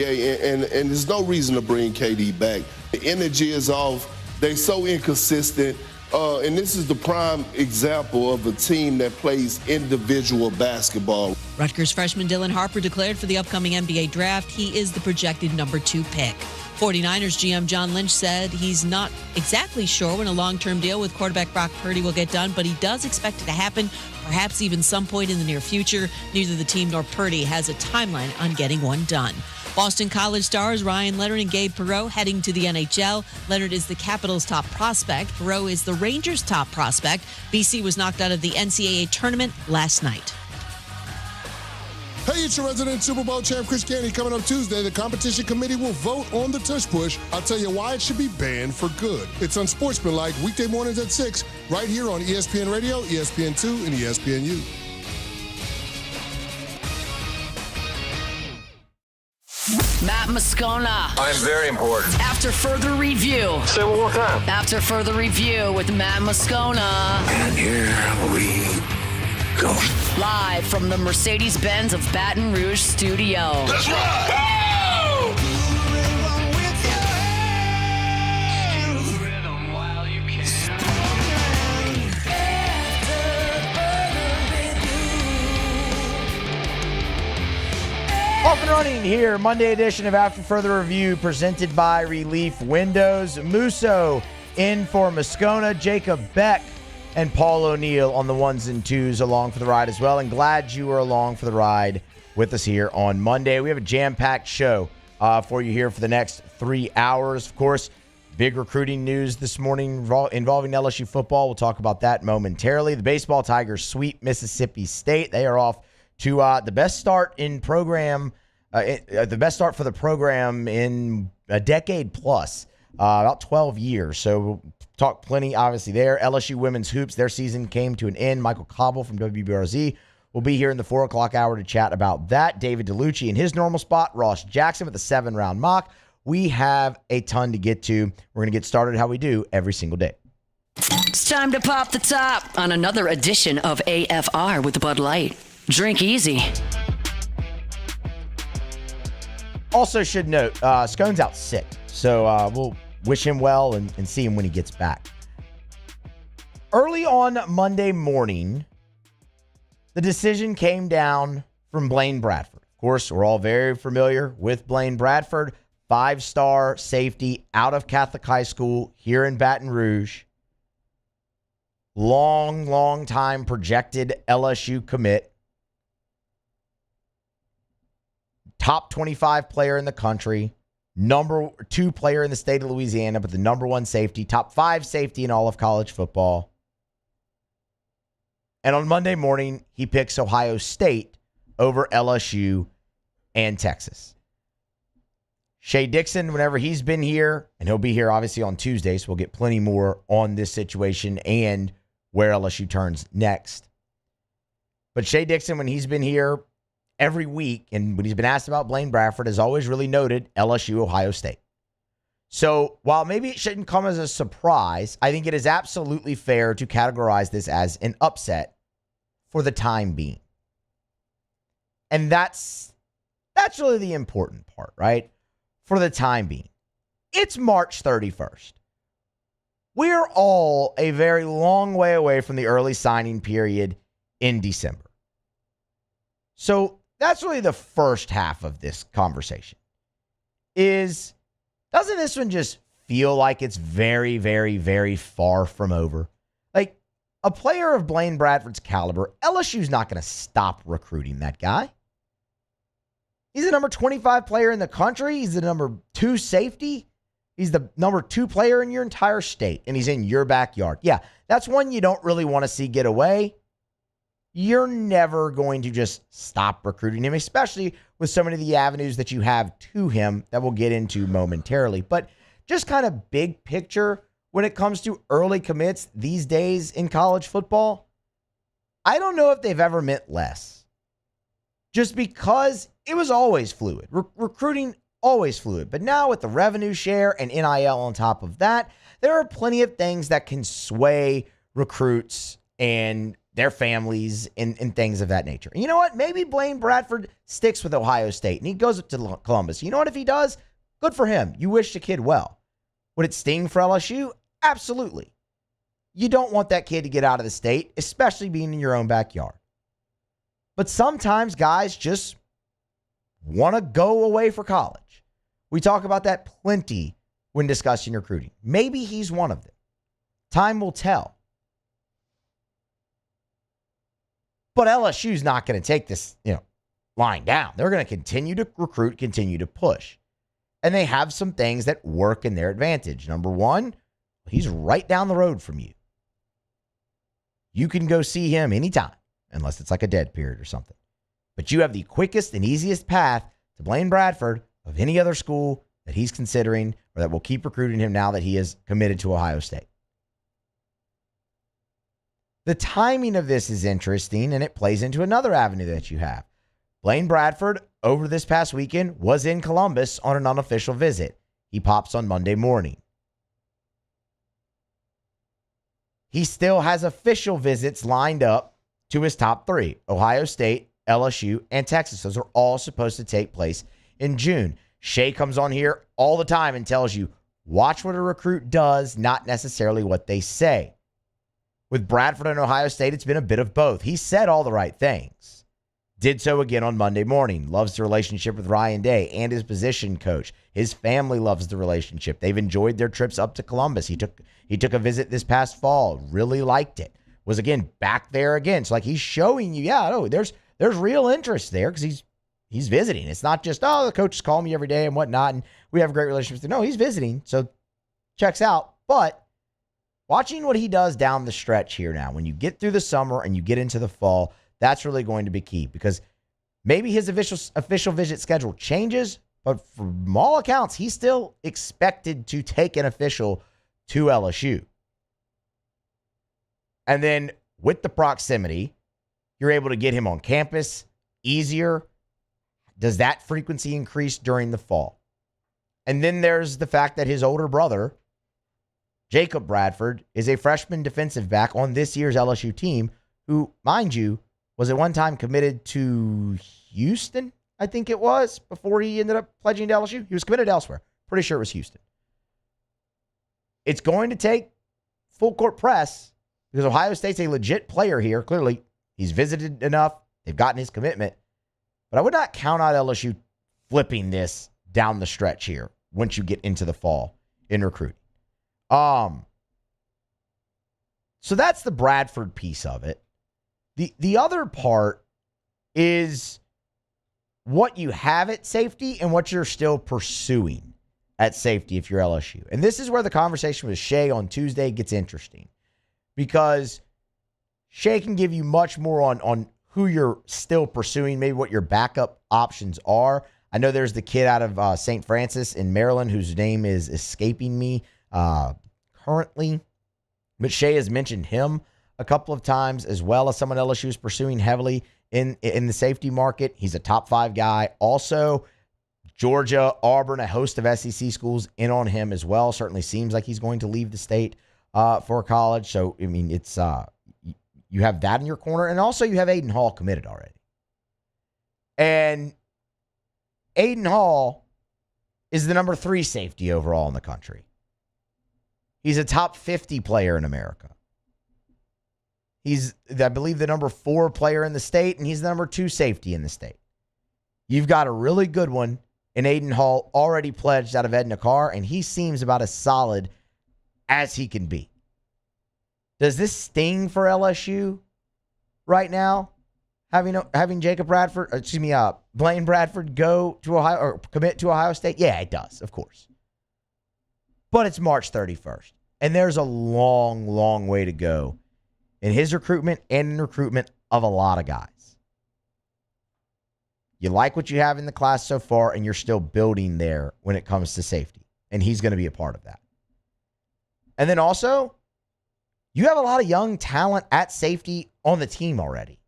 Yeah, and there's no reason to bring KD back. The energy is off. They're so inconsistent. And this is the prime example of a team that plays individual basketball. Rutgers freshman Dylan Harper declared for the upcoming NBA draft. He is the projected number 2 pick. 49ers GM John Lynch said he's not exactly sure when a long-term deal with quarterback Brock Purdy will get done, but he does expect it to happen, perhaps even some point in the near future. Neither the team nor Purdy has a timeline on getting one done. Boston College stars Ryan Leonard and Gabe Perreault heading to the NHL. Leonard is the Capitals' top prospect. Perreault is the Rangers' top prospect. BC was knocked out of the NCAA tournament last night. Hey, it's your resident Super Bowl champ, Chris Canty. Coming up Tuesday, the competition committee will vote on the tush push. I'll tell you why it should be banned for good. It's Unsportsmanlike, weekday mornings at 6, right here on ESPN Radio, ESPN2, and ESPNU. Matt Moscona. I'm very important. After further review. Say it one more time. After further review with Matt Moscona. And here we go. Live from the Mercedes-Benz of Baton Rouge studio. That's right. Off and running here, Monday edition of After Further Review, presented by Relief Windows. Musso in for Moscona, Jacob Beck and Paul O'Neill on the ones and twos along for the ride as well. And glad you were along for the ride with us here on Monday. We have a jam-packed show for you here for the next 3 hours. Of course, big recruiting news this morning involving LSU football. We'll talk about that momentarily. The baseball Tigers sweep Mississippi State. They are off to the best start in program, the best start for the program in a decade plus, about 12 years. So we'll talk plenty, obviously, there. LSU women's hoops, their season came to an end. Michael Cauble from WBRZ will be here in the 4 o'clock hour to chat about that. David Dellucci in his normal spot. Ross Jackson with the 7-round mock. We have a ton to get to. We're going to get started how we do every single day. It's time to pop the top on another edition of AFR with Bud Light. Drink easy. Also should note, Scone's out sick, so we'll wish him well and see him when he gets back. Early on Monday morning, the decision came down from Blaine Bradford. Of course, we're all very familiar with Blaine Bradford, 5-star safety out of Catholic High School here in Baton Rouge. Long time projected LSU commit. Top 25 player in the country, number 2 player in the state of Louisiana, but the number 1 safety, top 5 safety in all of college football. And on Monday morning, he picks Ohio State over LSU and Texas. Shea Dixon, whenever he's been here, and he'll be here obviously on Tuesday, so we'll get plenty more on this situation and where LSU turns next. But Shea Dixon, when he's been here, every week, and when he's been asked about Blaine Bradford, has always really noted LSU, Ohio State. So while maybe it shouldn't come as a surprise, I think it is absolutely fair to categorize this as an upset for the time being. And that's really the important part, right? For the time being. It's March 31st. We're all a very long way away from the early signing period in December. So that's really the first half of this conversation. Doesn't this one just feel like it's very, very, very far from over? Like, a player of Blaine Bradford's caliber, LSU's not going to stop recruiting that guy. He's the number 25 player in the country. He's the number 2 safety. He's the number 2 player in your entire state, and he's in your backyard. Yeah, that's one you don't really want to see get away. You're never going to just stop recruiting him, especially with so many of the avenues that you have to him that we'll get into momentarily. But just kind of big picture when it comes to early commits these days in college football, I don't know if they've ever meant less. Just because it was always fluid. Recruiting, always fluid. But now with the revenue share and NIL on top of that, there are plenty of things that can sway recruits and their families and things of that nature. And you know what? Maybe Blaine Bradford sticks with Ohio State and he goes up to Columbus. You know what? If he does, good for him. You wish the kid well. Would it sting for LSU? Absolutely. You don't want that kid to get out of the state, especially being in your own backyard. But sometimes guys just want to go away for college. We talk about that plenty when discussing recruiting. Maybe he's one of them. Time will tell. But LSU's not going to take this, lying down. They're going to continue to recruit, continue to push. And they have some things that work in their advantage. Number one, he's right down the road from you. You can go see him anytime, unless it's like a dead period or something. But you have the quickest and easiest path to Blaine Bradford of any other school that he's considering or that will keep recruiting him now that he is committed to Ohio State. The timing of this is interesting, and it plays into another avenue that you have. Blaine Bradford, over this past weekend, was in Columbus on an unofficial visit. He pops on Monday morning. He still has official visits lined up to his top three: Ohio State, LSU, and Texas. Those are all supposed to take place in June. Shea comes on here all the time and tells you, watch what a recruit does, not necessarily what they say. With Bradford and Ohio State, it's been a bit of both. He said all the right things. Did so again on Monday morning. Loves the relationship with Ryan Day and his position coach. His family loves the relationship. They've enjoyed their trips up to Columbus. He took a visit this past fall. Really liked it. Was again back there again. So he's showing you, there's real interest there because he's visiting. It's not just, the coaches call me every day and whatnot, and we have a great relationship. No, he's visiting. So checks out. But watching what he does down the stretch here now, when you get through the summer and you get into the fall, that's really going to be key because maybe his official visit schedule changes, but from all accounts, he's still expected to take an official to LSU. And then with the proximity, you're able to get him on campus easier. Does that frequency increase during the fall? And then there's the fact that his older brother, Jacob Bradford, is a freshman defensive back on this year's LSU team who, mind you, was at one time committed to Houston, I think it was, before he ended up pledging to LSU. He was committed elsewhere. Pretty sure it was Houston. It's going to take full court press because Ohio State's a legit player here. Clearly, he's visited enough. They've gotten his commitment. But I would not count out LSU flipping this down the stretch here once you get into the fall in recruiting. So that's the Bradford piece of it. The other part is what you have at safety and what you're still pursuing at safety if you're LSU. And this is where the conversation with Shea on Tuesday gets interesting because Shea can give you much more on who you're still pursuing, maybe what your backup options are. I know there's the kid out of St. Francis in Maryland whose name is escaping me currently, but Shea has mentioned him a couple of times as well as someone LSU is pursuing heavily in the safety market. He's a top 5 guy. Also, Georgia, Auburn, a host of SEC schools in on him as well. Certainly seems like he's going to leave the state for college. So, I mean, it's you have that in your corner. And also you have Aiden Hall committed already. And Aiden Hall is the number 3 safety overall in the country. He's a top 50 player in America. He's, I believe, the number 4 player in the state, and he's the number 2 safety in the state. You've got a really good one in Aiden Hall already pledged out of Edna Carr, and he seems about as solid as he can be. Does this sting for LSU right now? Having Jacob Bradford, Blaine Bradford go to Ohio or commit to Ohio State? Yeah, it does, of course. But it's March 31st, and there's a long, long way to go in his recruitment and in recruitment of a lot of guys. You like what you have in the class so far, and you're still building there when it comes to safety, and he's going to be a part of that. And then also, you have a lot of young talent at safety on the team already.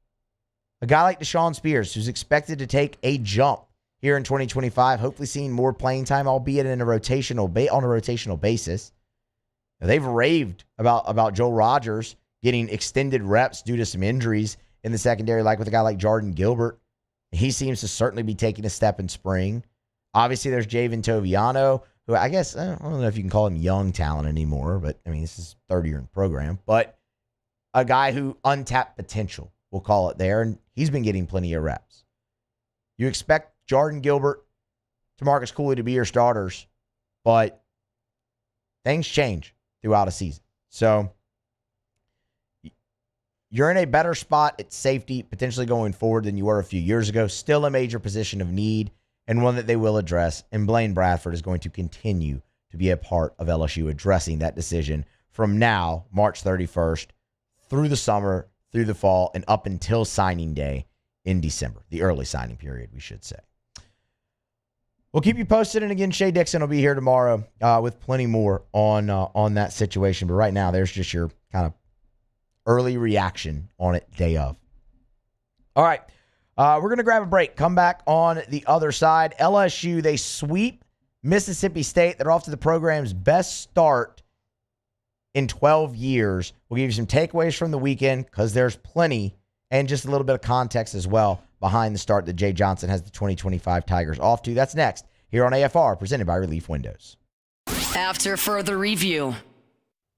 A guy like Deshaun Spears, who's expected to take a jump here in 2025, hopefully seeing more playing time, albeit on a rotational basis. Now, they've raved about Joel Rogers getting extended reps due to some injuries in the secondary, like with a guy like Jordan Gilbert. He seems to certainly be taking a step in spring. Obviously, there's Javen Toviano, who I guess, I don't know if you can call him young talent anymore, but I mean, this is third year in the program. But a guy who untapped potential, we'll call it there, and he's been getting plenty of reps. You expect Jordan Gilbert, Tamarcus Cooley to be your starters, but things change throughout a season. So you're in a better spot at safety potentially going forward than you were a few years ago. Still a major position of need and one that they will address. And Blaine Bradford is going to continue to be a part of LSU addressing that decision from now, March 31st, through the summer, through the fall, and up until signing day in December, the early signing period, we should say. We'll keep you posted. And again, Shea Dixon will be here tomorrow with plenty more on that situation. But right now, there's just your kind of early reaction on it day of. All right. We're going to grab a break. Come back on the other side. LSU, they sweep Mississippi State. They're off to the program's best start in 12 years. We'll give you some takeaways from the weekend because there's plenty, and just a little bit of context as well behind the start that Jay Johnson has the 2025 Tigers off to. That's next here on AFR, presented by Relief Windows. After further review.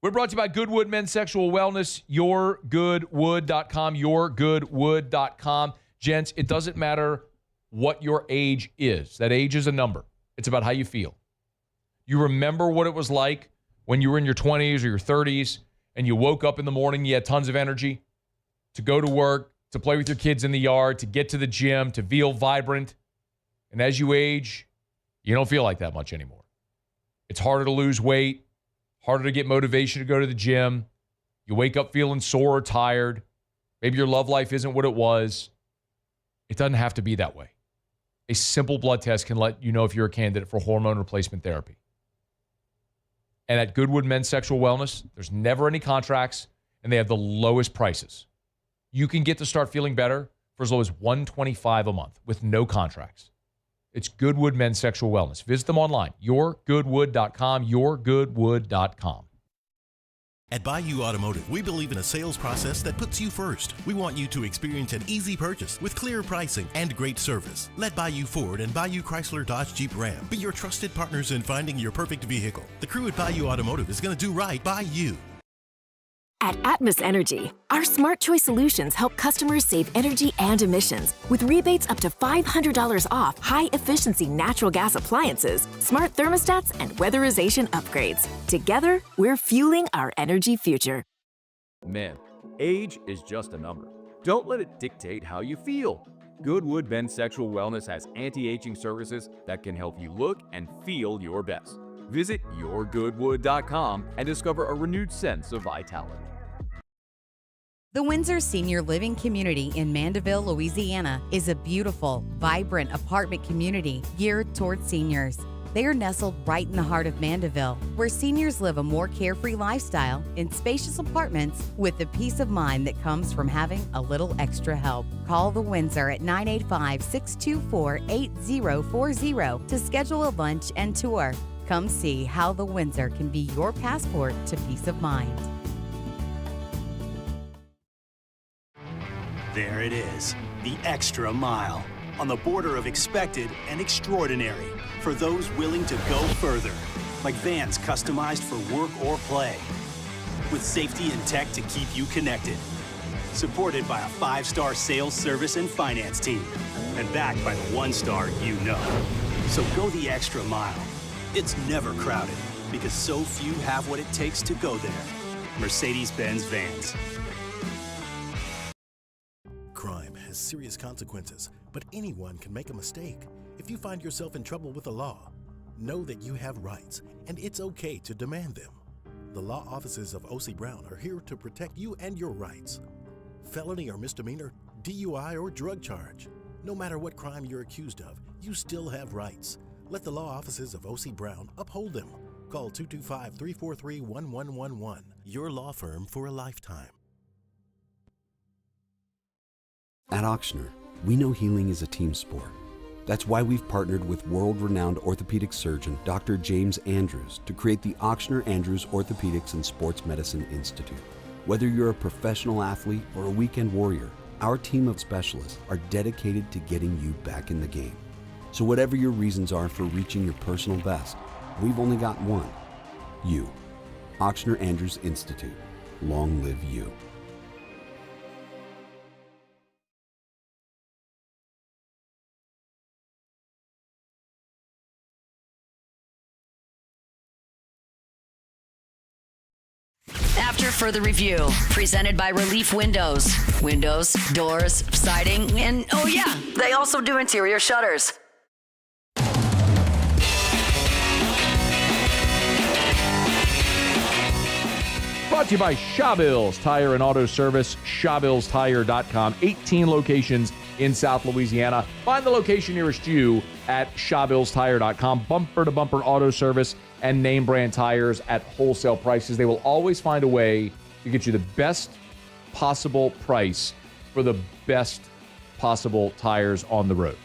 We're brought to you by Goodwood Men's Sexual Wellness, yourgoodwood.com, yourgoodwood.com. Gents, it doesn't matter what your age is. That age is a number. It's about how you feel. You remember what it was like when you were in your 20s or your 30s and you woke up in the morning, you had tons of energy to go to work, to play with your kids in the yard, to get to the gym, to feel vibrant. And as you age, you don't feel like that much anymore. It's harder to lose weight. Harder to get motivation to go to the gym. You wake up feeling sore or tired. Maybe your love life isn't what it was. It doesn't have to be that way. A simple blood test can let you know if you're a candidate for hormone replacement therapy. And at Goodwood Men's Sexual Wellness, there's never any contracts, and they have the lowest prices. You can get to start feeling better for as low as $125 a month with no contracts. It's Goodwood Men's Sexual Wellness. Visit them online, yourgoodwood.com, yourgoodwood.com. At Bayou Automotive, we believe in a sales process that puts you first. We want you to experience an easy purchase with clear pricing and great service. Let Bayou Ford and Bayou Chrysler Dodge Jeep Ram be your trusted partners in finding your perfect vehicle. The crew at Bayou Automotive is going to do right by you. At Atmos Energy, our Smart Choice solutions help customers save energy and emissions with rebates up to $500 off high-efficiency natural gas appliances, smart thermostats, and weatherization upgrades. Together, we're fueling our energy future. Man, age is just a number. Don't let it dictate how you feel. Goodwood Men's Sexual Wellness has anti-aging services that can help you look and feel your best. Visit yourgoodwood.com and discover a renewed sense of vitality. The Windsor Senior Living Community in Mandeville, Louisiana is a beautiful, vibrant apartment community geared towards seniors. They are nestled right in the heart of Mandeville, where seniors live a more carefree lifestyle in spacious apartments with the peace of mind that comes from having a little extra help. Call the Windsor at 985-624-8040 to schedule a lunch and tour. Come see how the Windsor can be your passport to peace of mind. There it is, the extra mile, on the border of expected and extraordinary for those willing to go further, like vans customized for work or play, with safety and tech to keep you connected, supported by a 5-star sales, service, and finance team, and backed by the 1-star you know. So go the extra mile. It's never crowded because so few have what it takes to go there. Mercedes-Benz Vans. Crime has serious consequences, but anyone can make a mistake. If you find yourself in trouble with the law, know that you have rights, and it's okay to demand them. The law offices of O.C. Brown are here to protect you and your rights. Felony or misdemeanor, DUI or drug charge. No matter what crime you're accused of, you still have rights. Let the law offices of O.C. Brown uphold them. Call 225-343-1111. Your law firm for a lifetime. At Auctioner, we know healing is a team sport. That's why we've partnered with world-renowned orthopedic surgeon Dr. James Andrews to create the Auctioner Andrews Orthopedics and Sports Medicine Institute. Whether you're a professional athlete or a weekend warrior, our team of specialists are dedicated to getting you back in the game. So whatever your reasons are for reaching your personal best, we've only got one. You. Ochsner Andrews Institute. Long live you. After further review, presented by Relief Windows. Windows, doors, siding, and oh yeah, they also do interior shutters. Brought to you by Shawbills Tire and Auto Service, ShawbillsTire.com. 18 locations in South Louisiana. Find the location nearest you at ShawbillsTire.com. Bumper-to-bumper auto service and name brand tires at wholesale prices. They will always find a way to get you the best possible price for the best possible tires on the road.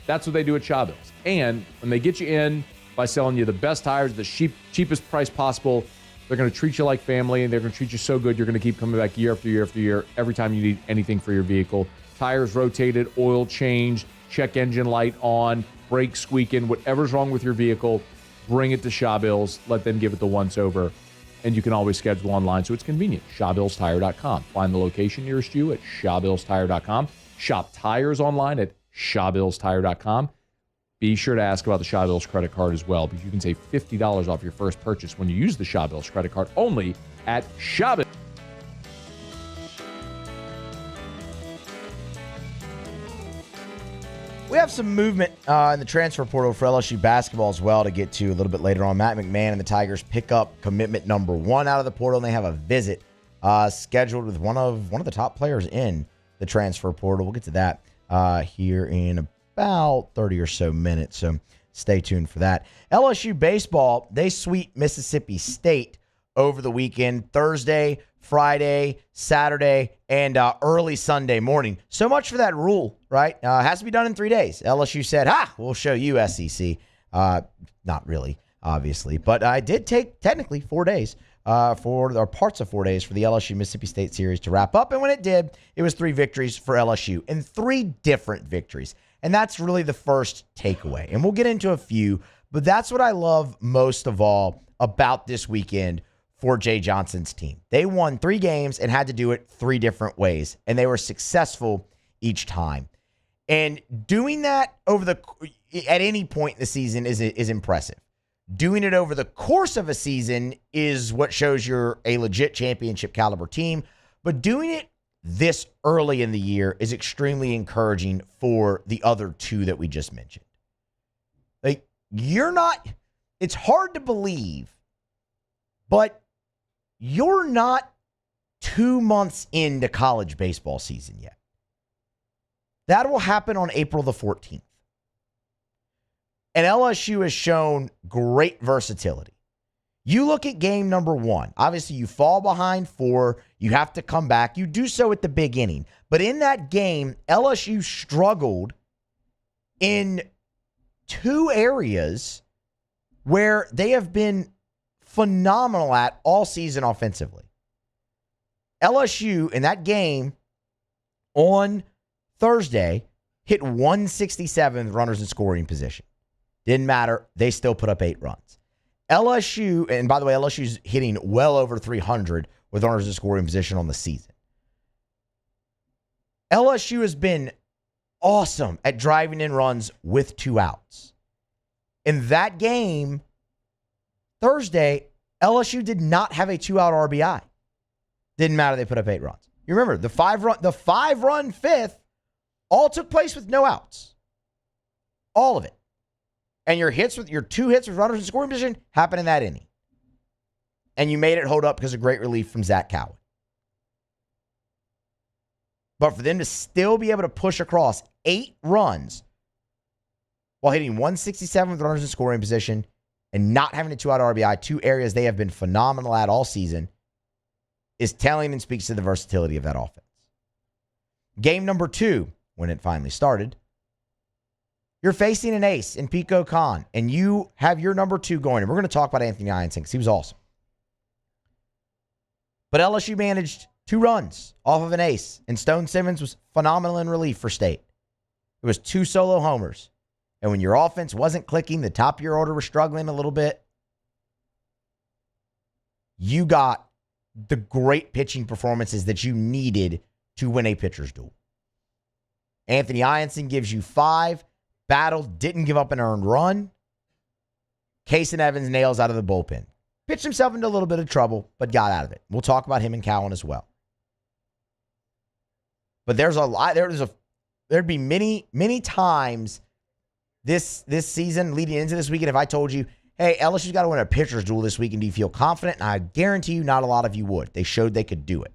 That's what they do at Shawbills. And when they get you in by selling you the best tires, the cheapest price possible, they're going to treat you like family, and they're going to treat you so good you're going to keep coming back year after year after year every time you need anything for your vehicle. Tires rotated, oil changed, check engine light on, brakes squeaking, whatever's wrong with your vehicle, bring it to Shawbills. Let them give it the once-over, and you can always schedule online, so it's convenient. ShawbillsTire.com. Find the location nearest you at ShawbillsTire.com. Shop tires online at ShawbillsTire.com. Be sure to ask about the Shawbills credit card as well, because you can save $50 off your first purchase when you use the Shawbills credit card only at Shawbills. We have some movement in the transfer portal for LSU basketball as well to get to a little bit later on. Matt McMahon and the Tigers pick up commitment number 1 out of the portal, and they have a visit scheduled with one of the top players in the transfer portal. We'll get to that here in about 30 or so minutes, so stay tuned for that. LSU baseball, they sweep Mississippi State over the weekend, Thursday, Friday, Saturday, and early Sunday morning. So much for that rule, right? It has to be done in 3 days. LSU said, we'll show you, SEC. Not really, obviously, but I did take technically 4 days or parts of 4 days for the LSU Mississippi State series to wrap up. And when it did, it was 3 victories for LSU and 3 different victories. And that's really the first takeaway. And we'll get into a few, but that's what I love most of all about this weekend for Jay Johnson's team. They won 3 games and had to do it 3 different ways, and they were successful each time. And doing that at any point in the season is impressive. Doing it over the course of a season is what shows you're a legit championship caliber team, but doing it this early in the year is extremely encouraging for the other 2 that we just mentioned. It's hard to believe, but you're not 2 months into college baseball season yet. That will happen on April the 14th. And LSU has shown great versatility. You look at game number 1. Obviously, you fall behind 4. You have to come back. You do so at the big inning. But in that game, LSU struggled in 2 areas where they have been phenomenal at all season offensively. LSU, in that game on Thursday, hit 167 with runners in scoring position. Didn't matter. They still put up 8 runs. LSU, and by the way, LSU's hitting well over 300 with runners in scoring position on the season. LSU has been awesome at driving in runs with 2 outs. In that game, Thursday, LSU did not have a 2-out RBI. Didn't matter. They put up 8 runs. You remember, the 5-run fifth all took place with no outs. All of it. And your 2 hits with runners in scoring position happened in that inning. And you made it hold up because of great relief from Zach Cowley. But for them to still be able to push across 8 runs while hitting 167 with runners in scoring position and not having a 2-out RBI, 2 areas they have been phenomenal at all season, is telling and speaks to the versatility of that offense. Game number 2, when it finally started, you're facing an ace in Pico Khan, and you have your number 2 going. And we're going to talk about Anthony Ianson because he was awesome. But LSU managed 2 runs off of an ace, and Stone Simmons was phenomenal in relief for State. It was 2 solo homers. And when your offense wasn't clicking, the top of your order was struggling a little bit, you got the great pitching performances that you needed to win a pitcher's duel. Anthony Ianson gives you 5. Battle, didn't give up an earned run. Case and Evans nails out of the bullpen. Pitched himself into a little bit of trouble, but got out of it. We'll talk about him and Cowan as well. But there'd be many times this season leading into this weekend if I told you, hey, LSU's got to win a pitcher's duel this weekend. Do you feel confident? And I guarantee you not a lot of you would. They showed they could do it.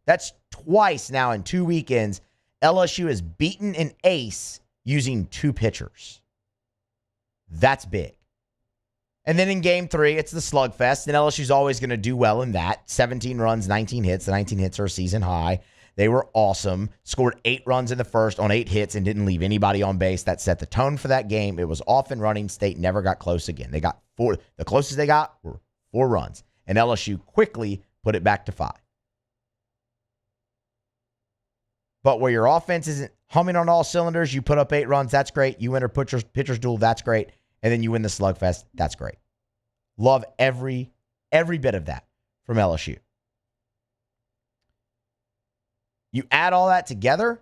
That's twice now in 2 weekends. LSU has beaten an ace using 2 pitchers. That's big. And then in game 3, it's the slugfest, and LSU's always going to do well in that. 17 runs, 19 hits. The 19 hits are a season high. They were awesome. Scored 8 runs in the first on 8 hits and didn't leave anybody on base. That set the tone for that game. It was off and running. State never got close again. They got 4. The closest they got were 4 runs. And LSU quickly put it back to 5. But where your offense isn't humming on all cylinders, you put up 8 runs. That's great. You win a pitcher's duel. That's great. And then you win the slugfest. That's great. Love every bit of that from LSU. You add all that together,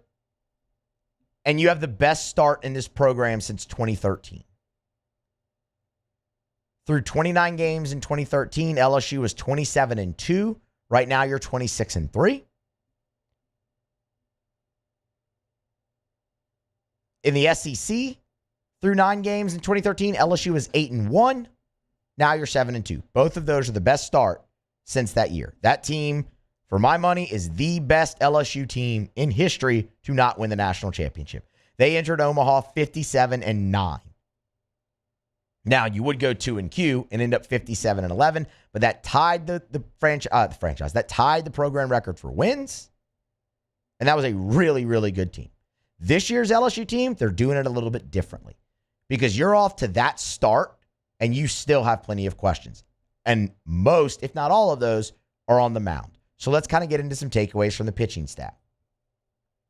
and you have the best start in this program since 2013. Through 29 games in 2013, LSU was 27-2. Right now, you're 26-3. In the SEC, through 9 games in 2013, LSU was 8-1. Now you're 7-2. Both of those are the best start since that year. That team, for my money, is the best LSU team in history to not win the national championship. They entered Omaha 57-9. Now, you would go 2-Q and end up 57-11, but that tied the franchise. That tied the program record for wins, and that was a really, really good team. This year's LSU team, they're doing it a little bit differently because you're off to that start and you still have plenty of questions. And most, if not all of those, are on the mound. So let's kind of get into some takeaways from the pitching staff.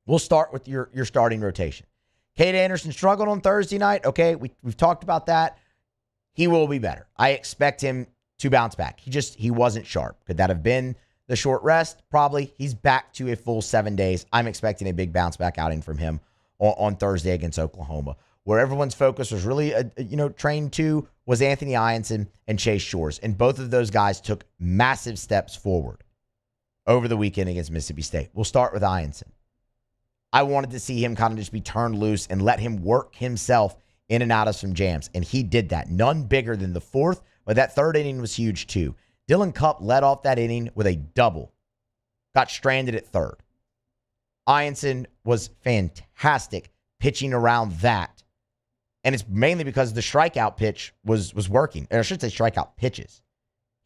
We'll start with your starting rotation. Cade Anderson struggled on Thursday night. Okay, we've talked about that. He will be better. I expect him to bounce back. He wasn't sharp. Could that have been the short rest? Probably. He's back to a full 7 days. I'm expecting a big bounce back outing from him on Thursday against Oklahoma. Where everyone's focus was really, trained to was Anthony Ianson and Chase Shores. And both of those guys took massive steps forward over the weekend against Mississippi State. We'll start with Ianson. I wanted to see him kind of just be turned loose and let him work himself in and out of some jams. And he did that. None bigger than the 4th, but that 3rd inning was huge too. Dylan Cupp led off that inning with a double. Got stranded at 3rd. Ianson was fantastic pitching around that. And it's mainly because the strikeout pitch was working. Or I should say strikeout pitches.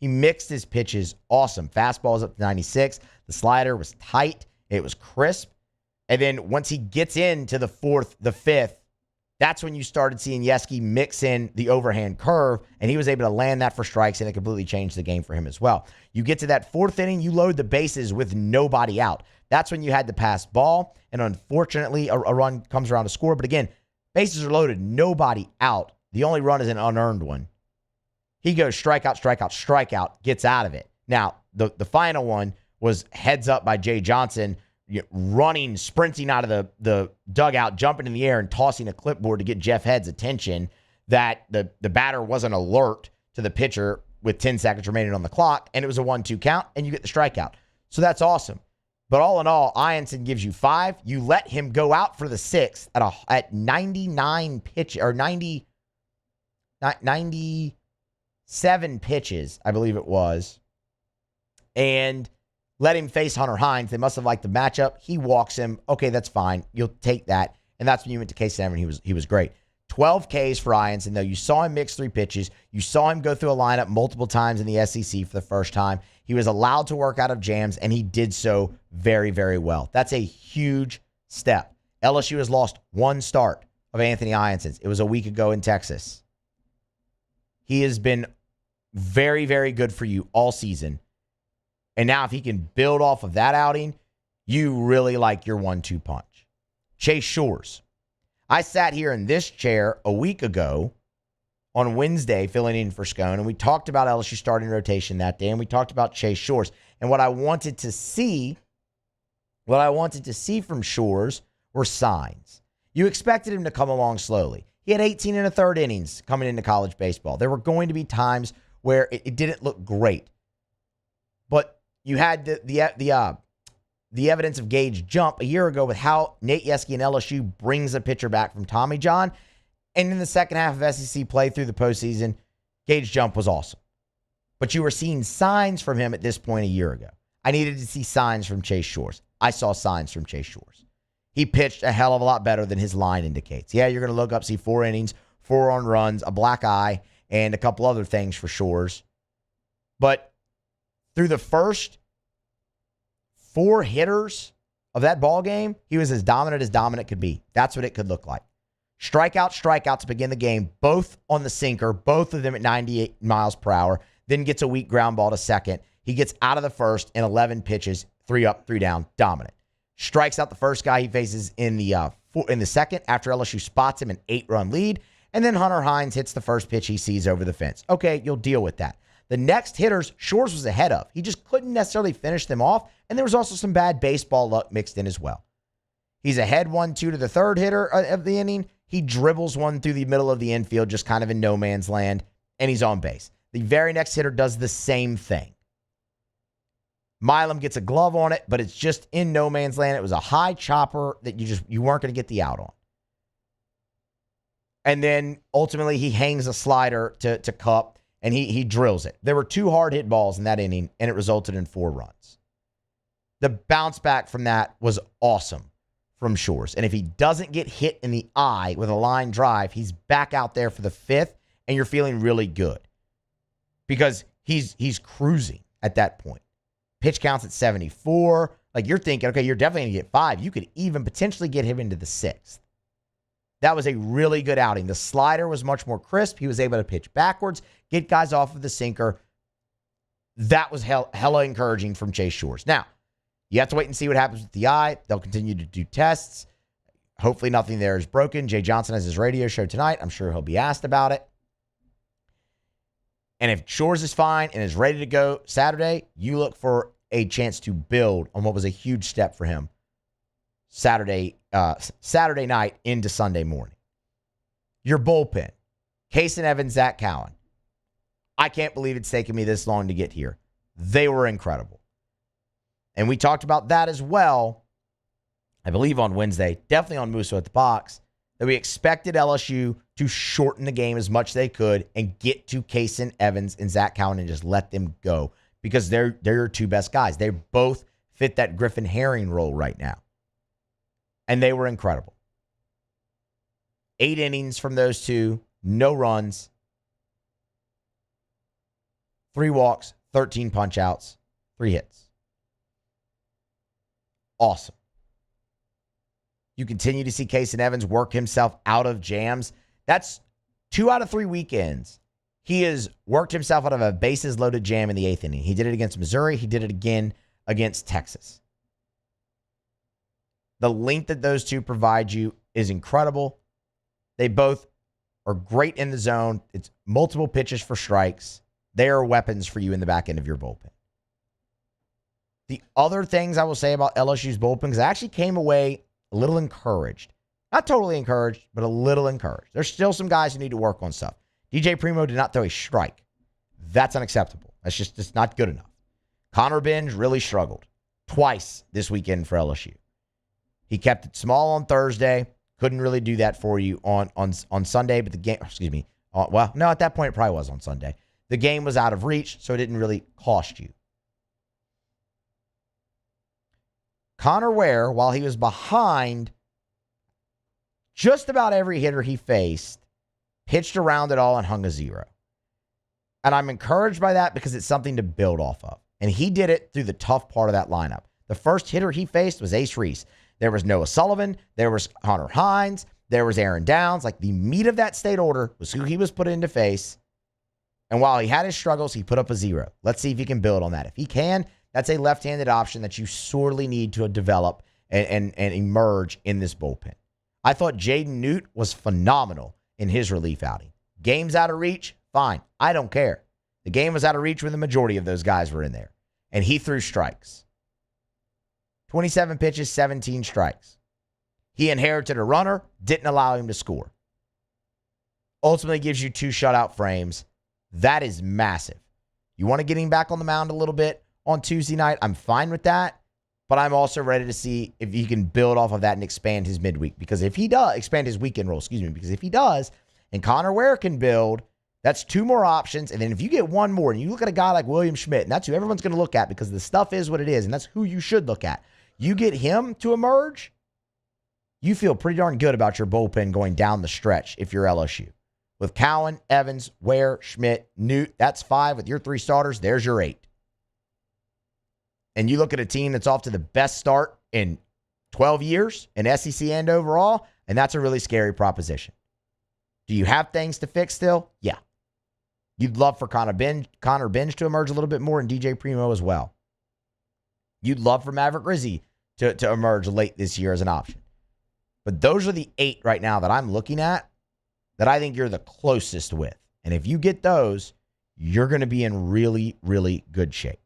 He mixed his pitches awesome. Fastball was up to 96. The slider was tight. It was crisp. And then once he gets into the 4th, the 5th, that's when you started seeing Yeskie mix in the overhand curve, and he was able to land that for strikes, and it completely changed the game for him as well. You get to that 4th inning, you load the bases with nobody out. That's when you had the pass ball, and unfortunately, a run comes around to score. But again, bases are loaded, nobody out. The only run is an unearned one. He goes strikeout, strikeout, strikeout, gets out of it. Now, the final one was heads up by Jay Johnson, running, sprinting out of the dugout, jumping in the air and tossing a clipboard to get Jeff Head's attention that the batter wasn't alert to the pitcher with 10 seconds remaining on the clock, and it was a 1-2 count, and you get the strikeout. So that's awesome. But all in all, Ianson gives you 5. You let him go out for the 6th at 99 pitch or 97 pitches, I believe it was, and let him face Hunter Hines. They must have liked the matchup. He walks him. Okay, that's fine. You'll take that. And that's when you went to K7. He was great. 12 Ks for Ianson, though. You saw him mix 3 pitches. You saw him go through a lineup multiple times in the SEC for the first time. He was allowed to work out of jams, and he did so very, very well. That's a huge step. LSU has lost 1 start of Anthony Ianson's. It was a week ago in Texas. He has been very, very good for you all season. And now if he can build off of that outing, you really like your 1-2 punch. Chase Shores. I sat here in this chair a week ago on Wednesday filling in for Scone, and we talked about LSU starting rotation that day, and we talked about Chase Shores. And what I wanted to see from Shores were signs. You expected him to come along slowly. He had 18 and a third innings coming into college baseball. There were going to be times where it didn't look great. But you had the evidence of Gage jump a year ago with how Nate Yeske and LSU brings a pitcher back from Tommy John. And in the second half of SEC play through the postseason, Gage jump was awesome. But you were seeing signs from him at this point a year ago. I needed to see signs from Chase Shores. I saw signs from Chase Shores. He pitched a hell of a lot better than his line indicates. Yeah, you're going to look up, see 4 innings, 4 earned runs, a black eye, and a couple other things for Shores. But through the first 4 hitters of that ball game, he was as dominant could be. That's what it could look like. Strikeout to begin the game, both on the sinker, both of them at 98 miles per hour, then gets a weak ground ball to second. He gets out of the first in 11 pitches, 3 up, 3 down, dominant. Strikes out the first guy he faces in the second after LSU spots him an 8-run lead, and then Hunter Hines hits the first pitch he sees over the fence. Okay, you'll deal with that. The next hitters, Shores was ahead of. He just couldn't necessarily finish them off, and there was also some bad baseball luck mixed in as well. He's ahead 1-2 to the third hitter of the inning. He dribbles one through the middle of the infield, just kind of in no man's land, and he's on base. The very next hitter does the same thing. Milam gets a glove on it, but it's just in no man's land. It was a high chopper that you weren't going to get the out on. And then ultimately he hangs a slider to Cup, and he drills it. There were 2 hard hit balls in that inning, and it resulted in 4 runs. The bounce back from that was awesome from Shores. And if he doesn't get hit in the eye with a line drive, he's back out there for the 5th, and you're feeling really good because he's cruising at that point. Pitch counts at 74. Like, you're thinking, okay, you're definitely going to get 5. You could even potentially get him into the 6th. That was a really good outing. The slider was much more crisp. He was able to pitch backwards, get guys off of the sinker. That was hella encouraging from Chase Shores. Now, you have to wait and see what happens with the eye. They'll continue to do tests. Hopefully nothing there is broken. Jay Johnson has his radio show tonight. I'm sure he'll be asked about it. And if Shores is fine and is ready to go Saturday, you look for a chance to build on what was a huge step for him Saturday night into Sunday morning. Your bullpen, Kason Evans, Zach Cowan. I can't believe it's taken me this long to get here. They were incredible. And we talked about that as well, I believe on Wednesday, definitely on Musso at the Box, that we expected LSU to shorten the game as much as they could and get to Kason Evans and Zach Cowan and just let them go because they're your 2 best guys. They both fit that Griffin Herring role right now. And they were incredible. 8 innings from those 2, no runs, 3 walks, 13 punch-outs, 3 hits. Awesome. You continue to see Kason Evans work himself out of jams. That's 2 out of 3 weekends. He has worked himself out of a bases-loaded jam in the 8th inning. He did it against Missouri. He did it again against Texas. The length that those 2 provide you is incredible. They both are great in the zone. It's multiple pitches for strikes. They are weapons for you in the back end of your bullpen. The other things I will say about LSU's bullpen, because I actually came away a little encouraged. Not totally encouraged, but a little encouraged. There's still some guys who need to work on stuff. DJ Primo did not throw a strike. That's unacceptable. That's just not good enough. Connor Benj really struggled twice this weekend for LSU. He kept it small on Thursday. Couldn't really do that for you on Sunday, but the game, at that point it probably was on Sunday. The game was out of reach, so it didn't really cost you. Connor Ware, while he was behind just about every hitter he faced, pitched around it all and hung a 0. And I'm encouraged by that because it's something to build off of. And he did it through the tough part of that lineup. The first hitter he faced was Ace Reese. There was Noah Sullivan. There was Hunter Hines. There was Aaron Downs. Like, the meat of that state order was who he was put in to face. And while he had his struggles, he put up a 0. Let's see if he can build on that. If he can, That's a left-handed option that you sorely need to develop and emerge in this bullpen. I thought Jaden Newt was phenomenal in his relief outing. Game's out of reach, fine. I don't care. The game was out of reach when the majority of those guys were in there. And he threw strikes. 27 pitches, 17 strikes. He inherited a runner, didn't allow him to score. Ultimately gives you 2 shutout frames. That is massive. You want to get him back on the mound a little bit on Tuesday night? I'm fine with that. But I'm also ready to see if he can build off of that and expand his midweek. Because if he does, expand his weekend role, because if he does, and Connor Ware can build, that's 2 more options. And then if you get 1 more, and you look at a guy like William Schmidt, and that's who everyone's going to look at because the stuff is what it is, and that's who you should look at. You get him to emerge, you feel pretty darn good about your bullpen going down the stretch if you're LSU. With Cowan, Evans, Ware, Schmidt, Newt, that's 5. With your 3 starters, there's your 8. And you look at a team that's off to the best start in 12 years in SEC and overall, and that's a really scary proposition. Do you have things to fix still? Yeah. You'd love for Connor Benj to emerge a little bit more and DJ Primo as well. You'd love for Maverick Rizzi to emerge late this year as an option. But those are the 8 right now that I'm looking at that I think you're the closest with. And if you get those, you're going to be in really, really good shape.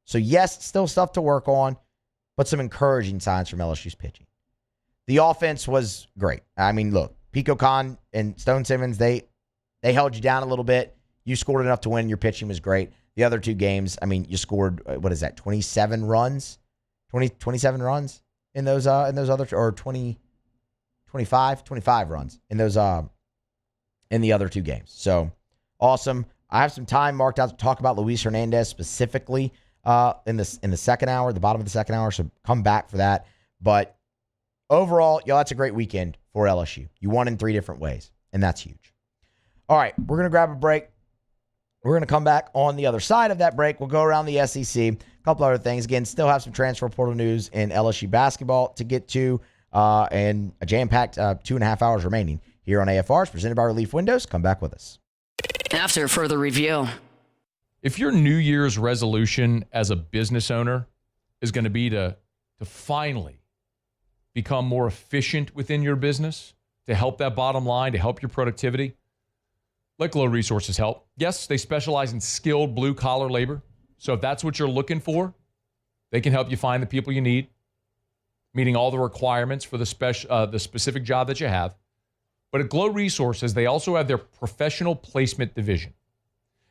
So yes, still stuff to work on, but some encouraging signs from LSU's pitching. The offense was great. I mean, look, Pico Khan and Stone Simmons, they held you down a little bit. You scored enough to win. Your pitching was great. The other 2 games, I mean, you scored, 27 runs? 27 runs in those other, or 25 runs in those, in the other 2 games. So awesome. I have some time marked out to talk about Luis Hernandez specifically in the second hour, the bottom of the second hour. So come back for that. But overall, that's a great weekend for LSU. You won in 3 different ways, and that's huge. All right, we're going to grab a break. We're going to come back on the other side of that break. We'll go around the SEC, a couple other things. Again, still have some transfer portal news in LSU basketball to get to, and a jam-packed 2.5 hours remaining here on AFRs, presented by Relief Windows. Come back with us. After further review. If your New Year's resolution as a business owner is going to be to finally become more efficient within your business, to help that bottom line, to help your productivity, let Glow Resources help. Yes, they specialize in skilled blue-collar labor. So if that's what you're looking for, they can help you find the people you need, meeting all the requirements for the specific job that you have. But at Glow Resources, they also have their professional placement division.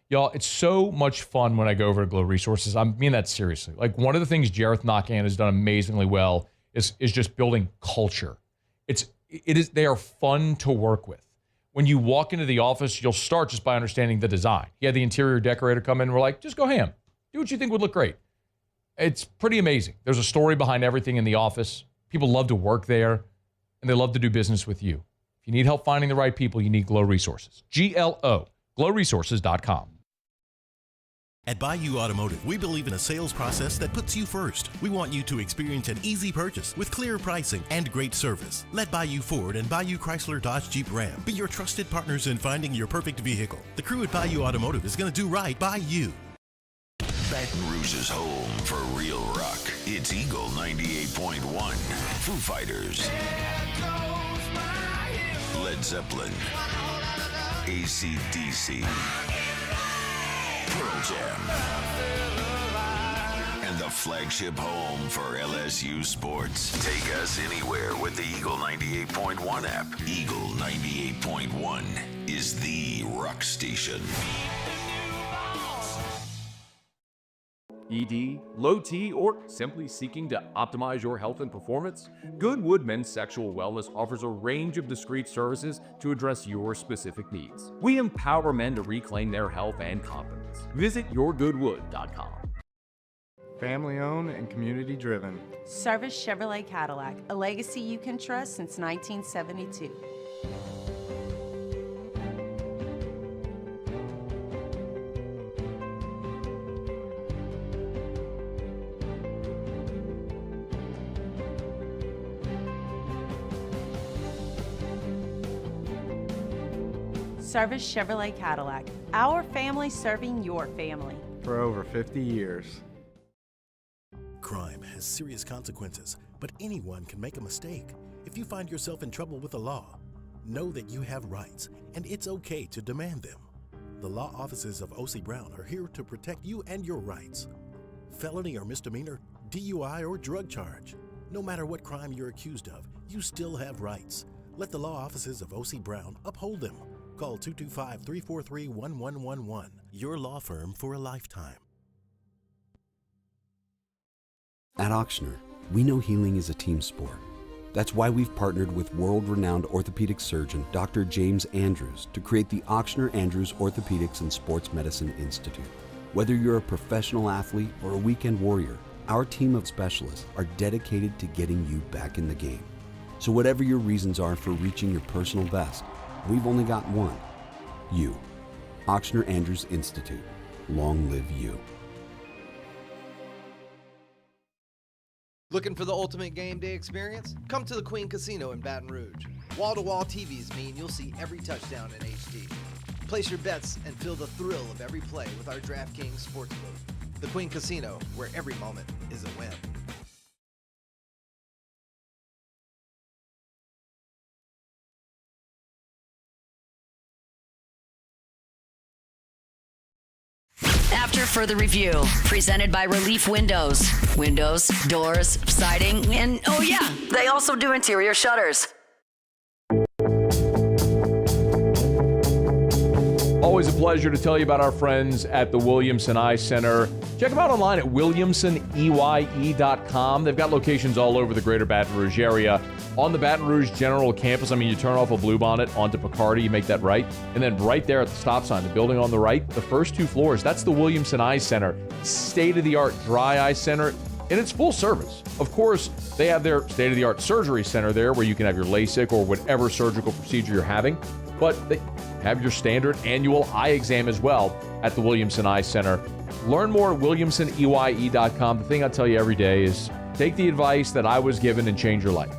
Y'all, it's so much fun when I go over to Glow Resources. I mean that seriously. Like, one of the things Jareth Knockan has done amazingly well is just building culture. They are fun to work with. When you walk into the office, you'll start just by understanding the design. He had the interior decorator come in and we're like, just go ham. Do what you think would look great. It's pretty amazing. There's a story behind everything in the office. People love to work there, and they love to do business with you. If you need help finding the right people, you need Glow Resources. GLO, glowresources.com. At Bayou Automotive, we believe in a sales process that puts you first. We want you to experience an easy purchase with clear pricing and great service. Let Bayou Ford and Bayou Chrysler Dodge Jeep Ram be your trusted partners in finding your perfect vehicle. The crew at Bayou Automotive is going to do right by you. Baton Rouge's home for real rock. It's Eagle 98.1. Foo Fighters. Led Zeppelin. AC/DC. Pearl Jam. And the flagship home for LSU sports. Take us anywhere with the Eagle 98.1 app. Eagle 98.1 is the rock station. ED, low T, or simply seeking to optimize your health and performance? Goodwood Men's Sexual Wellness offers a range of discreet services to address your specific needs. We empower men to reclaim their health and confidence. Visit yourgoodwood.com. Family owned and community driven. Service Chevrolet Cadillac, a legacy you can trust since 1972. Service Chevrolet Cadillac, our family serving your family. For over 50 years. crime has serious consequences, but anyone can make a mistake. If you find yourself in trouble with the law, know that you have rights, and it's okay to demand them. The law offices of O.C. Brown are here to protect you and your rights. Felony or misdemeanor, DUI or drug charge. No matter what crime you're accused of, you still have rights. Let the law offices of O.C. Brown uphold them. Call 225-343-1111. Your law firm for a lifetime. At Auctioner, we know healing is a team sport. That's why we've partnered with world-renowned orthopedic surgeon Dr. James Andrews to create the Auctioner Andrews Orthopedics and Sports Medicine Institute. Whether you're a professional athlete or a weekend warrior, our team of specialists are dedicated to getting you back in the game. So whatever your reasons are for reaching your personal best, we've only got one: you. Auctioner Andrews Institute. Long live you. Looking for the ultimate game day experience? Come to the Queen Casino in Baton Rouge. Wall-to-wall TVs mean you'll see every touchdown in HD. Place your bets and feel the thrill of every play with our DraftKings Sportsbook. The Queen Casino, where every moment is a win. After further review, presented by Relief Windows. Windows, doors, siding, and oh yeah, they also do interior shutters. Always a pleasure to tell you about our friends at the Williamson Eye Center. Check them out online at williamsoneye.com. They've got locations all over the greater Baton Rouge area. On the Baton Rouge General Campus, you turn off a Bluebonnet onto Picardy, you make that right. And then right there at the stop sign, the building on the right, the first two floors, that's the Williamson Eye Center. State-of-the-art dry eye center, and it's full service. Of course, they have their state-of-the-art surgery center there where you can have your LASIK or whatever surgical procedure you're having. But they have your standard annual eye exam as well at the Williamson Eye Center. Learn more at williamsoneye.com. The thing I tell you every day is take the advice that I was given and change your life.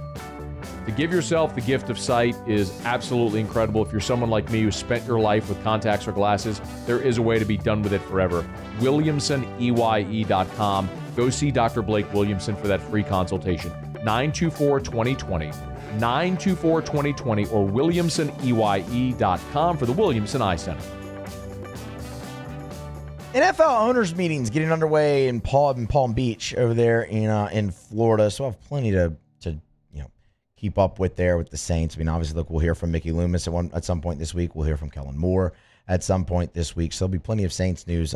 To give yourself the gift of sight is absolutely incredible. If you're someone like me who spent your life with contacts or glasses, there is a way to be done with it forever. williamsoneye.com. Go see Dr. Blake Williamson for that free consultation. 924-2020. 924-2020 or williamsoneye.com for the Williamson Eye Center. NFL owners meetings getting underway in Palm Beach over there in Florida. So I have plenty to keep up with there with the Saints. Obviously, look, we'll hear from Mickey Loomis at some point this week. We'll hear from Kellen Moore at some point this week. So there'll be plenty of Saints news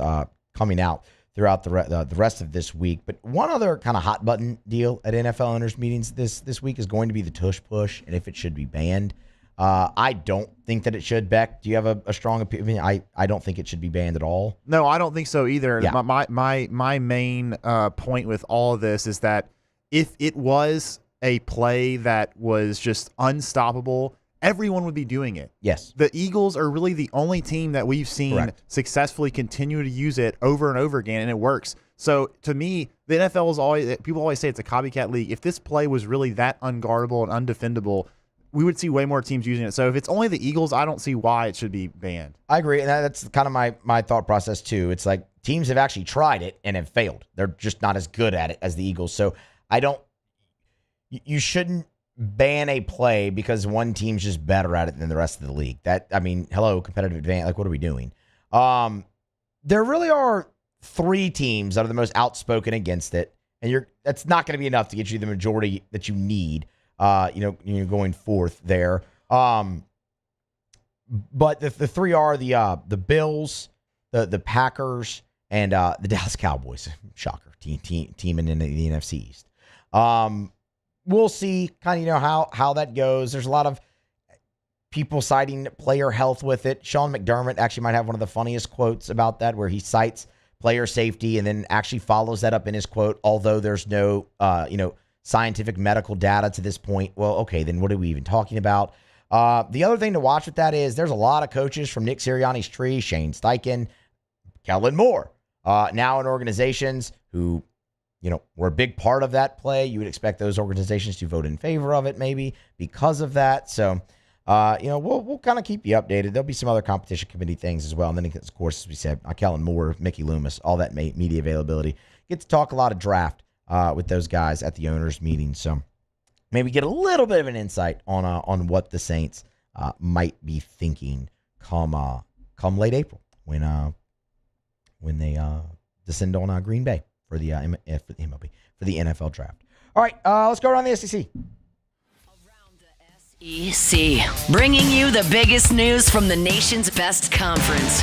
coming out throughout the rest of this week. But one other kind of hot button deal at NFL owners meetings this week is going to be the tush push and if it should be banned. I don't think that it should. Beck, do you have a strong opinion? I don't think it should be banned at all. No, I don't think so either. Yeah. My main point with all of this is that if it was a play that was just unstoppable, everyone would be doing it. Yes. The Eagles are really the only team that we've seen successfully continue to use it over and over again, and it works. So to me, the NFL is people always say it's a copycat league. If this play was really that unguardable and undefendable, we would see way more teams using it. So if it's only the Eagles, I don't see why it should be banned. I agree, and that's kind of my thought process too. It's like teams have actually tried it and have failed. They're just not as good at it as the Eagles. So you shouldn't ban a play because one team's just better at it than the rest of the league. Hello, competitive advantage. Like, what are we doing? There really are three teams that are the most outspoken against it, and that's not going to be enough to get you the majority that you need. Going forth there. But the three are the Bills, the Packers, and the Dallas Cowboys. Shocker, teaming in the NFC East. We'll see kind of how that goes. There's a lot of people citing player health with it. Sean McDermott actually might have one of the funniest quotes about that, where he cites player safety and then actually follows that up in his quote. Although there's no scientific medical data to this point. Well, okay, then what are we even talking about? The other thing to watch with that is there's a lot of coaches from Nick Sirianni's tree, Shane Steichen, Kellen Moore, now in organizations who were a big part of that play. You would expect those organizations to vote in favor of it maybe because of that. So, we'll kind of keep you updated. There'll be some other competition committee things as well. And then, of course, as we said, Kellen Moore, Mickey Loomis, all that media availability. Get to talk a lot of draft with those guys at the owners' meeting. So maybe get a little bit of an insight on what the Saints might be thinking come late April when they descend on Green Bay for the MLB, for the NFL draft. All right, let's go around the SEC. SEC, bringing you the biggest news from the nation's best conference,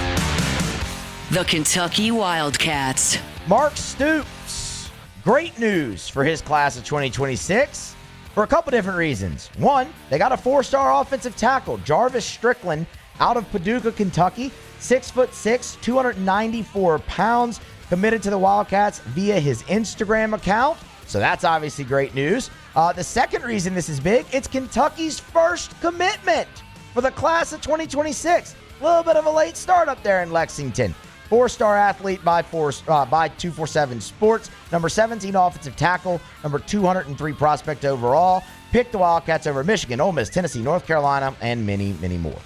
the Kentucky Wildcats. Mark Stoops, great news for his class of 2026 for a couple different reasons. One, they got a 4-star offensive tackle, Jarvis Strickland, out of Paducah, Kentucky, 6'6", 294 pounds, committed to the Wildcats via his Instagram account. So that's obviously great news. The second reason this is big, it's Kentucky's first commitment for the class of 2026. A little bit of a late start up there in Lexington. 4-star athlete by 247 Sports, number 17 offensive tackle, number 203 prospect overall. Picked the Wildcats over Michigan, Ole Miss, Tennessee, North Carolina, and many, many more.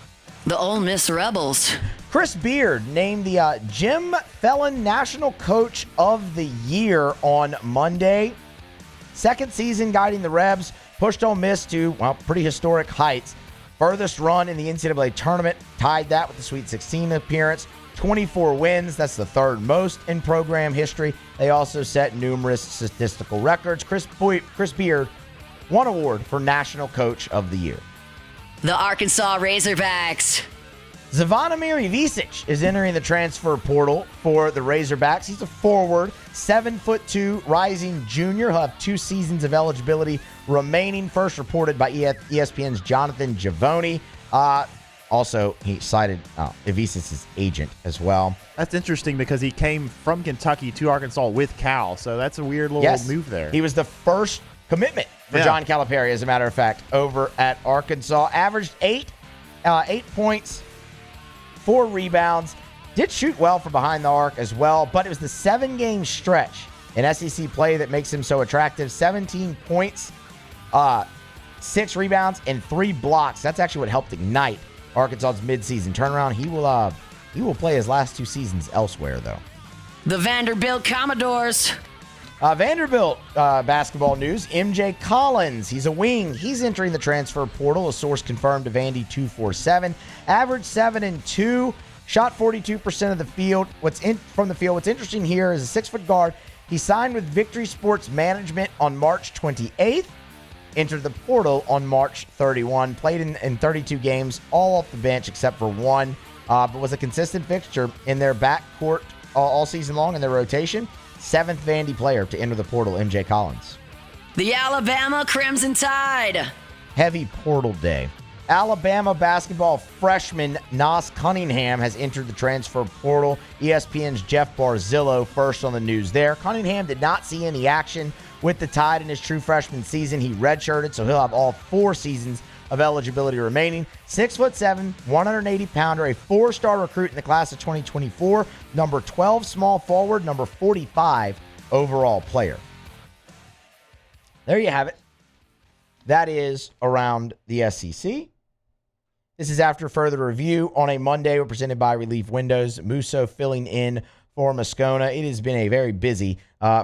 The Ole Miss Rebels. Chris Beard named the Jim Fallon National Coach of the Year on Monday. Second season guiding the Rebs, pushed Ole Miss to, pretty historic heights. Furthest run in the NCAA tournament, tied that with the Sweet 16 appearance. 24 wins, that's the third most in program history. They also set numerous statistical records. Chris Beard, one award for National Coach of the Year. The Arkansas Razorbacks. Zvonimir Ivisic is entering the transfer portal for the Razorbacks. He's a forward, 7'2", rising junior. He'll have 2 seasons of eligibility remaining. First reported by ESPN's Jonathan Givony. Also, he cited Ivisic's agent as well. That's interesting because he came from Kentucky to Arkansas with Cal, so that's a weird little move there. He was the first commitment for John Calipari, as a matter of fact, over at Arkansas. Averaged 8 points, 4 rebounds. Did shoot well from behind the arc as well, but it was the 7-game stretch in SEC play that makes him so attractive. 17 points, 6 rebounds, and 3 blocks. That's actually what helped ignite Arkansas's midseason turnaround. He will play his last 2 seasons elsewhere, though. The Vanderbilt Commodores. Vanderbilt basketball news. MJ Collins, he's a wing. He's entering the transfer portal. A source confirmed to Vandy 247. Average 7 and 2. Shot 42% of the field. From the field. What's interesting here is a 6-foot guard. He signed with Victory Sports Management on March 28th. Entered the portal on March 31. Played in 32 games, all off the bench except for 1. But was a consistent fixture in their backcourt all season long in their rotation. 7th Vandy player to enter the portal, MJ Collins. The Alabama Crimson Tide. Heavy portal day. Alabama basketball freshman Nas Cunningham has entered the transfer portal. ESPN's Jeff Barzillo first on the news there. Cunningham did not see any action with the Tide in his true freshman season. He redshirted, so he'll have all 4 seasons of eligibility remaining. 6'7", 180-pounder, a 4-star recruit in the class of 2024, number 12 small forward, number 45 overall player. There you have it. That is around the SEC. This is after further review on a Monday. We're presented by Relief Windows. Musso filling in for Moscona. It has been a very busy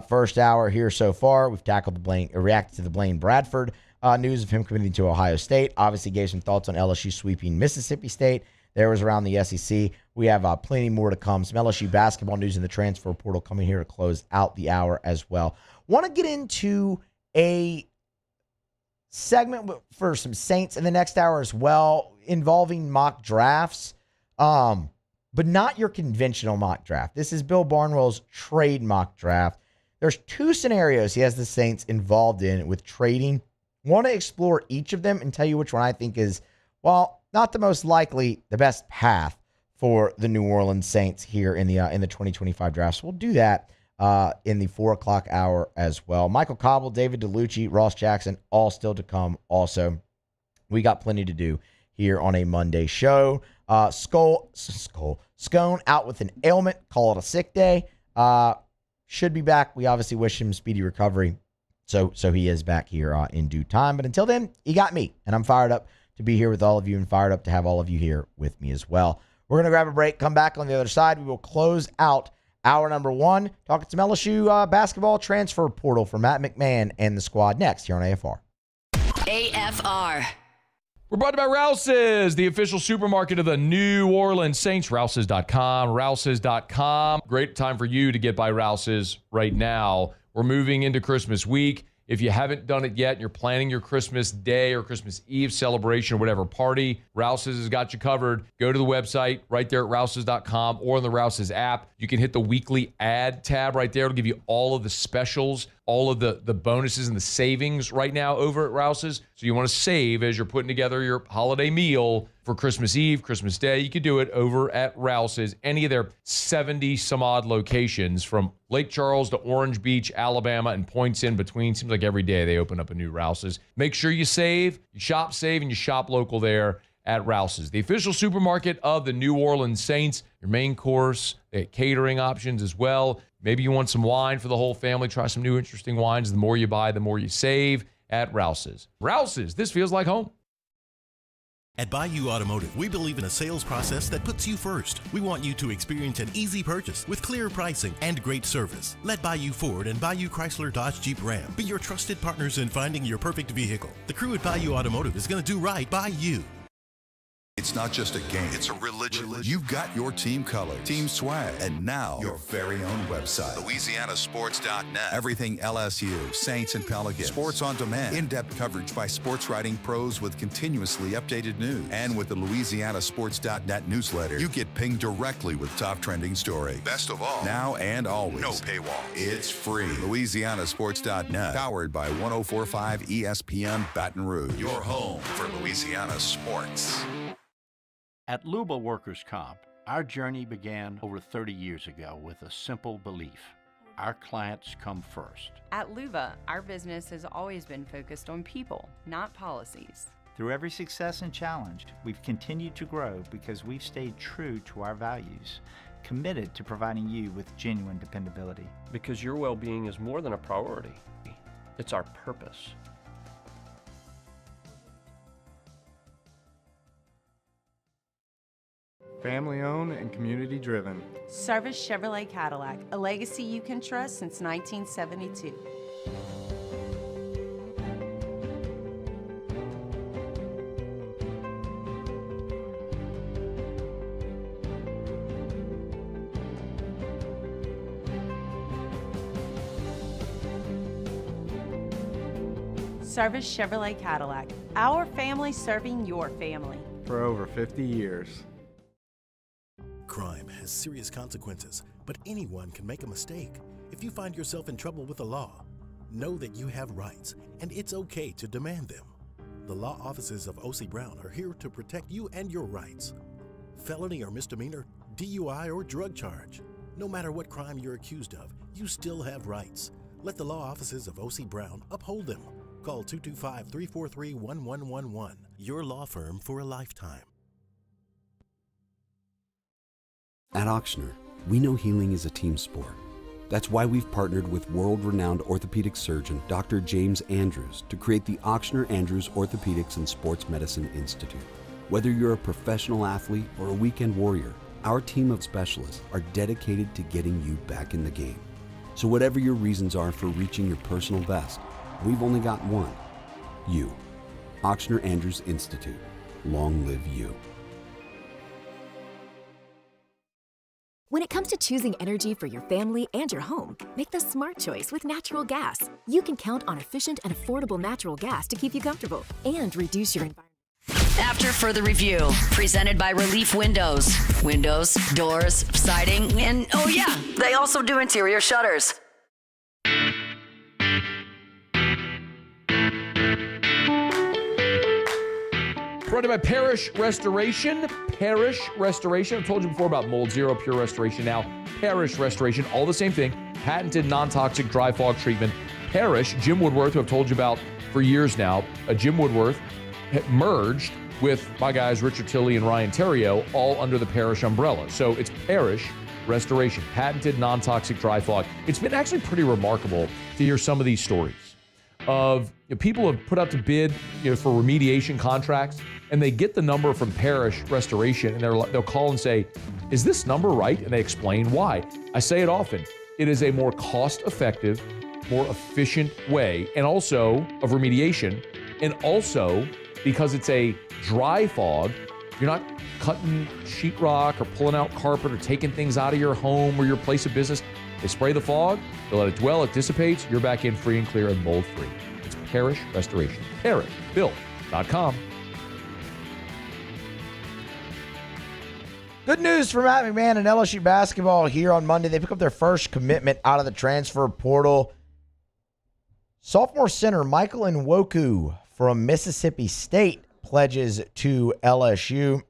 first hour here so far. We've reacted to the Blaine Bradford news of him committing to Ohio State. Obviously gave some thoughts on LSU sweeping Mississippi State. There was around the SEC. We have plenty more to come. Some LSU basketball news in the transfer portal coming here to close out the hour as well. Want to get into a segment for some Saints in the next hour as well, involving mock drafts, but not your conventional mock draft. This is Bill Barnwell's trade mock draft. There's 2 scenarios he has the Saints involved in with trading. Want to explore each of them and tell you which one I think is, well, not the most likely, the best path for the New Orleans Saints here in the 2025 draft. So we'll do that in the 4 o'clock hour as well. Michael Cauble, David Dellucci, Ross Jackson, all still to come. Also, we got plenty to do here on a Monday show. Scone out with an ailment. Call it a sick day. Should be back. We obviously wish him speedy recovery. So he is back here in due time. But until then, he got me. And I'm fired up to be here with all of you and fired up to have all of you here with me as well. We're going to grab a break, come back on the other side. We will close out Hour number 1, talking some LSU basketball transfer portal for Matt McMahon and the squad next here on AFR. AFR. We're brought to you by Rouse's, the official supermarket of the New Orleans Saints. Rouse's.com. Rouse's.com. Great time for you to get by Rouse's right now. We're moving into Christmas week. If you haven't done it yet and you're planning your Christmas Day or Christmas Eve celebration or whatever party, Rouse's has got you covered. Go to the website right there at Rouse's.com or on the Rouse's app. You can hit the weekly ad tab right there. It'll give you all of the specials, all of the bonuses and the savings right now over at Rouse's. So you want to save as you're putting together your holiday meal for Christmas Eve, Christmas Day. You can do it over at Rouse's, any of their 70 some odd locations from Lake Charles to Orange Beach, Alabama, and points in between. Seems like every day they open up a new Rouse's. Make sure you save, you shop save, and you shop local there at Rouse's, the official supermarket of the New Orleans Saints. Your main course, they have catering options as well. Maybe you want some wine for the whole family. Try some new interesting wines. The more you buy, the more you save at Rouse's. Rouse's, this feels like home. At Bayou Automotive, we believe in a sales process that puts you first. We want you to experience an easy purchase with clear pricing and great service. Let Bayou Ford and Bayou Chrysler Dodge Jeep Ram be your trusted partners in finding your perfect vehicle. The crew at Bayou Automotive is going to do right by you. It's not just a game, it's a religion. You've got your team colors, team swag, and now your very own website. LouisianaSports.net. Everything LSU, Saints, and Pelicans. Sports on demand. In-depth coverage by sports writing pros with continuously updated news. And with the LouisianaSports.net newsletter, you get pinged directly with top trending stories. Best of all, now and always, no paywall. It's free. LouisianaSports.net. Powered by 104.5 ESPN Baton Rouge. Your home for Louisiana sports. At Luba Workers' Comp, our journey began over 30 years ago with a simple belief: our clients come first. At Luba, our business has always been focused on people, not policies. Through every success and challenge, we've continued to grow because we've stayed true to our values, committed to providing you with genuine dependability. Because your well-being is more than a priority. It's our purpose. Family owned and community driven. Service Chevrolet Cadillac, a legacy you can trust since 1972. Service Chevrolet Cadillac, our family serving your family. For over 50 years. Crime has serious consequences, but anyone can make a mistake. If you find yourself in trouble with the law, know that you have rights, and it's okay to demand them. The law offices of O.C. Brown are here to protect you and your rights. Felony or misdemeanor, DUI or drug charge. No matter what crime you're accused of, you still have rights. Let the law offices of O.C. Brown uphold them. Call 225-343-1111. Your law firm for a lifetime. At Auctioner, we know healing is a team sport. That's why we've partnered with world-renowned orthopedic surgeon Dr. James Andrews to create the Auctioner Andrews Orthopedics and Sports Medicine Institute. Whether you're a professional athlete or a weekend warrior, our team of specialists are dedicated to getting you back in the game. So whatever your reasons are for reaching your personal best, we've only got one: you. Auctioner Andrews Institute. Long live you. When it comes to choosing energy for your family and your home, make the smart choice with natural gas. You can count on efficient and affordable natural gas to keep you comfortable and reduce your environment. After further review, presented by Relief Windows. Windows, doors, siding, and oh yeah, they also do interior shutters. Brought to you by Parish Restoration. Parish Restoration. I've told you before about Mold Zero, Pure Restoration. Now, Parish Restoration, all the same thing. Patented non-toxic dry fog treatment. Parish, Jim Woodworth, who I've told you about for years now. Jim Woodworth merged with my guys Richard Tilley and Ryan Terrio, all under the Parish umbrella. So it's Parish Restoration, patented non-toxic dry fog. It's been actually pretty remarkable to hear some of these stories of people have put out to bid for remediation contracts. and they get the number from Parish Restoration, and they'll call and say, is this number right? And they explain why. I say it often. It is a more cost-effective, more efficient way, and also of remediation, and also because it's a dry fog, you're not cutting sheetrock or pulling out carpet or taking things out of your home or your place of business. They spray the fog, they let it dwell, it dissipates, you're back in free and clear and mold-free. It's Parish Restoration. ParishBuilt.com. Good news for Matt McMahon and LSU basketball here on Monday. They pick up their first commitment out of the transfer portal. Sophomore center Michael Nwoku from Mississippi State pledges to LSU.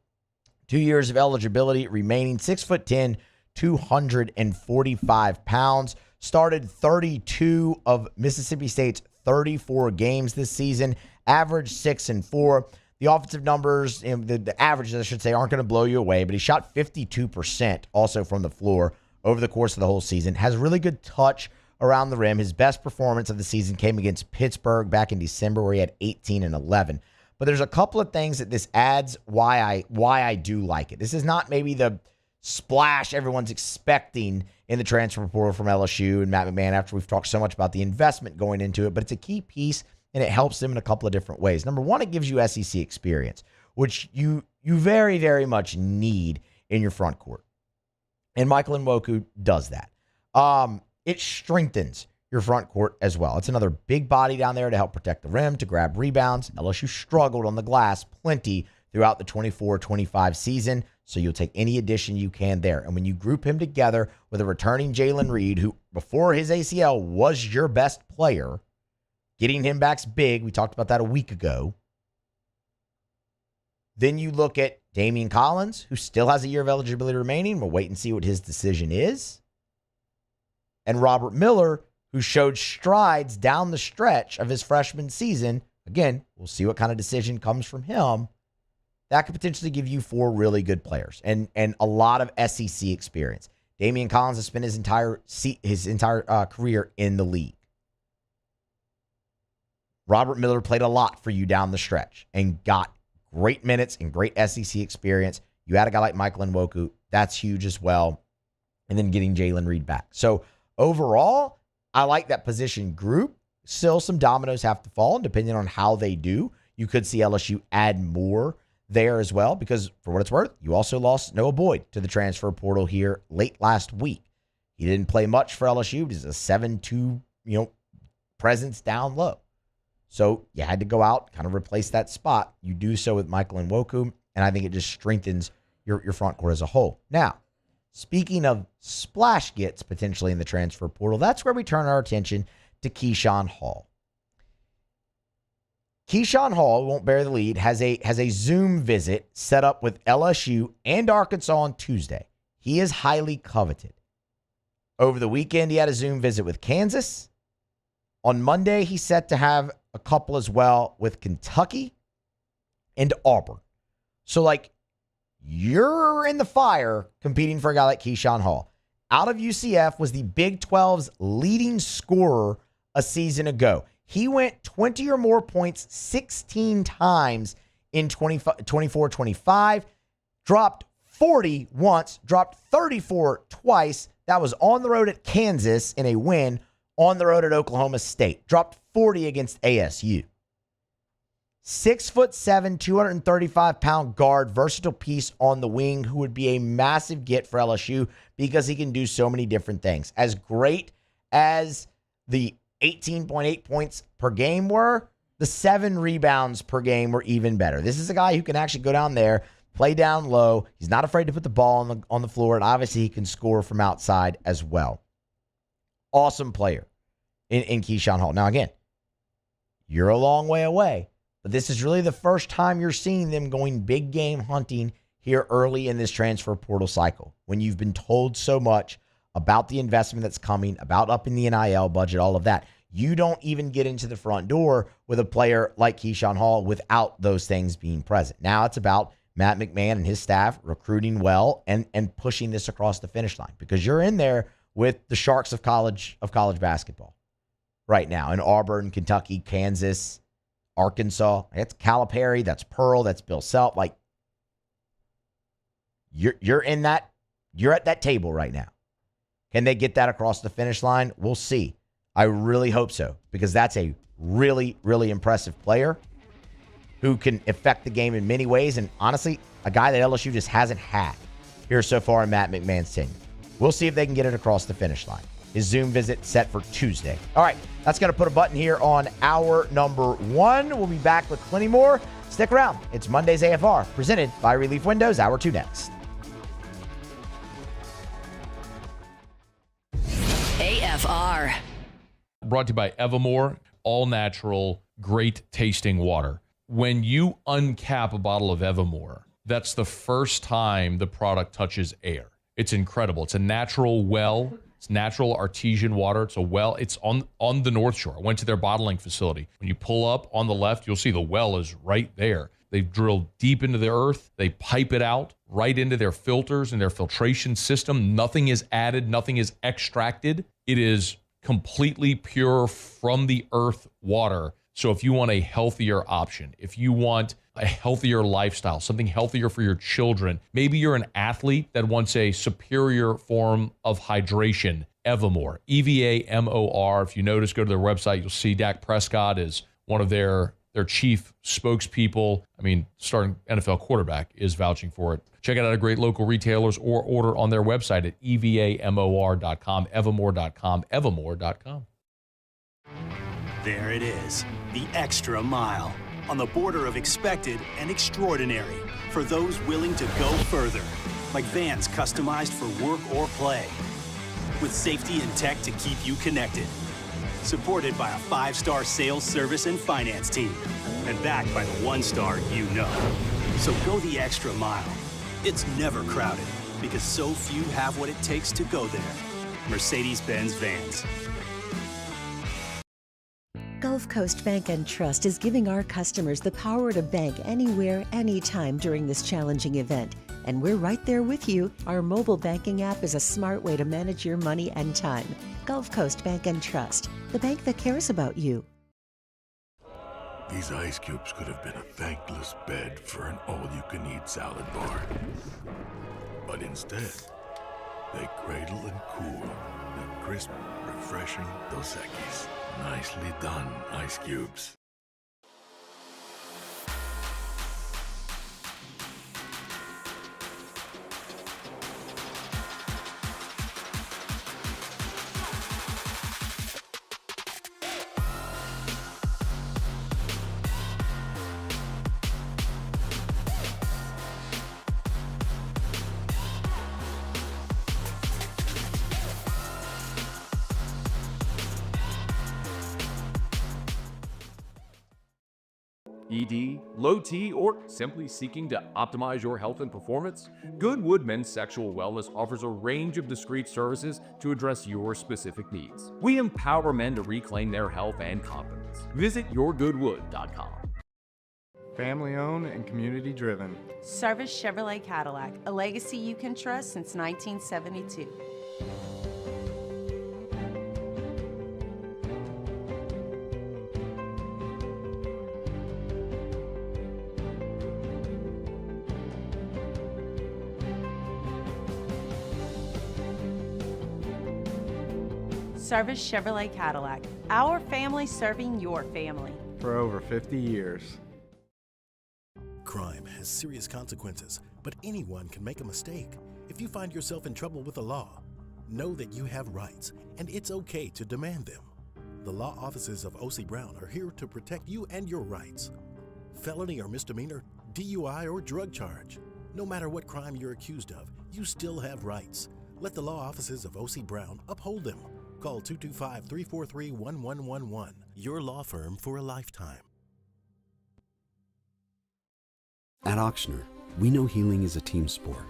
2 years of eligibility remaining, 6'10", 245 pounds. Started 32 of Mississippi State's 34 games this season, averaged 6-4. The offensive numbers, the averages, I should say, aren't going to blow you away, but he shot 52% also from the floor over the course of the whole season. Has really good touch around the rim. His best performance of the season came against Pittsburgh back in December, where he had 18 and 11. But there's a couple of things that this adds why I do like it. This is not maybe the splash everyone's expecting in the transfer portal from LSU and Matt McMahon after we've talked so much about the investment going into it, but it's a key piece, and it helps them in a couple of different ways. Number one, it gives you SEC experience, which you very, very much need in your front court. And Michael Nwoku does that. It strengthens your front court as well. It's another big body down there to help protect the rim, to grab rebounds. LSU struggled on the glass plenty throughout the 24-25 season, so you'll take any addition you can there. And when you group him together with a returning Jalen Reed, who before his ACL was your best player, getting him back's big. We talked about that a week ago. Then you look at Damian Collins, who still has a year of eligibility remaining. We'll wait and see what his decision is. And Robert Miller, who showed strides down the stretch of his freshman season. Again, we'll see what kind of decision comes from him. That could potentially give you 4 really good players and a lot of SEC experience. Damian Collins has spent his entire career in the league. Robert Miller played a lot for you down the stretch and got great minutes and great SEC experience. You had a guy like Michael Nwoku. That's huge as well. And then getting Jalen Reed back. So overall, I like that position group. Still, some dominoes have to fall, and depending on how they do, you could see LSU add more there as well, because for what it's worth, you also lost Noah Boyd to the transfer portal here late last week. He didn't play much for LSU. He's a 7-2, presence down low. So you had to go out, kind of replace that spot. You do so with Michael Nwoku, and I think it just strengthens your front court as a whole. Now, speaking of splash gets potentially in the transfer portal, that's where we turn our attention to Keyshawn Hall. Keyshawn Hall, won't bear the lead, has a Zoom visit set up with LSU and Arkansas on Tuesday. He is highly coveted. Over the weekend, he had a Zoom visit with Kansas. On Monday, he's set to have a couple as well with Kentucky and Auburn. So, you're in the fire competing for a guy like Keyshawn Hall. Out of UCF, was the Big 12's leading scorer a season ago. He went 20 or more points 16 times in 24-25, dropped 40 once, dropped 34 twice. That was on the road at Kansas in a win, on the road at Oklahoma State. Dropped 40 against ASU. 6'7", 235-pound guard, versatile piece on the wing who would be a massive get for LSU because he can do so many different things. As great as the 18.8 points per game were, the 7 rebounds per game were even better. This is a guy who can actually go down there, play down low. He's not afraid to put the ball on the floor, and obviously he can score from outside as well. Awesome player in Keyshawn Hall. Now, again, you're a long way away, but this is really the first time you're seeing them going big game hunting here early in this transfer portal cycle, when you've been told so much about the investment that's coming, about upping the NIL budget, all of that. You don't even get into the front door with a player like Keyshawn Hall without those things being present. Now it's about Matt McMahon and his staff recruiting well and pushing this across the finish line, because you're in there with the sharks of college basketball right now in Auburn, Kentucky, Kansas, Arkansas. That's Calipari. That's Pearl. That's Bill Self. Like, you're in that. You're at that table right now. Can they get that across the finish line? We'll see. I really hope so, because that's a really, really impressive player who can affect the game in many ways. And honestly, a guy that LSU just hasn't had here so far in Matt McMahon's tenure. We'll see if they can get it across the finish line. His Zoom visit set for Tuesday. All right, that's going to put a button here on hour number 1. We'll be back with plenty more. Stick around. It's Monday's AFR, presented by Relief Windows. Hour 2 next. AFR. Brought to you by Evermore, all natural, great tasting water. When you uncap a bottle of Evermore, that's the first time the product touches air. It's incredible. It's a natural well. It's natural artesian water. It's a well. It's on the North Shore. I went to their bottling facility. When you pull up on the left, you'll see the well is right there. They've drilled deep into the earth. They pipe it out right into their filters and their filtration system. Nothing is added. Nothing is extracted. It is completely pure from the earth water. So if you want a healthier option, if you want a healthier lifestyle, something healthier for your children, maybe you're an athlete that wants a superior form of hydration, Evermore, EVAMOR. If you notice, go to their website, you'll see Dak Prescott is one of their chief spokespeople. I mean, starting NFL quarterback is vouching for it. Check it out at great local retailers or order on their website at EVAMOR.com, Evermore.com, Evermore.com. There it is, the extra mile, on the border of expected and extraordinary for those willing to go further, like vans customized for work or play, with safety and tech to keep you connected. Supported by a 5-star sales, service, and finance team, and backed by the 1-star you know. So go the extra mile. It's never crowded, because so few have what it takes to go there. Mercedes-Benz Vans. Gulf Coast Bank and Trust is giving our customers the power to bank anywhere, anytime during this challenging event. And we're right there with you. Our mobile banking app is a smart way to manage your money and time. Gulf Coast Bank and Trust, the bank that cares about you. These ice cubes could have been a thankless bed for an all-you-can-eat salad bar. But instead, they cradle and cool the crisp, refreshing Dos Equis. Nicely done, ice cubes. ED, low T, or simply seeking to optimize your health and performance? Goodwood Men's Sexual Wellness offers a range of discreet services to address your specific needs. We empower men to reclaim their health and confidence. Visit yourgoodwood.com. Family owned and community driven. Service Chevrolet Cadillac, a legacy you can trust since 1972. Service Chevrolet Cadillac, our family serving your family. For over 50 years. Crime has serious consequences, but anyone can make a mistake. If you find yourself in trouble with the law, know that you have rights, and it's okay to demand them. The law offices of O.C. Brown are here to protect you and your rights. Felony or misdemeanor, DUI or drug charge. No matter what crime you're accused of, you still have rights. Let the law offices of O.C. Brown uphold them. Call 225-343-1111. Your law firm for a lifetime. At Auctioner, we know healing is a team sport.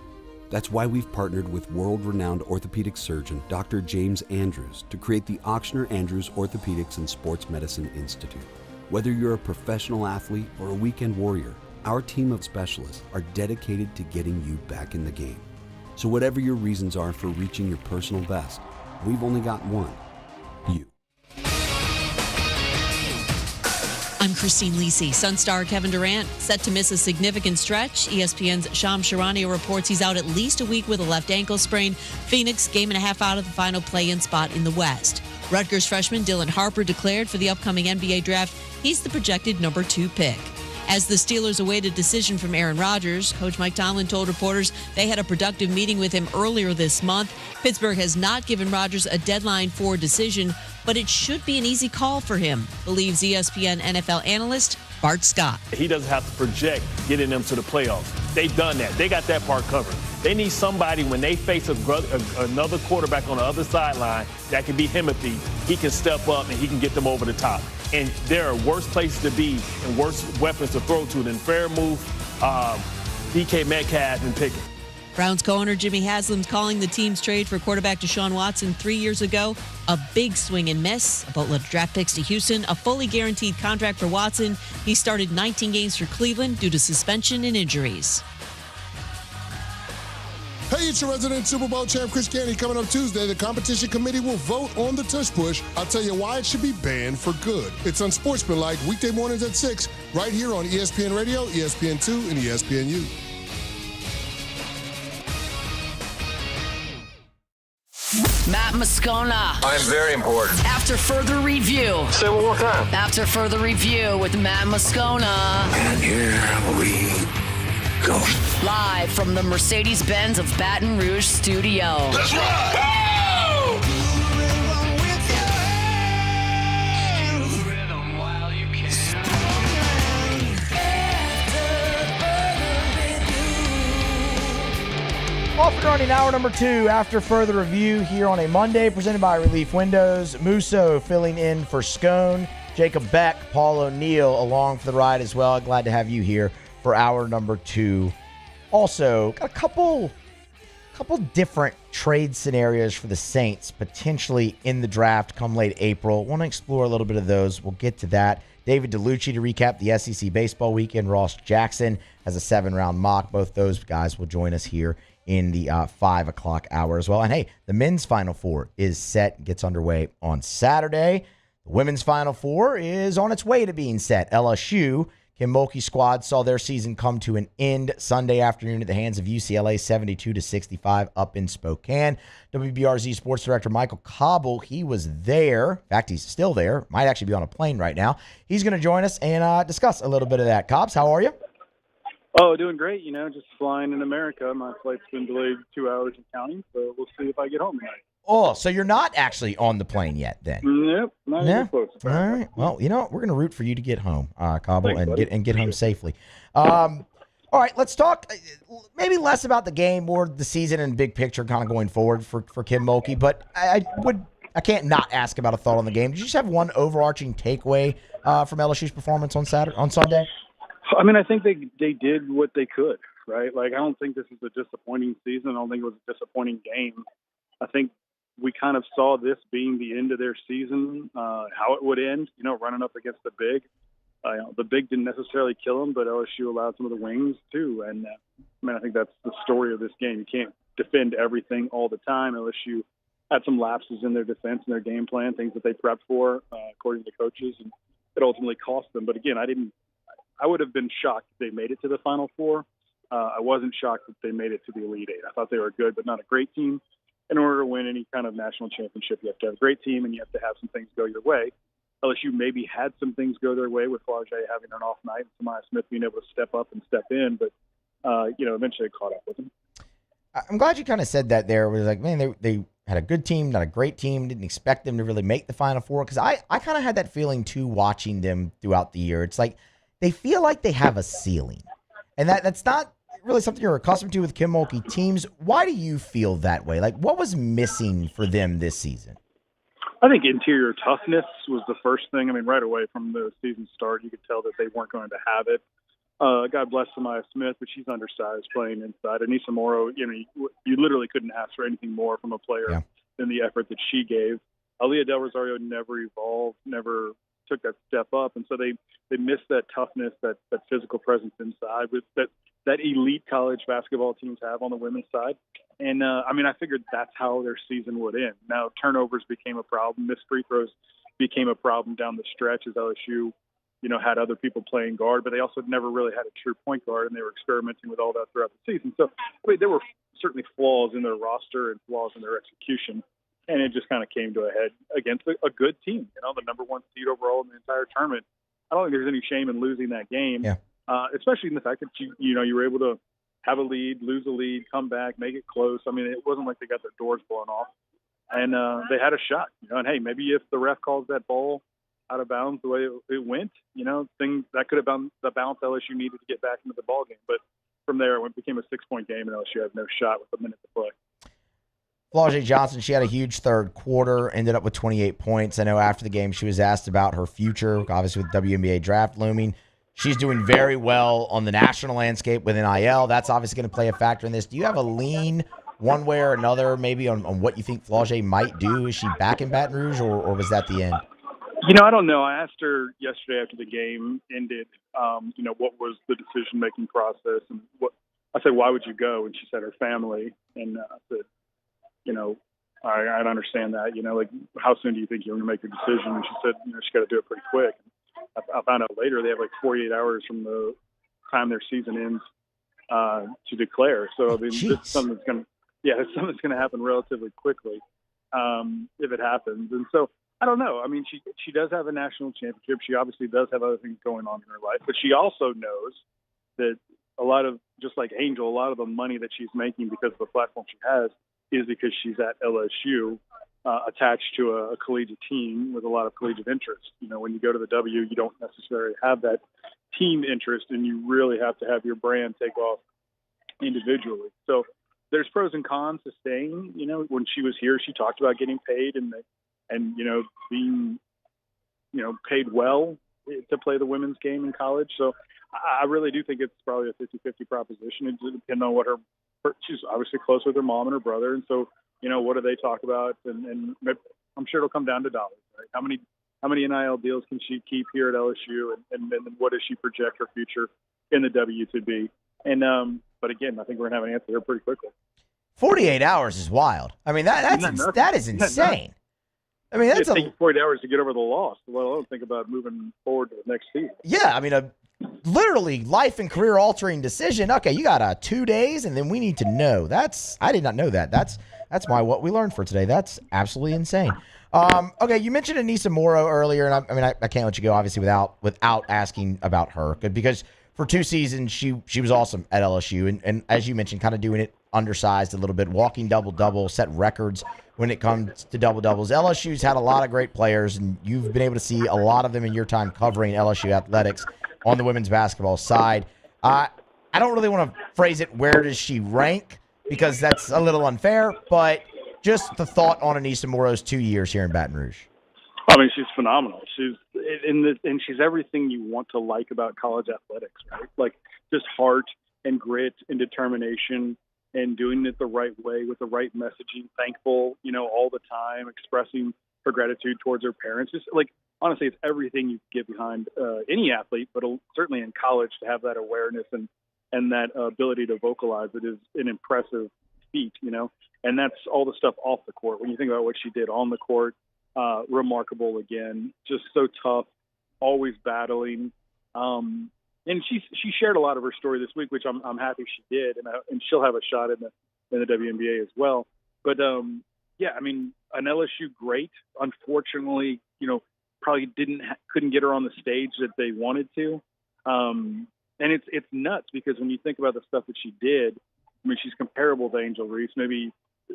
That's why we've partnered with world-renowned orthopedic surgeon Dr. James Andrews to create the Auctioner Andrews Orthopedics and Sports Medicine Institute. Whether you're a professional athlete or a weekend warrior, our team of specialists are dedicated to getting you back in the game. So whatever your reasons are for reaching your personal best, we've only got one: you. I'm Christine Lisi. Sun star Kevin Durant set to miss a significant stretch. ESPN's Shams Charania reports he's out at least a week with a left ankle sprain. Phoenix game and a half out of the final play-in spot in the West. Rutgers freshman Dylan Harper declared for the upcoming NBA draft he's the projected number 2 pick. As the Steelers await a decision from Aaron Rodgers, Coach Mike Tomlin told reporters they had a productive meeting with him earlier this month. Pittsburgh has not given Rodgers a deadline for a decision, but it should be an easy call for him, believes ESPN NFL analyst Bart Scott. He doesn't have to project getting them to the playoffs. They've done that. They got that part covered. They need somebody when they face another quarterback on the other sideline that can be Himothy. He can step up and he can get them over the top. And there are worse places to be and worse weapons to throw to than Fairmouth, DK Metcalf, and Pickett. Browns co-owner Jimmy Haslam's calling the team's trade for quarterback Deshaun Watson 3 years ago a big swing and miss. A boatload of draft picks to Houston, a fully guaranteed contract for Watson. He started 19 games for Cleveland due to suspension and injuries. Hey, it's your resident Super Bowl champ, Chris Canty. Coming up Tuesday, the competition committee will vote on the tush push. I'll tell you why it should be banned for good. It's Unsportsmanlike, weekday mornings at 6, right here on ESPN Radio, ESPN2, and ESPNU. Matt Moscona. I'm very important. After further review. Say it one more time. After further review with Matt Moscona. And here we go. Live from the Mercedes-Benz of Baton Rouge studio. Let's ride! Off and running hour number 2 after further review here on a Monday, presented by Relief Windows. Musso filling in for Scone. Jacob Beck, Paul O'Neill along for the ride as well. Glad to have you here for hour number 2. Also, got a couple different trade scenarios for the Saints potentially in the draft come late April. Want to explore a little bit of those. We'll get to that. David Dellucci to recap the SEC baseball weekend. Ross Jackson has a 7-round mock. Both those guys will join us here in the 5 o'clock hour as well. And hey, the men's Final Four is set, gets underway on Saturday. The women's Final Four is on its way to being set. LSU, Kim Mulkey's squad saw their season come to an end Sunday afternoon at the hands of UCLA 72-65 up in Spokane. WBRZ Sports Director Michael Cauble, he was there. In fact, he's still there. Might actually be on a plane right now. He's going to join us and discuss a little bit of that. Cobbs, how are you? Oh, doing great. Just flying in America. My flight's been delayed 2 hours and counting, so we'll see if I get home tonight. Oh, so you're not actually on the plane yet then? Nope, not even close. All right. Well, we're going to root for you to get home, Cauble, and get home safely. All right, let's talk maybe less about the game, more the season and big picture kind of going forward for Kim Mulkey. But I can't not ask about a thought on the game. Did you just have one overarching takeaway from LSU's performance on Sunday? I mean, I think they did what they could, right? Like, I don't think this is a disappointing season. I don't think it was a disappointing game. I think we kind of saw this being the end of their season, how it would end, running up against the Big. The Big didn't necessarily kill them, but LSU allowed some of the wings too. And, I think that's the story of this game. You can't defend everything all the time. LSU had some lapses in their defense and their game plan, things that they prepped for, according to coaches, and it ultimately cost them. But, again, I would have been shocked if they made it to the Final Four. I wasn't shocked that they made it to the Elite Eight. I thought they were good, but not a great team. In order to win any kind of national championship, you have to have a great team, and you have to have some things go your way. LSU maybe had some things go their way with Flau'jae having an off night and Samaya Smith being able to step up and step in, but, eventually it caught up with them. I'm glad you kind of said that there. It was like, man, they had a good team, not a great team. Didn't expect them to really make the Final Four because I kind of had that feeling, too, watching them throughout the year. It's like they feel like they have a ceiling, and that's not really something you're accustomed to with Kim Mulkey teams. Why do you feel that way? Like, what was missing for them this season? I think interior toughness was the first thing. I mean, right away from the season start, you could tell that they weren't going to have it. God bless Samaya Smith, but she's undersized playing inside. Anissa Morrow, you literally couldn't ask for anything more from a player than the effort that she gave. Aaliyah Del Rosario never evolved, never took that step up, and so they missed that toughness, that physical presence inside with that elite college basketball teams have on the women's side. And, I figured that's how their season would end. Now, turnovers became a problem. Missed free throws became a problem down the stretch as LSU had other people playing guard, but they also never really had a true point guard, and they were experimenting with all that throughout the season. So, there were certainly flaws in their roster and flaws in their execution, and it just kind of came to a head against a good team, the number one seed overall in the entire tournament. I don't think there's any shame in losing that game, especially in the fact that you were able to have a lead, lose a lead, come back, make it close. I mean, it wasn't like they got their doors blown off, and they had a shot. And hey, maybe if the ref calls that ball out of bounds the way it went, things that could have been the bounce LSU needed to get back into the ball game. But from there, it became a 6-point game, and LSU had no shot with a minute to play. Flau'jae Johnson, she had a huge third quarter, ended up with 28 points. I know after the game she was asked about her future, obviously with WNBA draft looming. She's doing very well on the national landscape with NIL. That's obviously going to play a factor in this. Do you have a lean one way or another maybe on what you think Flau'jae might do? Is she back in Baton Rouge, or was that the end? I don't know. I asked her yesterday after the game ended, what was the decision-making process, and I said, why would you go? And she said her family, and I said, I understand that, how soon do you think you're going to make a decision? And she said, she's got to do it pretty quick. I found out later they have 48 hours from the time their season ends to declare. So, this is something that's going to happen relatively quickly if it happens. And so, I don't know. I mean, she does have a national championship. She obviously does have other things going on in her life, but she also knows that just like Angel, a lot of the money that she's making because of the platform she has is because she's at LSU, attached to a collegiate team with a lot of collegiate interest. When you go to the W, you don't necessarily have that team interest, and you really have to have your brand take off individually. So there's pros and cons to staying. When she was here, she talked about getting paid and being paid well to play the women's game in college. So I really do think it's probably a 50-50 proposition. It depends on what she's obviously close with her mom and her brother, and so what do they talk about? And I'm sure it'll come down to dollars. Right? How many NIL deals can she keep here at LSU, and then what does she project her future in the W to be? And but again, I think we're gonna have an answer here pretty quickly. 48 hours is wild. I mean, that is insane. I mean, it's taking 40 hours to get over the loss, let alone think about moving forward to the next season. Yeah, I mean, a literally life and career altering decision. Okay, you got 2 days, and then we need to know. I did not know that. That's what we learned for today. That's absolutely insane. Okay, you mentioned Anissa Morrow earlier, and I can't let you go obviously without asking about her, because for 2 seasons she was awesome at LSU, and as you mentioned, kind of doing it undersized a little bit, walking double-double, set records when it comes to double-doubles. LSU's had a lot of great players, and you've been able to see a lot of them in your time covering LSU athletics on the women's basketball side. I don't really want to phrase it, where does she rank, because that's a little unfair, but just the thought on Anissa Morrow's 2 years here in Baton Rouge. I mean, she's phenomenal. And she's everything you want to like about college athletics, right? Like just heart and grit and determination and doing it the right way with the right messaging, thankful, all the time, expressing her gratitude towards her parents. Just like, honestly, it's everything you get behind any athlete, but certainly in college to have that awareness and that ability to vocalize it is an impressive feat, and that's all the stuff off the court. When you think about what she did on the court, remarkable again, just so tough, always battling. And she shared a lot of her story this week, which I'm happy she did, and she'll have a shot in the WNBA as well. But yeah, I mean, an LSU great. Unfortunately, probably couldn't get her on the stage that they wanted to. And it's nuts because when you think about the stuff that she did, I mean, she's comparable to Angel Reese, maybe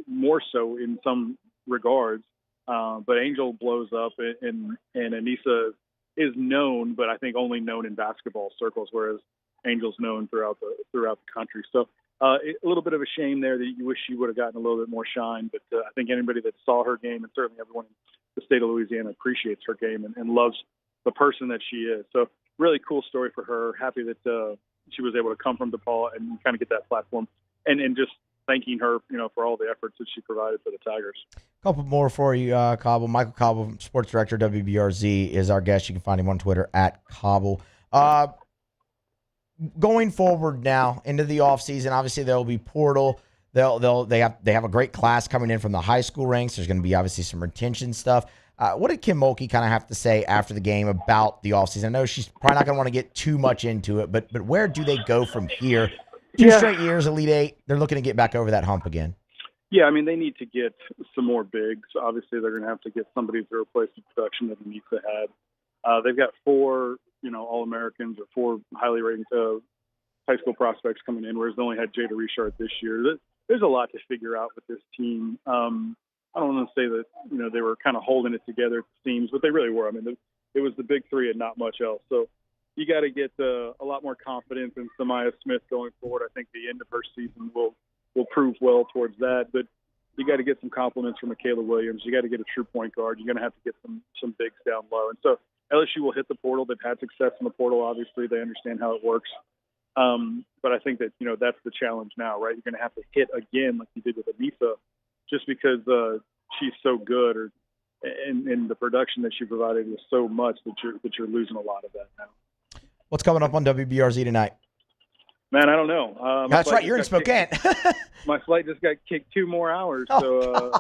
more so in some regards. But Angel blows up, and Anissa is known, but I think only known in basketball circles, whereas Angel's known throughout the country. So a little bit of a shame there that you wish she would have gotten a little bit more shine. But I think anybody that saw her game, and certainly everyone in the state of Louisiana, appreciates her game and loves the person that she is. So really cool story for her. Happy that she was able to come from DePaul and kind of get that platform, and just thanking her, for all the efforts that she provided for the Tigers. A couple more for you, Cauble. Michael Cauble, sports director, WBRZ, is our guest. You can find him on Twitter at Cauble. Going forward now into the offseason, obviously there will be portal. They have a great class coming in from the high school ranks. There's going to be obviously some retention stuff. What did Kim Mulkey kind of have to say after the game about the offseason? I know she's probably not going to want to get too much into it, but where do they go from here? Two straight years, Elite Eight. They're looking to get back over that hump again. Yeah, I mean, they need to get some more bigs. Obviously, they're going to have to get somebody to replace the production that Musso had. They've got 4, All-Americans or 4 highly rated high school prospects coming in, whereas they only had Jada Richard this year. There's a lot to figure out with this team. I don't want to say that, they were kind of holding it together at the seams, but they really were. I mean, it was the big 3 and not much else. So you got to get a lot more confidence in Samaya Smith going forward. I think the end of her season will prove well towards that. But you got to get some compliments from Michaela Williams. You got to get a true point guard. You're going to have to get some bigs down low. And so LSU will hit the portal. They've had success in the portal. Obviously, they understand how it works. But I think that, that's the challenge now, right? You're going to have to hit again like you did with Anissa, just because she's so good, and the production that she provided is so much that you're losing a lot of that now. What's coming up on WBRZ tonight? Man, I don't know. That's right. You're in Spokane. My flight just got kicked 2 more hours. So,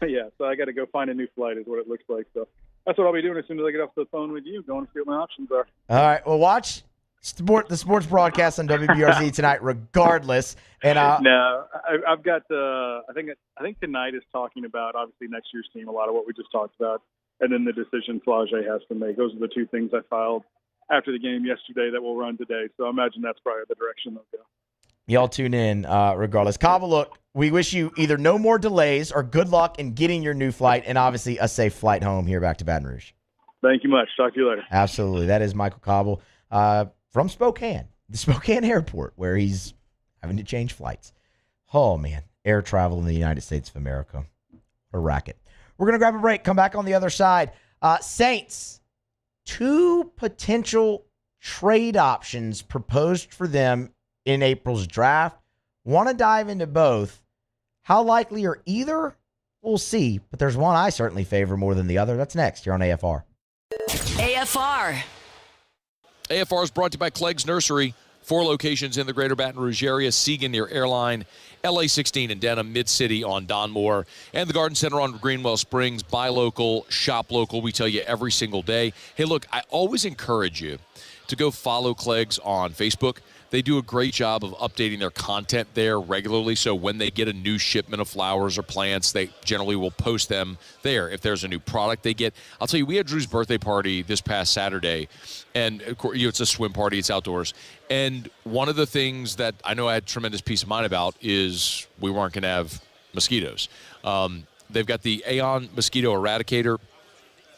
yeah, so I got to go find a new flight is what it looks like. So that's what I'll be doing as soon as I get off the phone with you, going to see what my options are. All right. Well, watch the sports broadcast on WBRZ tonight regardless. And no, I've got I think tonight is talking about, obviously, next year's team, a lot of what we just talked about, and then the decision Flau'jae has to make. Those are the 2 things I filed after the game yesterday that will run today. So I imagine that's probably the direction they'll go. Y'all tune in regardless. Cauble, look, we wish you either no more delays or good luck in getting your new flight, and obviously a safe flight home here back to Baton Rouge. Thank you much. Talk to you later. Absolutely. That is Michael Cauble from Spokane, the Spokane airport, where he's having to change flights. Oh, man. Air travel in the United States of America. What a racket. We're going to grab a break. Come back on the other side. Saints. 2 potential trade options proposed for them in April's draft. Want to dive into both. How likely are either? We'll see, but there's one I certainly favor more than the other. That's next here on AFR. AFR. AFR is brought to you by Clegg's Nursery. 4 locations in the greater Baton Rouge area: Seagan near Airline, LA 16 in Denham, Mid-City on Donmore, and the Garden Center on Greenwell Springs. Buy local, shop local. We tell you every single day. Hey, look, I always encourage you to go follow Clegg's on Facebook. They do a great job of updating their content there regularly, so when they get a new shipment of flowers or plants, they generally will post them there. If there's a new product they get, I'll tell you, we had Drew's birthday party this past Saturday, and of course, it's a swim party, it's outdoors, and one of the things that I know I had tremendous peace of mind about is we weren't going to have mosquitoes. They've got the Aeon Mosquito Eradicator.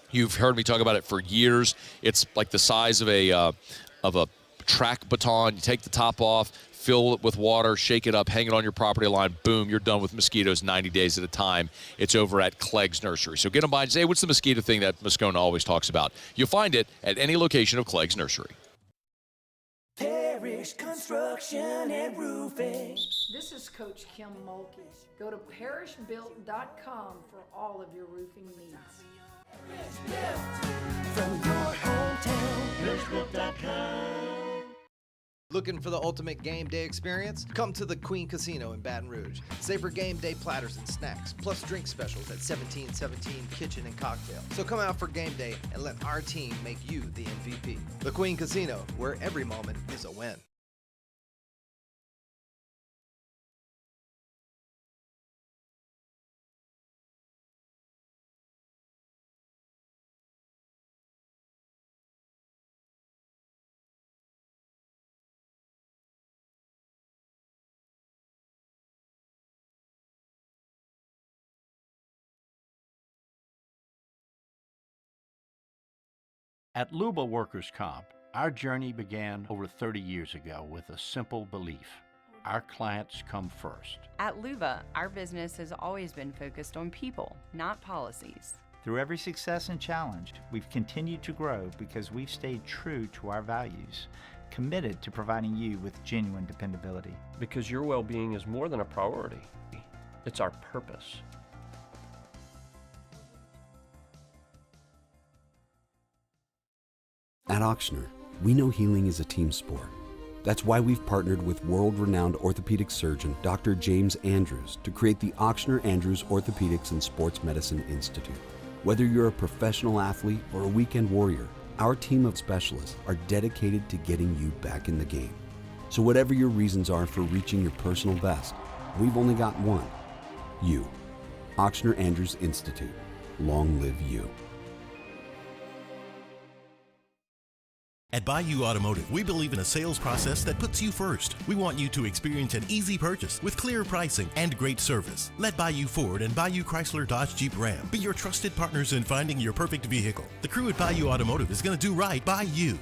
You've heard me talk about it for years. It's like the size of a track baton. You take the top off, fill it with water, shake it up, hang it on your property line. Boom, you're done with mosquitoes 90 days at a time. It's over at Clegg's Nursery. So get them by and say, what's the mosquito thing that Moscona always talks about? You'll find it at any location of Clegg's Nursery. Parish Construction and Roofing. This is Coach Kim Mulkey. Go to parishbuilt.com for all of your roofing needs. From your hometown, parishbuilt.com. Looking for the ultimate game day experience? Come to the Queen Casino in Baton Rouge. Savor game day platters and snacks, plus drink specials at 1717 Kitchen and Cocktail. So come out for game day and let our team make you the MVP. The Queen Casino, where every moment is a win. At Luba Workers' Comp, our journey began over 30 years ago with a simple belief: our clients come first. At Luba, our business has always been focused on people, not policies. Through every success and challenge, we've continued to grow because we've stayed true to our values, committed to providing you with genuine dependability. Because your well-being is more than a priority. It's our purpose. At Auctioner, we know healing is a team sport. That's why we've partnered with world-renowned orthopedic surgeon Dr. James Andrews to create the Auctioner Andrews Orthopedics and Sports Medicine Institute. Whether you're a professional athlete or a weekend warrior, our team of specialists are dedicated to getting you back in the game. So whatever your reasons are for reaching your personal best, we've only got one. You. Ochsner Andrews Institute. Long live you. At Bayou Automotive, we believe in a sales process that puts you first. We want you to experience an easy purchase with clear pricing and great service. Let Bayou Ford and Bayou Chrysler Dodge Jeep Ram be your trusted partners in finding your perfect vehicle. The crew at Bayou Automotive is going to do right by you.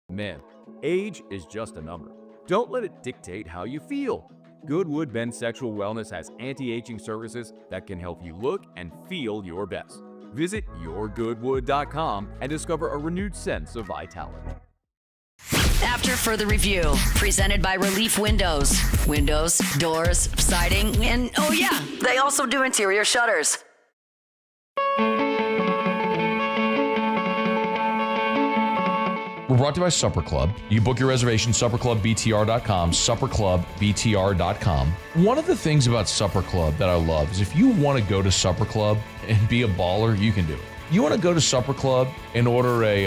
Man, age is just a number. Don't let it dictate how you feel. Goodwood Men's Sexual Wellness has anti-aging services that can help you look and feel your best. Visit yourgoodwood.com and discover a renewed sense of vitality. After further review, presented by Relief Windows. Windows, doors, siding, and oh yeah, they also do interior shutters. We're brought to you by Supper Club. You book your reservation, supperclubbtr.com, supperclubbtr.com. One of the things about Supper Club that I love is if you want to go to Supper Club and be a baller, you can do it. You want to go to Supper Club and order a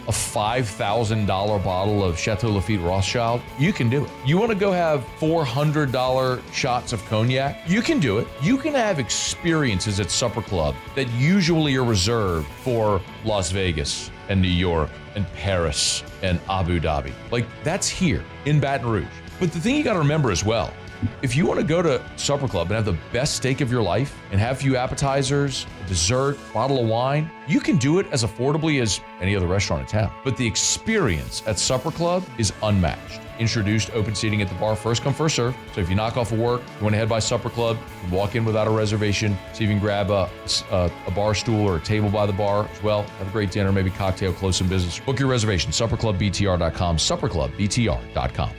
$5,000 bottle of Chateau Lafite Rothschild? You can do it. You want to go have $400 shots of cognac? You can do it. You can have experiences at Supper Club that usually are reserved for Las Vegas and New York and Paris and Abu Dhabi. Like, that's here in Baton Rouge. But the thing you got to remember as well, if you want to go to Supper Club and have the best steak of your life and have a few appetizers, a dessert, bottle of wine, you can do it as affordably as any other restaurant in town. But the experience at Supper Club is unmatched. Introduced open seating at the bar, first come, first serve. So if you knock off of work, you want to head by Supper Club, you walk in without a reservation, so you can grab a bar stool or a table by the bar as well. Have a great dinner, maybe cocktail, close some business. Book your reservation, supperclubbtr.com, supperclubbtr.com.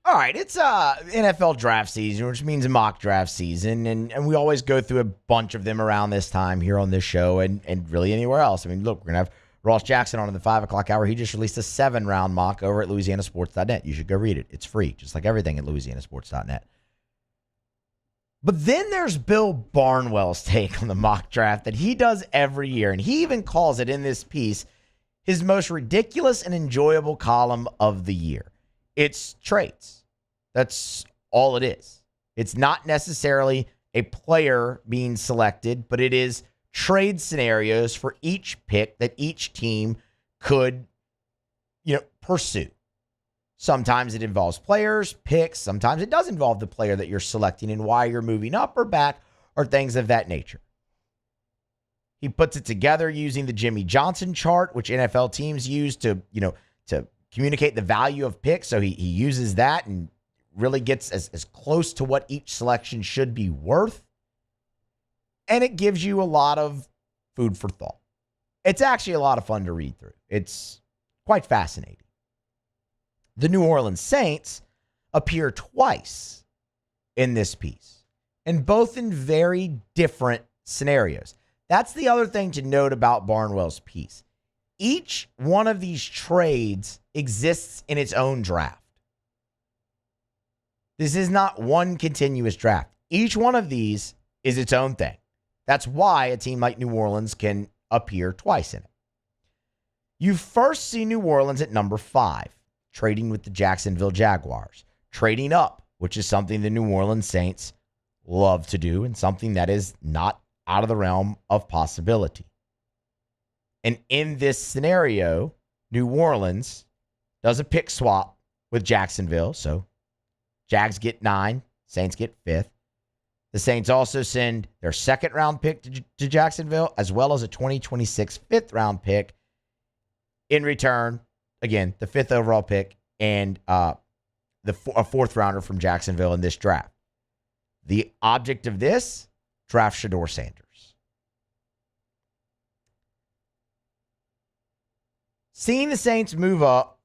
All right, it's NFL draft season, which means a mock draft season, and we always go through a bunch of them around this time here on this show and really anywhere else. I mean, look, we're going to have Ross Jackson on in the 5 o'clock hour. He just released a 7-round mock over at LouisianaSports.net. You should go read it. It's free, just like everything at LouisianaSports.net. But then there's Bill Barnwell's take on the mock draft that he does every year, and he even calls it in this piece his most ridiculous and enjoyable column of the year. It's trades. That's all it is. It's not necessarily a player being selected, but it is trade scenarios for each pick that each team could, pursue. Sometimes it involves players, picks. Sometimes it does involve the player that you're selecting and why you're moving up or back or things of that nature. He puts it together using the Jimmy Johnson chart, which NFL teams use to communicate the value of picks. So he uses that and really gets as close to what each selection should be worth. And it gives you a lot of food for thought. It's actually a lot of fun to read through. It's quite fascinating. The New Orleans Saints appear twice in this piece, and both in very different scenarios. That's the other thing to note about Barnwell's piece. Each one of these trades exists in its own draft. This is not one continuous draft. Each one of these is its own thing. That's why a team like New Orleans can appear twice in it. You first see New Orleans at number 5, trading with the Jacksonville Jaguars, trading up, which is something the New Orleans Saints love to do and something that is not out of the realm of possibility. And in this scenario, New Orleans does a pick swap with Jacksonville. So Jags get 9, Saints get 5th. The Saints also send their 2nd-round pick to Jacksonville, as well as a 2026 5th-round pick. In return, again, the 5th overall pick and a 4th-rounder from Jacksonville in this draft. The object of this, draft Shedeur Sanders. Seeing the Saints move up,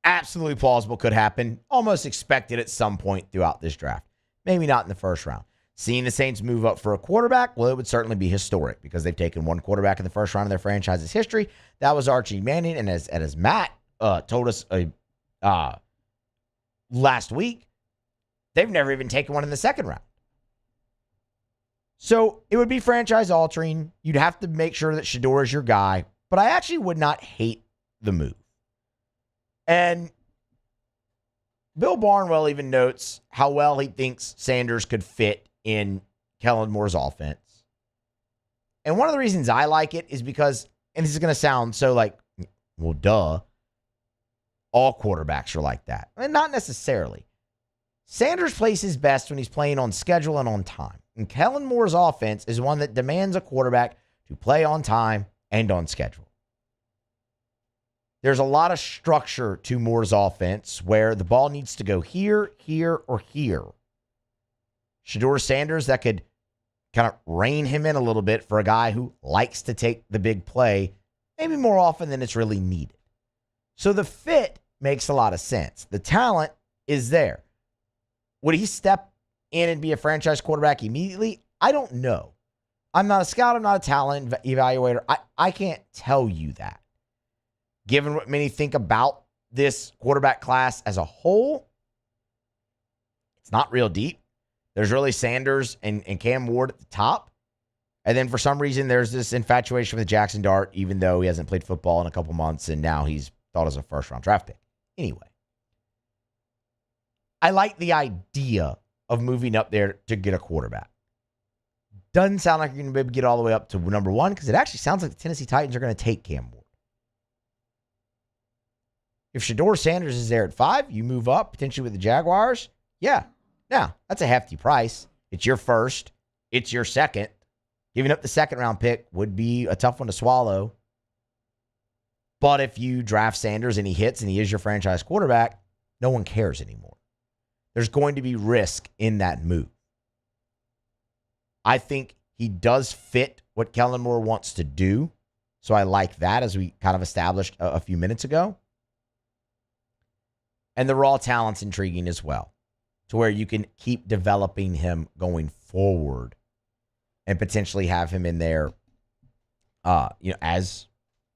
absolutely plausible, could happen. Almost expected at some point throughout this draft. Maybe not in the first round. Seeing the Saints move up for a quarterback, well, it would certainly be historic because they've taken one quarterback in the first round of their franchise's history. That was Archie Manning. And as Matt told us last week, they've never even taken one in the second round. So it would be franchise altering. You'd have to make sure that Shedeur is your guy. But I actually would not hate the move. And Bill Barnwell even notes how well he thinks Sanders could fit in Kellen Moore's offense. And one of the reasons I like it is because, and this is going to sound so like, well, duh, all quarterbacks are like that. And not necessarily. Sanders plays his best when he's playing on schedule and on time. And Kellen Moore's offense is one that demands a quarterback to play on time and on schedule. There's a lot of structure to Moore's offense where the ball needs to go here, here, or here. Shedeur Sanders, that could kind of rein him in a little bit for a guy who likes to take the big play, maybe more often than it's really needed. So the fit makes a lot of sense. The talent is there. Would he step in and be a franchise quarterback immediately? I don't know. I'm not a scout. I'm not a talent evaluator. I can't tell you that. Given what many think about this quarterback class as a whole, it's not real deep. There's really Sanders and Cam Ward at the top. And then for some reason, there's this infatuation with Jackson Dart, even though he hasn't played football in a couple months, and now he's thought as a first-round draft pick. Anyway, I like the idea of moving up there to get a quarterback. Doesn't sound like you're going to be able to get all the way up to number one, because it actually sounds like the Tennessee Titans are going to take Cam Ward. If Shedeur Sanders is there at 5, you move up, potentially with the Jaguars. Yeah. Now, that's a hefty price. It's your first. It's your second. Giving up the second-round pick would be a tough one to swallow. But if you draft Sanders and he hits and he is your franchise quarterback, no one cares anymore. There's going to be risk in that move. I think he does fit what Kellen Moore wants to do. So I like that, as we kind of established a few minutes ago. And the raw talent's intriguing as well, to where you can keep developing him going forward and potentially have him in there, as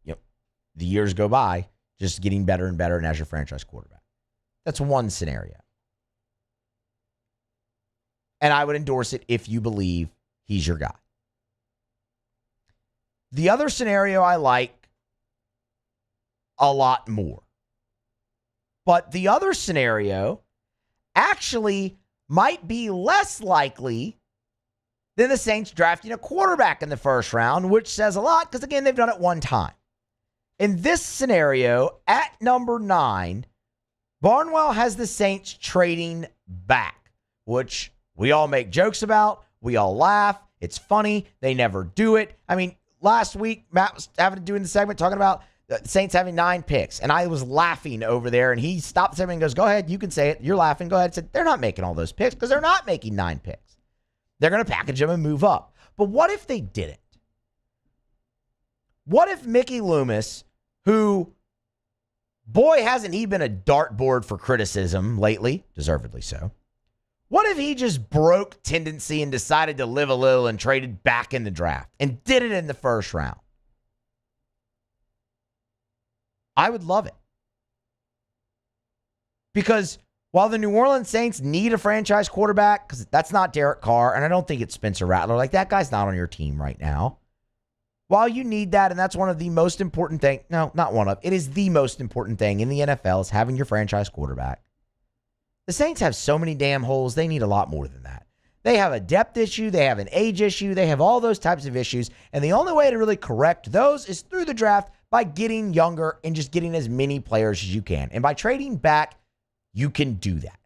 the years go by, just getting better and better and as your franchise quarterback. That's one scenario. And I would endorse it if you believe he's your guy. The other scenario I like a lot more. But the other scenario actually might be less likely than the Saints drafting a quarterback in the first round, which says a lot because, again, they've done it one time. In this scenario, at number 9, Barnwell has the Saints trading back, which we all make jokes about. We all laugh. It's funny. They never do it. I mean, last week, Matt was doing the segment talking about the Saints having 9 picks, and I was laughing over there, and he stopped the segment and goes, go ahead, you can say it. You're laughing. Go ahead. I said, they're not making all those picks because they're not making 9 picks. They're going to package them and move up. But what if they didn't? What if Mickey Loomis, who, boy, hasn't he been a dartboard for criticism lately, deservedly so, what if he just broke tendency and decided to live a little and traded back in the draft and did it in the first round? I would love it. Because while the New Orleans Saints need a franchise quarterback, because that's not Derek Carr, and I don't think it's Spencer Rattler, like that guy's not on your team right now. While you need that, and that's one of the most important things, no, not one of, it is the most important thing in the NFL is having your franchise quarterback. The Saints have so many damn holes, they need a lot more than that. They have a depth issue, they have an age issue, they have all those types of issues, and the only way to really correct those is through the draft by getting younger and just getting as many players as you can. And by trading back, you can do that.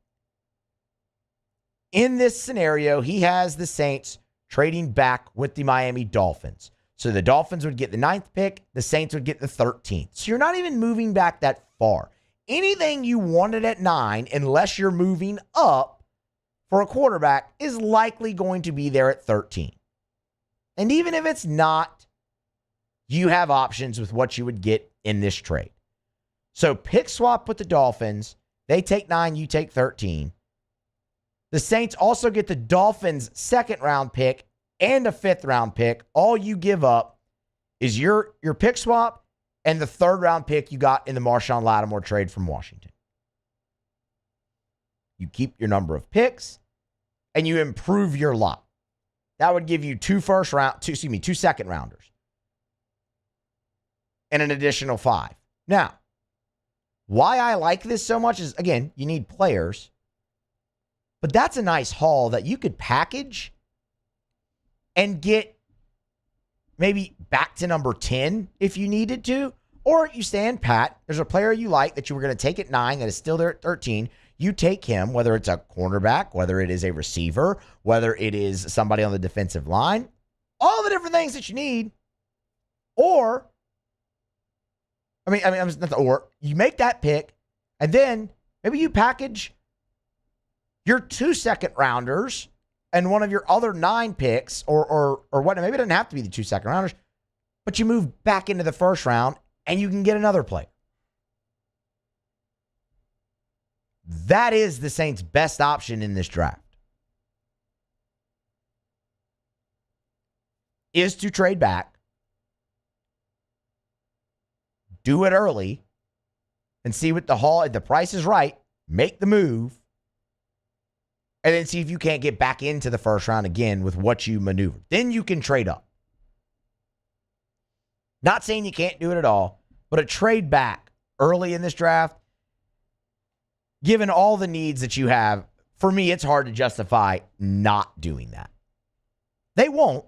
In this scenario, he has the Saints trading back with the Miami Dolphins. So the Dolphins would get the 9th pick, the Saints would get the 13th. So you're not even moving back that far. Anything you wanted at 9, unless you're moving up, for a quarterback is likely going to be there at 13. And even if it's not, you have options with what you would get in this trade. So pick swap with the Dolphins. They take 9, you take 13. The Saints also get the Dolphins' second-round pick and a fifth-round pick. All you give up is your pick swap and the third-round pick you got in the Marshawn Lattimore trade from Washington. You keep your number of picks, and you improve your lot. That would give you two second-rounders and an additional 5. Now, why I like this so much is, again, you need players. But that's a nice haul that you could package and get maybe back to number 10 if you needed to. Or you stand pat. There's a player you like that you were going to take at 9 that is still there at 13. You take him, whether it's a cornerback, whether it is a receiver, whether it is somebody on the defensive line, all the different things that you need. Or, you make that pick, and then maybe you package your 2 second-rounders and one of your other 9 picks, or what? Maybe it doesn't have to be the 2 second-rounders, but you move back into the first round, and you can get another player. That is the Saints' best option in this draft. Is to trade back, do it early, and see what the haul, if the price is right, make the move, and then see if you can't get back into the first round again with what you maneuvered. Then you can trade up. Not saying you can't do it at all, but a trade back early in this draft, given all the needs that you have, for me, it's hard to justify not doing that. They won't.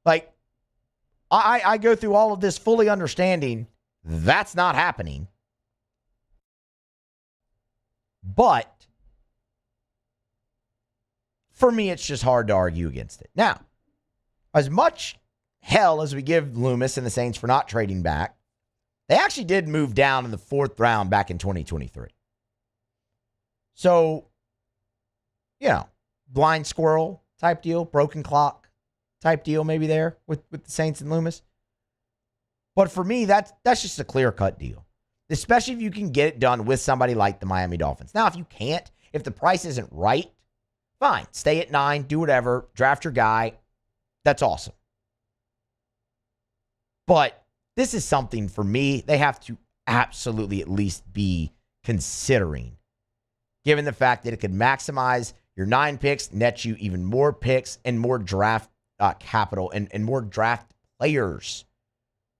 Like, I go through all of this fully understanding that's not happening. But for me, it's just hard to argue against it. Now, as much hell as we give Loomis and the Saints for not trading back, they actually did move down in the 4th round back in 2023. So, blind squirrel type deal, broken clock type deal maybe there with the Saints and Loomis. But for me, that's just a clear-cut deal, especially if you can get it done with somebody like the Miami Dolphins. Now, if you can't, if the price isn't right, fine. Stay at 9, do whatever, draft your guy. That's awesome. But this is something for me they have to absolutely at least be considering, given the fact that it could maximize your 9 picks, net you even more picks and more draft capital and more draft players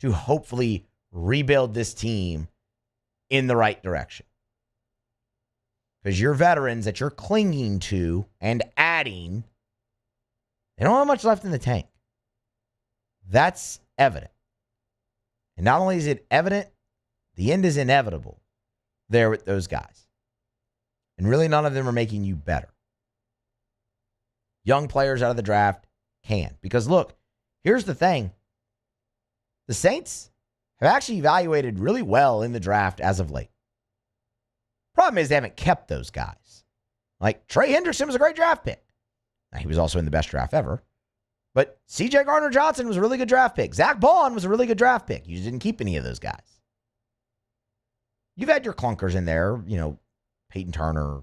to hopefully rebuild this team in the right direction. Because your veterans that you're clinging to and adding, they don't have much left in the tank. That's evident. And not only is it evident, the end is inevitable there with those guys. And really none of them are making you better. Young players out of the draft can. Because look, here's the thing. The Saints have actually evaluated really well in the draft as of late. Problem is they haven't kept those guys. Like Trey Hendrickson was a great draft pick. Now, he was also in the best draft ever. But C.J. Gardner-Johnson was a really good draft pick. Zach Bond was a really good draft pick. You just didn't keep any of those guys. You've had your clunkers in there, Peyton Turner,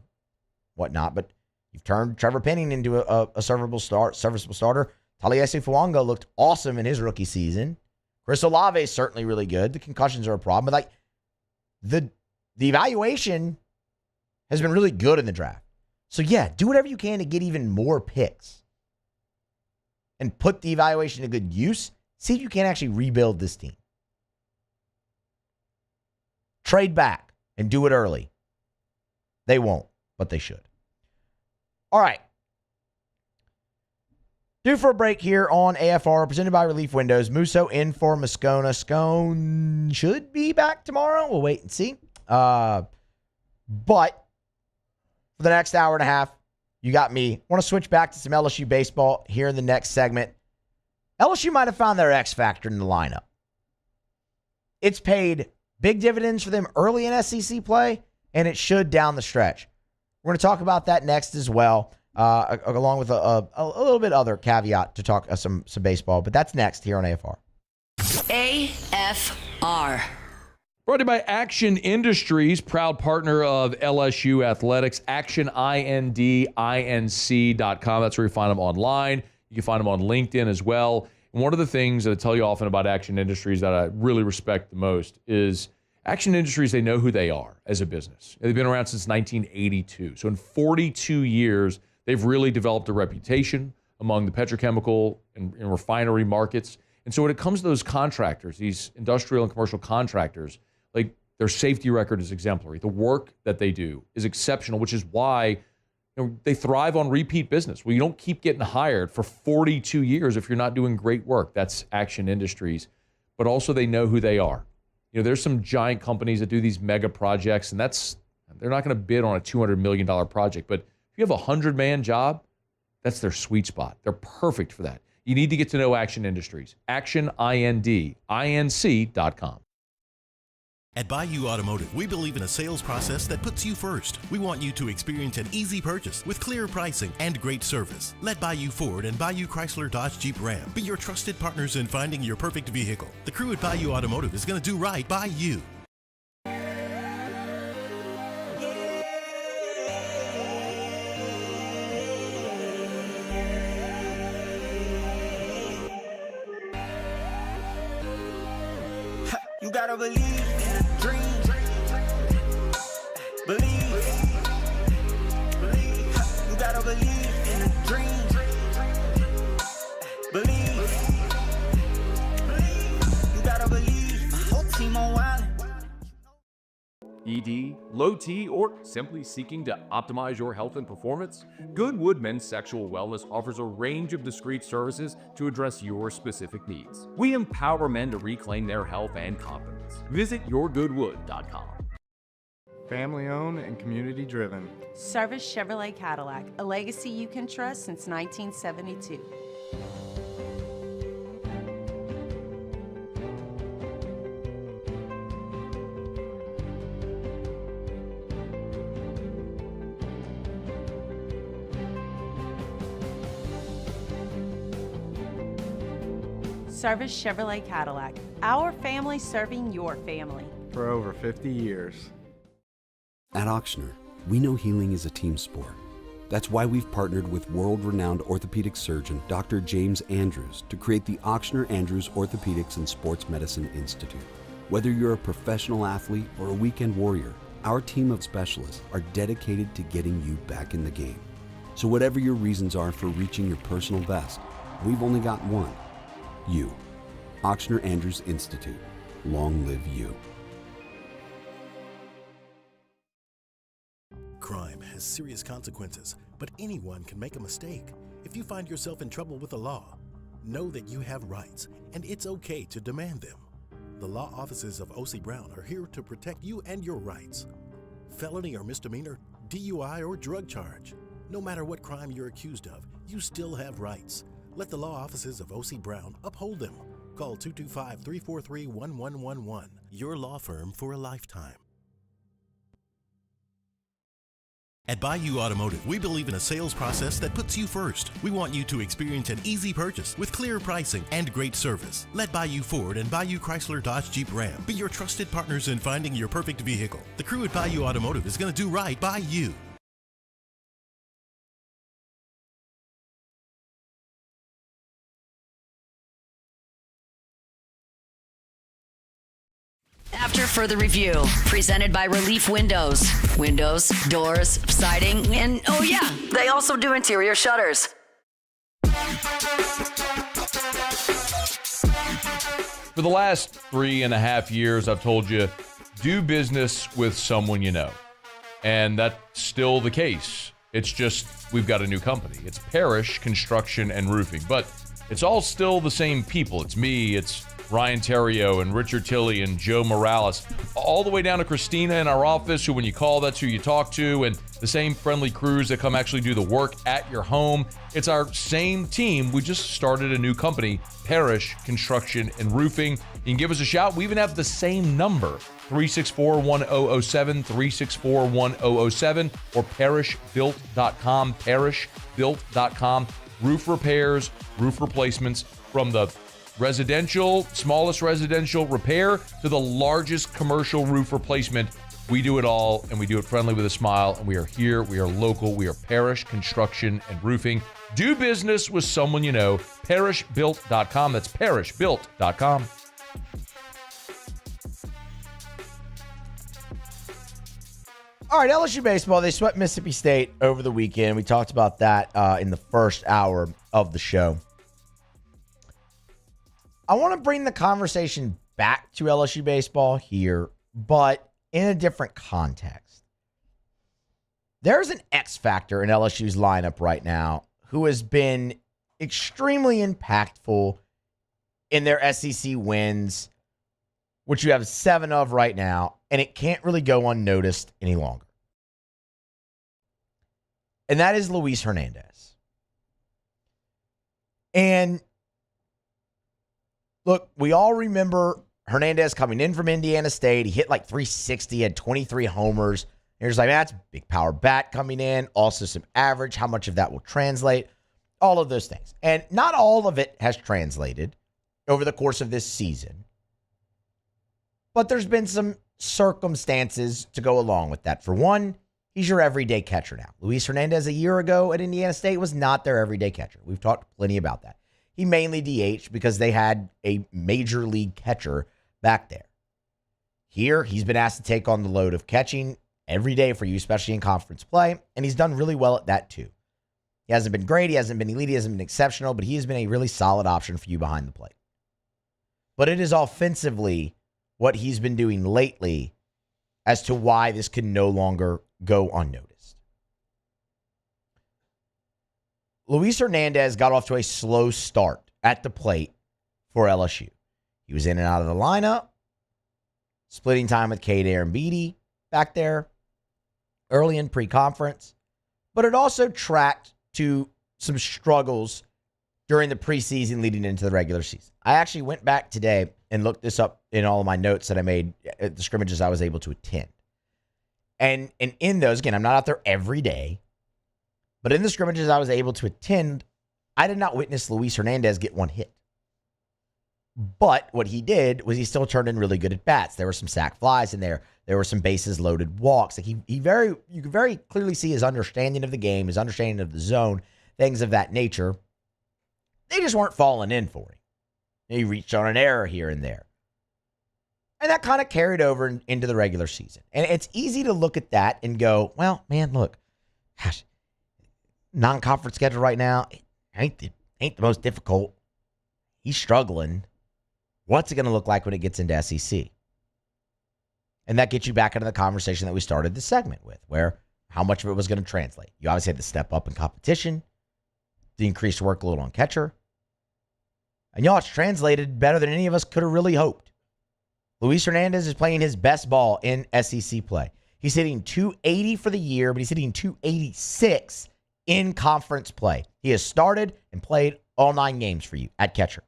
whatnot, but you've turned Trevor Penning into a serviceable starter. Taliesin Fuanga looked awesome in his rookie season. Chris Olave is certainly really good. The concussions are a problem, but the evaluation has been really good in the draft. So yeah, do whatever you can to get even more picks and put the evaluation to good use. See if you can actually rebuild this team. Trade back and do it early. They won't, but they should. All right. Due for a break here on AFR, presented by Relief Windows. Musso in for Moscona. Scone should be back tomorrow. We'll wait and see. But for the next hour and a half, you got me. Want to switch back to some LSU baseball here in the next segment. LSU might have found their X factor in the lineup. It's paid big dividends for them early in SEC play, and it should down the stretch. We're going to talk about that next as well, along with a little bit other caveat to talk some baseball. But that's next here on AFR. AFR. Brought to you by Action Industries, proud partner of LSU Athletics. ActionIndinc.com. That's where you find them online. You can find them on LinkedIn as well. And one of the things that I tell you often about Action Industries that I really respect the most is Action Industries, they know who they are as a business. They've been around since 1982. So in 42 years, they've really developed a reputation among the petrochemical and refinery markets. And so when it comes to those contractors, these industrial and commercial contractors, like their safety record is exemplary. The work that they do is exceptional, which is why they thrive on repeat business. Well, you don't keep getting hired for 42 years if you're not doing great work. That's Action Industries. But also they know who they are. There's some giant companies that do these mega projects, and they're not going to bid on a $200 million project. But if you have a 100-man job, that's their sweet spot. They're perfect for that. You need to get to know Action Industries. ActionIndinc.com. At Bayou Automotive, we believe in a sales process that puts you first. We want you to experience an easy purchase with clear pricing and great service. Let Bayou Ford and Bayou Chrysler Dodge Jeep Ram be your trusted partners in finding your perfect vehicle. The crew at Bayou Automotive is going to do right by you. You gotta believe in a dream. Believe. You gotta believe in a dream. Believe. You gotta believe. My whole team on wild. ED, low T, or simply seeking to optimize your health and performance? Goodwood Men's Sexual Wellness offers a range of discreet services to address your specific needs. We empower men to reclaim their health and confidence. Visit yourgoodwood.com. Family owned and community driven. Service Chevrolet Cadillac, a legacy you can trust since 1972. Service Chevrolet Cadillac, our family serving your family. For over 50 years. At Ochsner, we know healing is a team sport. That's why we've partnered with world-renowned orthopedic surgeon Dr. James Andrews to create the Ochsner Andrews Orthopedics and Sports Medicine Institute. Whether you're a professional athlete or a weekend warrior, our team of specialists are dedicated to getting you back in the game. So whatever your reasons are for reaching your personal best, we've only got one. You. Ochsner Andrews Institute. Long live you. Crime has serious consequences, but anyone can make a mistake. If you find yourself in trouble with the law, know that you have rights, and it's okay to demand them. The law offices of O.C. Brown are here to protect you and your rights. Felony or misdemeanor, DUI or drug charge. No matter what crime you're accused of, you still have rights. Let the law offices of O.C. Brown uphold them. Call 225-343-1111. Your law firm for a lifetime. At Bayou Automotive, we believe in a sales process that puts you first. We want you to experience an easy purchase with clear pricing and great service. Let Bayou Ford and Bayou Chrysler Dodge Jeep Ram be your trusted partners in finding your perfect vehicle. The crew at Bayou Automotive is going to do right by you. After further review, presented by Relief Windows. Windows, doors, siding, and oh yeah, they also do interior shutters. For the last 3.5 years, I've told you, do business with someone you know. And that's still the case. It's just we've got a new company. It's Parrish Construction and Roofing. But it's all still the same people. It's me, it's Ryan Terrio and Richard Tilley and Joe Morales, all the way down to Christina in our office, who when you call, that's who you talk to, and the same friendly crews that come actually do the work at your home. It's our same team. We just started a new company, Parrish Construction and Roofing. You can give us a shout. We even have the same number 364-1007, 364-1007, or parishbuilt.com, parishbuilt.com. Roof repairs, roof replacements, from the smallest residential repair to the largest commercial roof replacement. We do it all, and we do it friendly with a smile, and we are here, we are local, we are Parish Construction and Roofing. Do business with someone you know. Parishbuilt.com. That's parishbuilt.com. All right, LSU baseball, they swept Mississippi State over the weekend. We talked about that in the first hour of the show. I want to bring the conversation back to LSU baseball here, but in a different context. There's an X factor in LSU's lineup right now who has been extremely impactful in their SEC wins, which you have 7 of right now, and it can't really go unnoticed any longer. And that is Luis Hernandez. And look, we all remember Hernandez coming in from Indiana State. He hit like 360, had 23 homers. You're just like, man, that's a big power bat coming in. Also some average. How much of that will translate? All of those things. And not all of it has translated over the course of this season. But there's been some circumstances to go along with that. For one, he's your everyday catcher now. Luis Hernandez a year ago at Indiana State was not their everyday catcher. We've talked plenty about that. He mainly DH'd because they had a major league catcher back there. Here, he's been asked to take on the load of catching every day for you, especially in conference play, and he's done really well at that too. He hasn't been great, he hasn't been elite, he hasn't been exceptional, but he has been a really solid option for you behind the plate. But it is offensively what he's been doing lately as to why this can no longer go unnoticed. Luis Hernandez got off to a slow start at the plate for LSU. He was in and out of the lineup, splitting time with Cade Arambidi back there early in pre-conference, but it also tracked to some struggles during the preseason leading into the regular season. I actually went back today and looked this up in all of my notes that I made at the scrimmages I was able to attend. And in those, again, I'm not out there every day, but in the scrimmages I was able to attend, I did not witness Luis Hernandez get one hit. But what he did was he still turned in really good at bats. There were some sac flies in there. There were some bases loaded walks. Like you could very clearly see his understanding of the game, his understanding of the zone, things of that nature. They just weren't falling in for him. He reached on an error here and there. And that kind of carried over into the regular season. And it's easy to look at that and go, well, man, look, gosh, non-conference schedule right now ain't the most difficult. He's struggling. What's it going to look like when it gets into SEC? And that gets you back into the conversation that we started this segment with, where how much of it was going to translate. You obviously had to step up in competition, the increased workload on catcher. And y'all, it's translated better than any of us could have really hoped. Luis Hernandez is playing his best ball in SEC play. He's hitting 280 for the year, but he's hitting 286 in conference play. He has started and played all 9 games for you at catcher.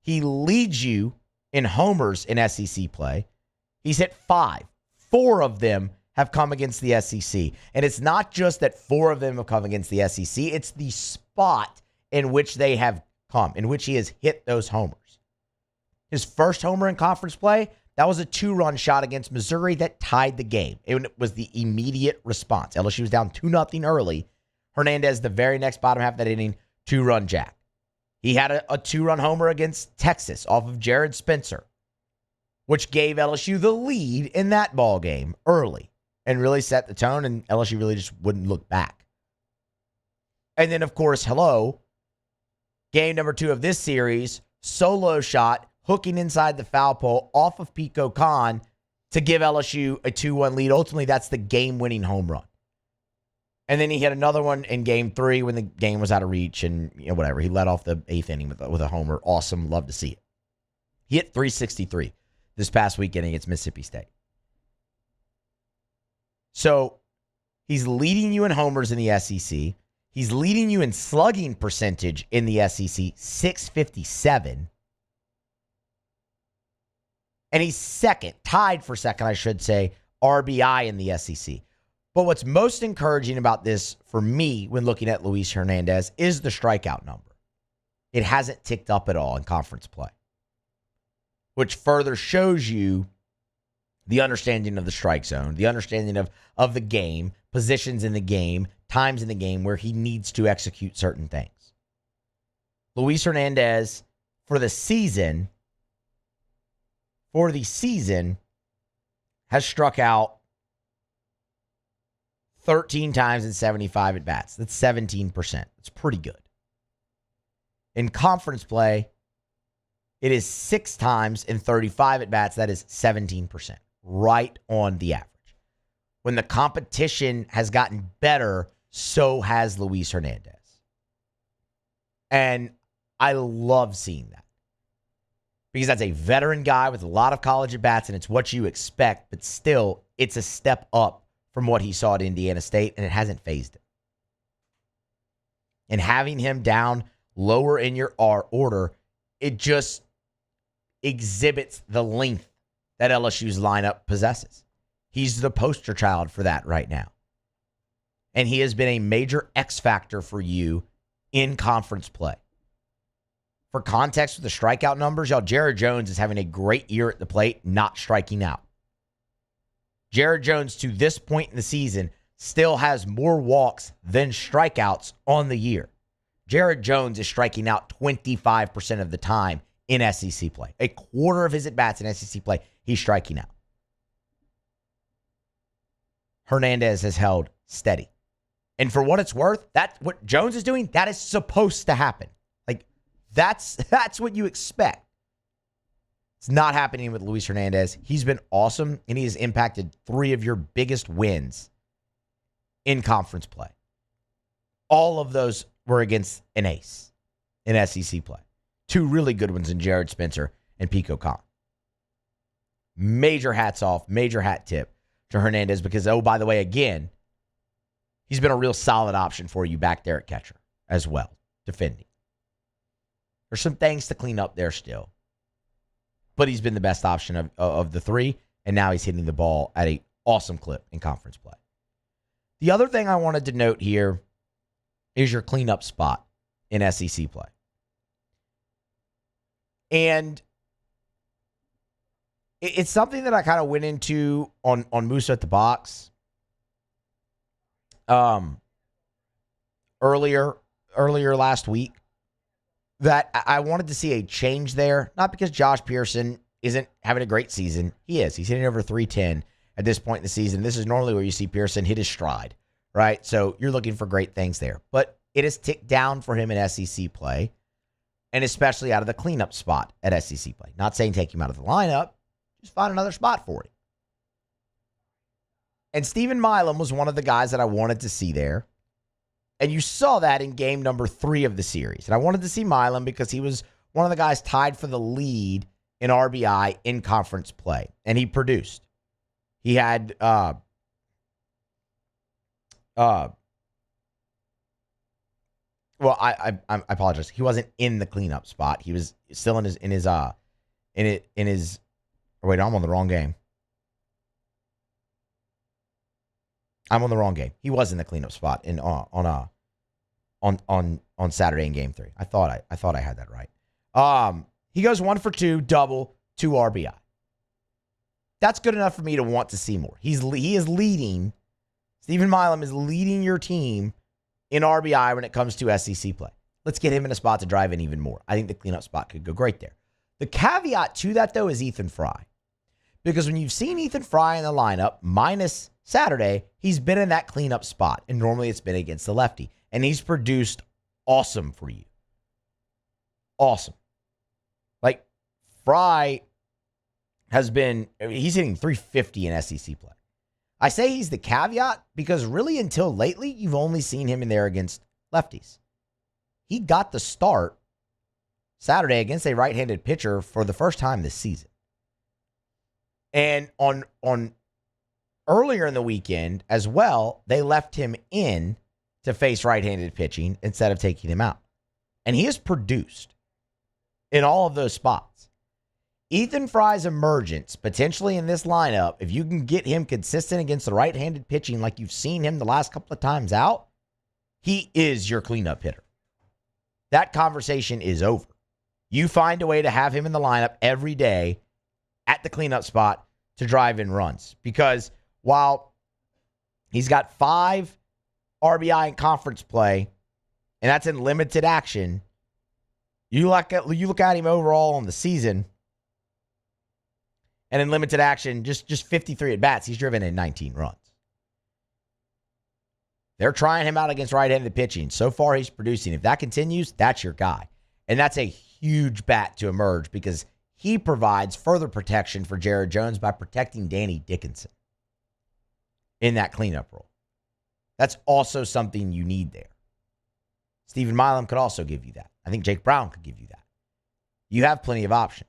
He leads you in homers in SEC play. He's hit 5. 4 of them have come against the SEC. And it's not just that 4 of them have come against the SEC. It's the spot in which they have come, in which he has hit those homers. His first homer in conference play, that was a 2-run shot against Missouri that tied the game. It was the immediate response. LSU was down 2-0 early. Hernandez, the very next bottom half of that inning, 2-run jack. He had a 2-run homer against Texas off of Jared Spencer, which gave LSU the lead in that ball game early and really set the tone, and LSU really just wouldn't look back. And then, of course, game number 2 of this series, solo shot, hooking inside the foul pole off of Pico Khan to give LSU a 2-1 lead. Ultimately, that's the game-winning home run. And then he hit another one in game 3 when the game was out of reach and whatever. He led off the 8th inning with a homer. Awesome. Love to see it. He hit 363 this past weekend against Mississippi State. So he's leading you in homers in the SEC. He's leading you in slugging percentage in the SEC, 657. And he's tied for second, I should say, RBI in the SEC. But what's most encouraging about this for me when looking at Luis Hernandez is the strikeout number. It hasn't ticked up at all in conference play, which further shows you the understanding of the strike zone, the understanding of the game, positions in the game, times in the game where he needs to execute certain things. Luis Hernandez, for the season, has struck out 13 times in 75 at-bats. That's 17%. That's pretty good. In conference play, it is 6 times in 35 at-bats. That is 17%. Right on the average. When the competition has gotten better, so has Luis Hernandez. And I love seeing that. Because that's a veteran guy with a lot of college at-bats, and it's what you expect, but still, it's a step up from what he saw at Indiana State, and it hasn't fazed him. And having him down lower in your order, it just exhibits the length that LSU's lineup possesses. He's the poster child for that right now. And he has been a major X factor for you in conference play. For context with the strikeout numbers, Jared Jones is having a great year at the plate, not striking out. Jared Jones, to this point in the season, still has more walks than strikeouts on the year. Jared Jones is striking out 25% of the time in SEC play. A quarter of his at-bats in SEC play, he's striking out. Hernandez has held steady. And for what it's worth, that's what Jones is doing, that is supposed to happen. That's what you expect. It's not happening with Luis Hernandez. He's been awesome, and he has impacted 3 of your biggest wins in conference play. All of those were against an ace in SEC play. 2 really good ones in Jared Spencer and Pico Khan. Major hats off, major hat tip to Hernandez because, oh, by the way, again, he's been a real solid option for you back there at catcher as well, defending. There's some things to clean up there still. But he's been the best option of the 3, and now he's hitting the ball at an awesome clip in conference play. The other thing I wanted to note here is your cleanup spot in SEC play. And it's something that I kind of went into on Musso at the Box earlier last week. That I wanted to see a change there, not because Josh Pearson isn't having a great season. He is. He's hitting over 310 at this point in the season. This is normally where you see Pearson hit his stride, right? So you're looking for great things there. But it has ticked down for him in SEC play, and especially out of the cleanup spot at SEC play. Not saying take him out of the lineup, just find another spot for him. And Stephen Milam was one of the guys that I wanted to see there. And you saw that in game number 3 of the series. And I wanted to see Milam because he was one of the guys tied for the lead in RBI in conference play. And he produced. He had well, I apologize. He wasn't in the cleanup spot. He was still in his or wait, I'm on the wrong game. I'm on the wrong game. He was in the cleanup spot on Saturday in game 3. I thought I had that right. He goes 1 for 2, double, 2 RBI. That's good enough for me to want to see more. He is leading. Stephen Milam is leading your team in RBI when it comes to SEC play. Let's get him in a spot to drive in even more. I think the cleanup spot could go great there. The caveat to that, though, is Ethan Fry. Because when you've seen Ethan Fry in the lineup, minus Saturday, he's been in that cleanup spot. And normally it's been against the lefty. And he's produced awesome for you. Awesome. Like, Fry he's hitting 350 in SEC play. I say he's the caveat because really until lately, you've only seen him in there against lefties. He got the start Saturday against a right-handed pitcher for the first time this season. And on earlier in the weekend as well, they left him in to face right-handed pitching instead of taking him out. And he has produced in all of those spots. Ethan Fry's emergence, potentially in this lineup, if you can get him consistent against the right-handed pitching like you've seen him the last couple of times out, he is your cleanup hitter. That conversation is over. You find a way to have him in the lineup every day at the cleanup spot to drive in runs. Because while he's got 5 RBI in conference play, and that's in limited action, you look at him overall on the season, and in limited action, just 53 at-bats, he's driven in 19 runs. They're trying him out against right-handed pitching. So far, he's producing. If that continues, that's your guy. And that's a huge bat to emerge because he provides further protection for Jared Jones by protecting Danny Dickinson in that cleanup role. That's also something you need there. Stephen Milam could also give you that. I think Jake Brown could give you that. You have plenty of options.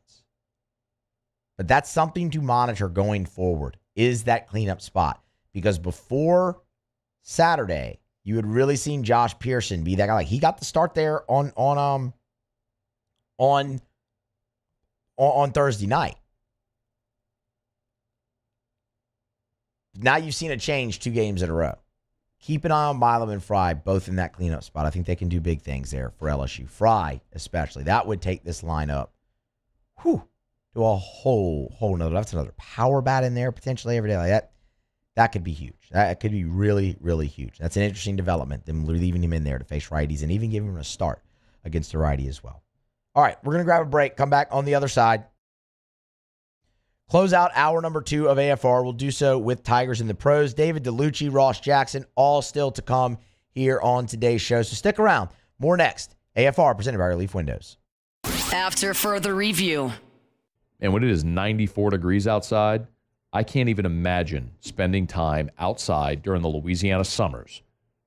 But that's something to monitor going forward, is that cleanup spot. Because before Saturday, you had really seen Josh Pearson be that guy. Like, he got the start there on Thursday night. Now you've seen a change 2 games in a row. Keep an eye on Milam and Fry, both in that cleanup spot. I think they can do big things there for LSU. Fry, especially. That would take this lineup to a whole nother. That's another power bat in there potentially every day like that. That could be huge. That could be really, really huge. That's an interesting development, them leaving him in there to face righties and even giving him a start against a righty as well. All right, we're going to grab a break, come back on the other side. Close out hour number 2 of AFR. We'll do so with Tigers and the Pros. David Dellucci, Ross Jackson, all still to come here on today's show. So stick around. More next. AFR presented by Relief Windows. After further review. And when it is 94 degrees outside, I can't even imagine spending time outside during the Louisiana summers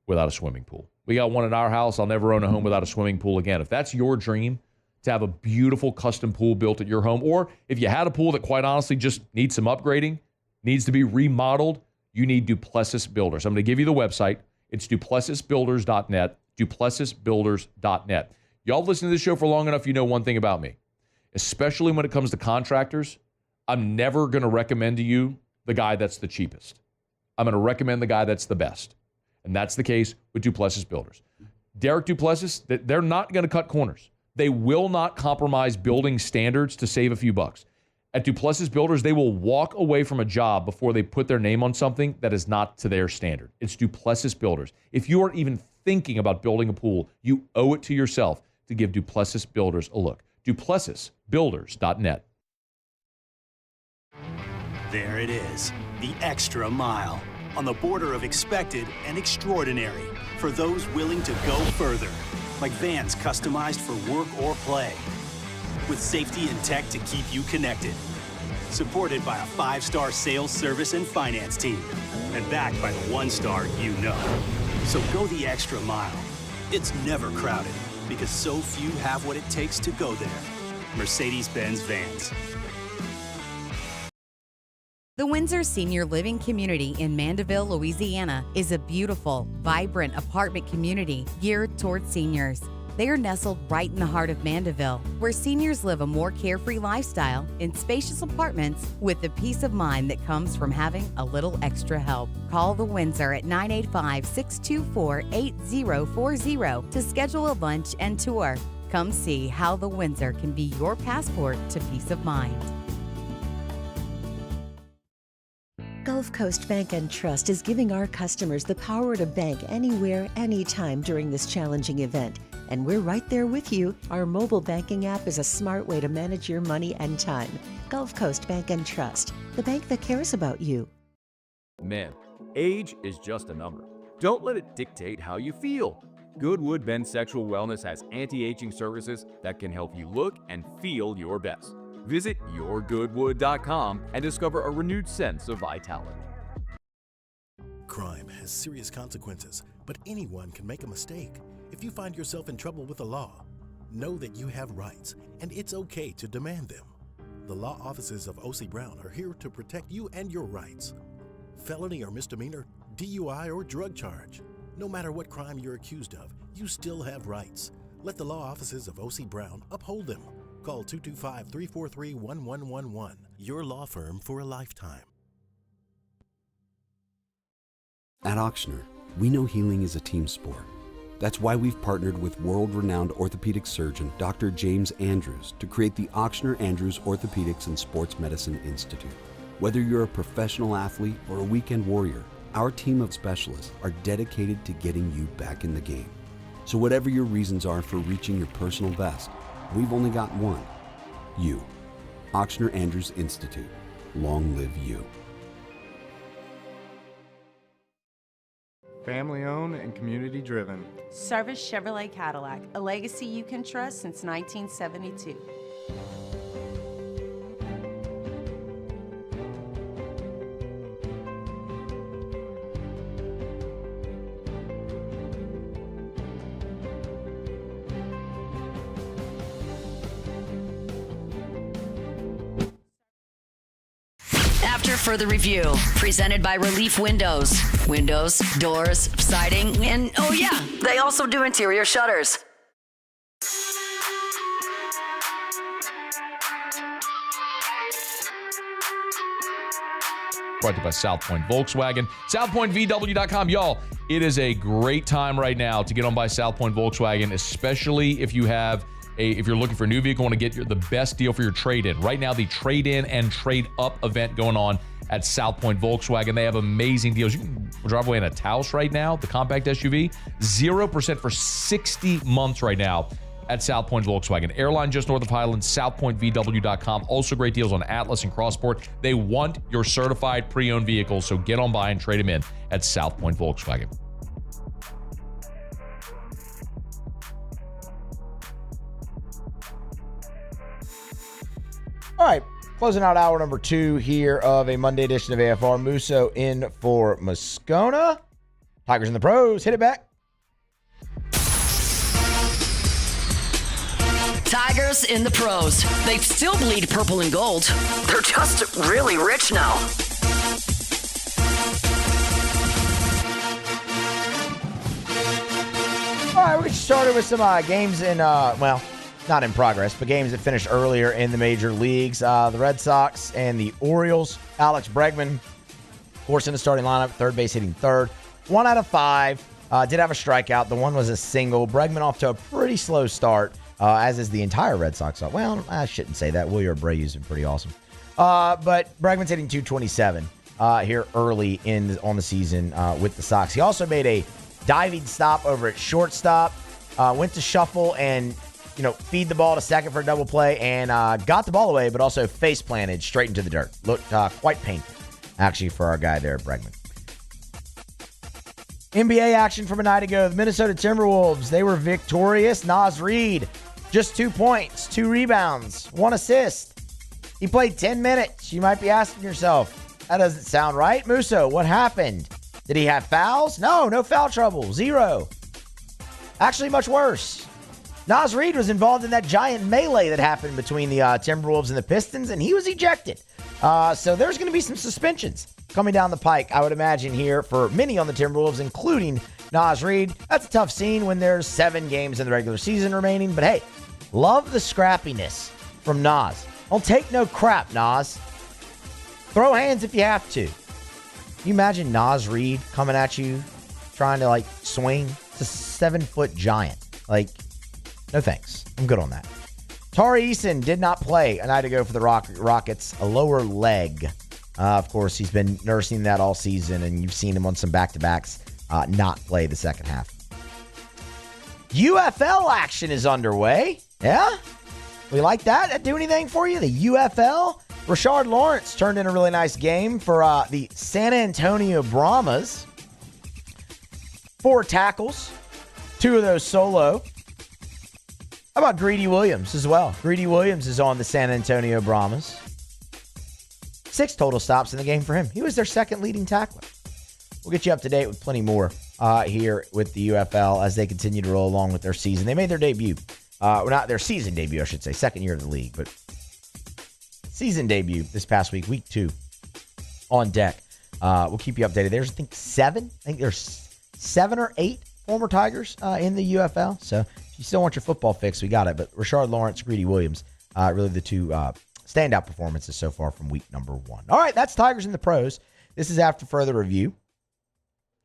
without a swimming pool. We got one in our house. I'll never own a home without a swimming pool again. If that's your dream, to have a beautiful custom pool built at your home, or if you had a pool that quite honestly just needs some upgrading, needs to be remodeled, you need Duplessis Builders. I'm going to give you the website. It's duplessisbuilders.net, duplessisbuilders.net. Y'all listen to this show for long enough, you know one thing about me. Especially when it comes to contractors, I'm never going to recommend to you the guy that's the cheapest. I'm going to recommend the guy that's the best. And that's the case with Duplessis Builders. Derek Duplessis, they're not going to cut corners. They will not compromise building standards to save a few bucks. At Duplessis Builders, they will walk away from a job before they put their name on something that is not to their standard. It's Duplessis Builders. If you aren't even thinking about building a pool, you owe it to yourself to give Duplessis Builders a look. DuplessisBuilders.net. There it is, the extra mile, on the border of expected and extraordinary for those willing to go further, like vans customized for work or play, with safety and tech to keep you connected, supported by a 5-star sales, service, and finance team, and backed by the 1-star you know. So go the extra mile. It's never crowded, because so few have what it takes to go there. Mercedes-Benz Vans. The Windsor Senior Living Community in Mandeville, Louisiana is a beautiful, vibrant apartment community geared toward seniors. They are nestled right in the heart of Mandeville, where seniors live a more carefree lifestyle in spacious apartments with the peace of mind that comes from having a little extra help. Call the Windsor at 985-624-8040 to schedule a lunch and tour. Come see how the Windsor can be your passport to peace of mind. Gulf Coast Bank and Trust is giving our customers the power to bank anywhere, anytime during this challenging event. And we're right there with you. Our mobile banking app is a smart way to manage your money and time. Gulf Coast Bank and Trust, the bank that cares about you. Man, age is just a number. Don't let it dictate how you feel. Goodwood Men's Sexual Wellness has anti-aging services that can help you look and feel your best. Visit yourgoodwood.com and discover a renewed sense of vitality. Crime has serious consequences, but anyone can make a mistake. If you find yourself in trouble with the law, know that you have rights, and it's okay to demand them. The law offices of O.C. Brown are here to protect you and your rights. Felony or misdemeanor, DUI or drug charge. No matter what crime you're accused of, you still have rights. Let the law offices of O.C. Brown uphold them. Call 225-343-1111. Your law firm for a lifetime. At Ochsner, we know healing is a team sport. That's why we've partnered with world-renowned orthopedic surgeon Dr. James Andrews to create the Ochsner Andrews Orthopedics and Sports Medicine Institute. Whether you're a professional athlete or a weekend warrior, our team of specialists are dedicated to getting you back in the game. So whatever your reasons are for reaching your personal best, we've only got one: you. Ochsner Andrews Institute. Long live you. Family owned and community driven. Service Chevrolet Cadillac, a legacy you can trust since 1972. After further review, presented by Relief Windows. Windows, doors, siding, and oh yeah, they also do interior shutters. Brought to you by South Point Volkswagen. SouthPointVW.com. Y'all, it is a great time right now to get on by South Point Volkswagen, especially if you have if you're looking for a new vehicle, want to get the best deal for your trade-in. Right now, the trade-in and trade-up event going on at South Point Volkswagen. They have amazing deals. You can drive away in a Taos right now, the compact SUV, 0% for 60 months right now at South Point Volkswagen. Airline just north of Highland, SouthPointVW.com. Also great deals on Atlas and Crossport. They want your certified pre-owned vehicles, so get on by and trade them in at South Point Volkswagen. All right, closing out hour number 2 here of a Monday edition of AFR. Musso in for Moscona. Tigers in the pros. Hit it back. Tigers in the pros. They still bleed purple and gold. They're just really rich now. All right, we'll get started with some games in, not in progress, but games that finished earlier in the major leagues. The Red Sox and the Orioles. Alex Bregman, of course, in the starting lineup, third base, hitting third. 1 out of 5. Did have a strikeout. The one was a single. Bregman off to a pretty slow start, as is the entire Red Sox. Well, I shouldn't say that. Wilyer Abreu's been pretty awesome. But Bregman's hitting 227 here early on the season with the Sox. He also made a diving stop over at shortstop, went to shuffle and feed the ball to second for a double play, and got the ball away, but also face planted straight into the dirt. Looked quite painful, actually, for our guy there, Bregman. NBA action from a night ago. The Minnesota Timberwolves, they were victorious. Naz Reid, just 2 points, 2 rebounds, 1 assist. He played 10 minutes. You might be asking yourself, that doesn't sound right. Musso, what happened? Did he have fouls? No foul trouble. 0. Actually, much worse. Naz Reid was involved in that giant melee that happened between the Timberwolves and the Pistons, and he was ejected. So there's going to be some suspensions coming down the pike, I would imagine, here for many on the Timberwolves, including Naz Reid. That's a tough scene when there's 7 games in the regular season remaining. But hey, love the scrappiness from Naz. Don't take no crap, Naz. Throw hands if you have to. Can you imagine Naz Reid coming at you, trying to swing? It's a 7-foot giant. No thanks. I'm good on that. Tari Eason did not play a night ago for the Rockets. A lower leg. Of course, he's been nursing that all season, and you've seen him on some back-to-backs not play the second half. UFL action is underway. Yeah? We like that? That do anything for you? The UFL? Rashard Lawrence turned in a really nice game for the San Antonio Brahmas. 4 tackles. 2 of those solo. How about Greedy Williams as well? Greedy Williams is on the San Antonio Brahmas. 6 total stops in the game for him. He was their second leading tackler. We'll get you up to date with plenty more here with the UFL as they continue to roll along with their season. They made their debut. Not their season debut, I should say. Second year of the league, but season debut this past week, week 2 on deck. We'll keep you updated. There's, I think, 7. I think there's 7 or 8 former Tigers in the UFL. So if you still want your football fix, we got it. But Rashard Lawrence, Greedy Williams Really the two standout performances so far from week number 1. All right, that's Tigers and the Pros. This is After Further Review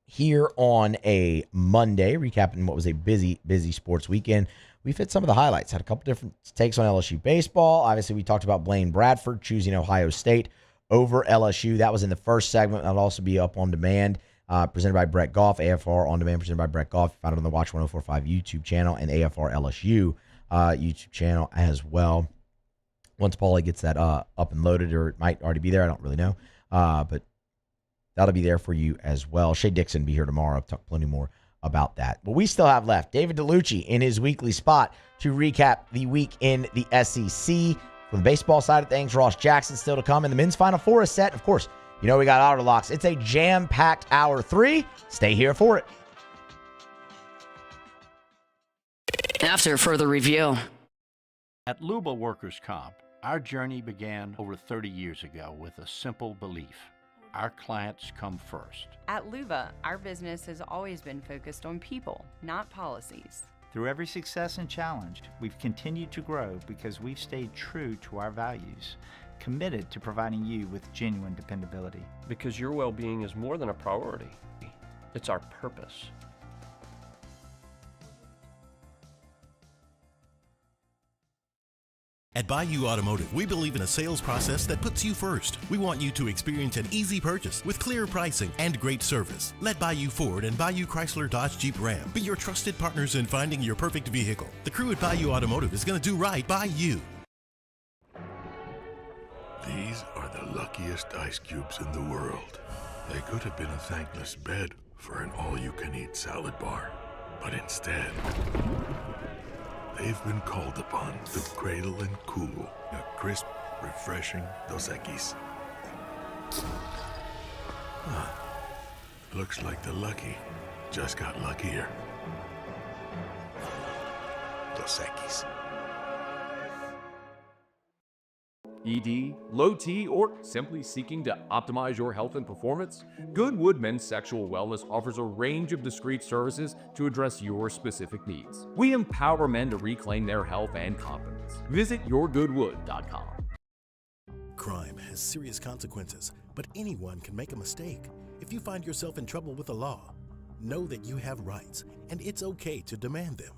here on a Monday, recapping what was a busy sports weekend. We've hit some of the highlights, had a couple different takes on LSU baseball. Obviously, we talked about Blaine Bradford choosing Ohio State over LSU. That was in the first segment. That'll also be up on demand, presented by Brett Goff. AFR on demand, presented by Brett Goff. Find it on the Watch 1045 YouTube channel and AFR LSU YouTube channel as well. Once Paulie gets that up and loaded, or it might already be there, I don't really know. But that'll be there for you as well. Shay Dixon will be here tomorrow. I'll talk plenty more about that. But we still have left David Dellucci in his weekly spot to recap the week in the SEC. From the baseball side of things, Ross Jackson still to come, and the men's Final Four is set. Of course, we got Auto Locks. It's a jam-packed hour 3. Stay here for it. After further review. At Luba Workers Comp, our journey began over 30 years ago with a simple belief. Our clients come first. At Luba, our business has always been focused on people, not policies. Through every success and challenge, we've continued to grow because we've stayed true to our values, committed to providing you with genuine dependability. Because your well-being is more than a priority. It's our purpose. At Bayou Automotive, we believe in a sales process that puts you first. We want you to experience an easy purchase with clear pricing and great service. Let Bayou Ford and Bayou Chrysler Dodge Jeep Ram be your trusted partners in finding your perfect vehicle. The crew at Bayou Automotive is going to do right by you. These are the luckiest ice cubes in the world. They could have been a thankless bed for an all-you-can-eat salad bar. But instead, they've been called upon to cradle and cool a crisp, refreshing Dos Equis. Looks like the lucky just got luckier. Dos Equis. ED, low T, or simply seeking to optimize your health and performance? Goodwood Men's Sexual Wellness offers a range of discreet services to address your specific needs. We empower men to reclaim their health and confidence. Visit yourgoodwood.com. Crime has serious consequences, but anyone can make a mistake. If you find yourself in trouble with the law, know that you have rights, and it's okay to demand them.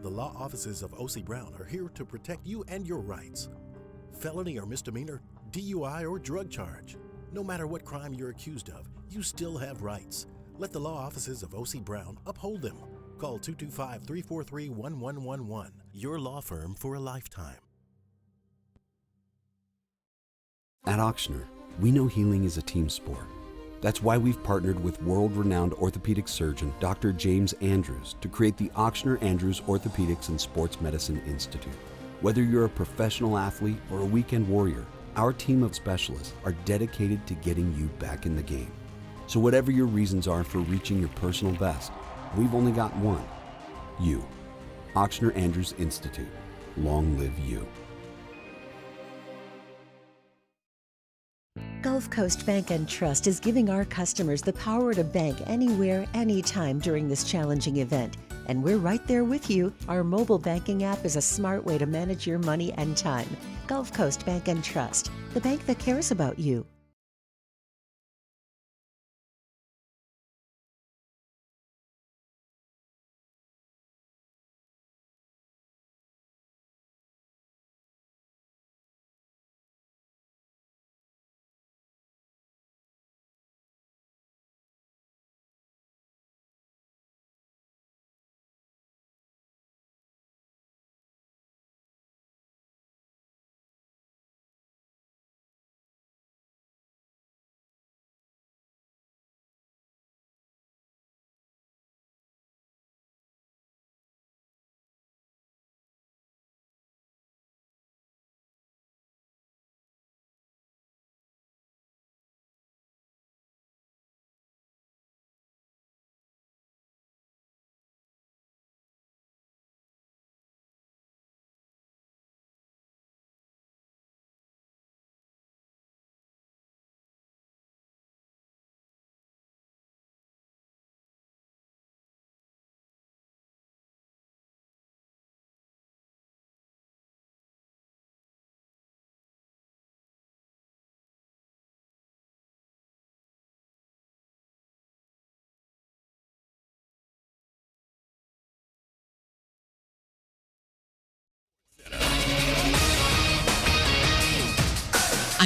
The law offices of O.C. Brown are here to protect you and your rights. Felony or misdemeanor, DUI or drug charge. No matter what crime you're accused of, you still have rights. Let the law offices of O.C. Brown uphold them. Call 225-343-1111. Your law firm for a lifetime. At Ochsner, we know healing is a team sport. That's why we've partnered with world-renowned orthopedic surgeon Dr. James Andrews to create the Ochsner Andrews Orthopedics and Sports Medicine Institute. Whether you're a professional athlete or a weekend warrior, our team of specialists are dedicated to getting you back in the game. So whatever your reasons are for reaching your personal best, we've only got one. You. Ochsner Andrews Institute. Long live you. Gulf Coast Bank and Trust is giving our customers the power to bank anywhere, anytime during this challenging event. And we're right there with you. Our mobile banking app is a smart way to manage your money and time. Gulf Coast Bank and Trust, the bank that cares about you.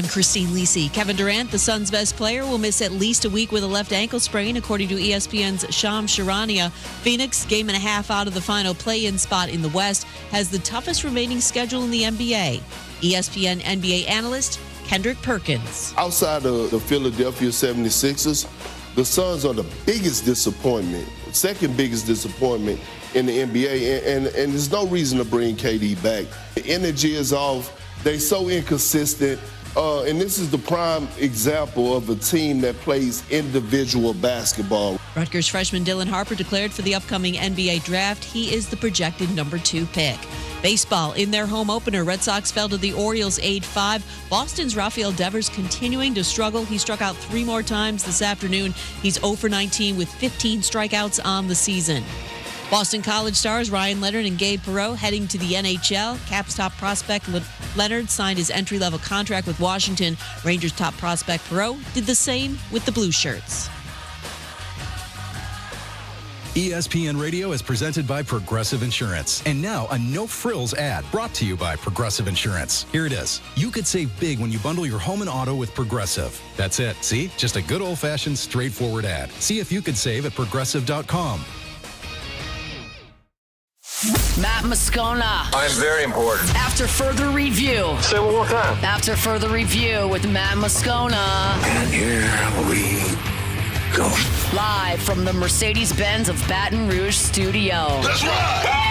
I'm Christine Lisi. Kevin Durant, the Suns' best player, will miss at least a week with a left ankle sprain, according to ESPN's Shams Charania. Phoenix, game and a half out of the final play-in spot in the West, has the toughest remaining schedule in the NBA. ESPN NBA analyst Kendrick Perkins. Outside of the Philadelphia 76ers, the Suns are the biggest disappointment, second biggest disappointment in the NBA, and there's no reason to bring KD back. The energy is off. They're so inconsistent, and this is the prime example of a team that plays individual basketball. Rutgers freshman Dylan Harper declared for the upcoming NBA draft. He is the projected number 2 pick. Baseball, in their home opener, Red Sox fell to the Orioles 8-5. Boston's Rafael Devers continuing to struggle. He struck out 3 more times this afternoon. He's 0 for 19 with 15 strikeouts on the season. Boston College stars Ryan Leonard and Gabe Perreault heading to the NHL. Caps top prospect Leonard signed his entry-level contract with Washington. Rangers top prospect Perreault did the same with the Blue Shirts. ESPN Radio is presented by Progressive Insurance. And now a no-frills ad brought to you by Progressive Insurance. Here it is. You could save big when you bundle your home and auto with Progressive. That's it. See? Just a good old-fashioned, straightforward ad. See if you could save at Progressive.com. Matt Moscona. I'm very important. After further review. Say it one more time. After further review with Matt Moscona. And here we go. Live from the Mercedes-Benz of Baton Rouge studio. Let's ride!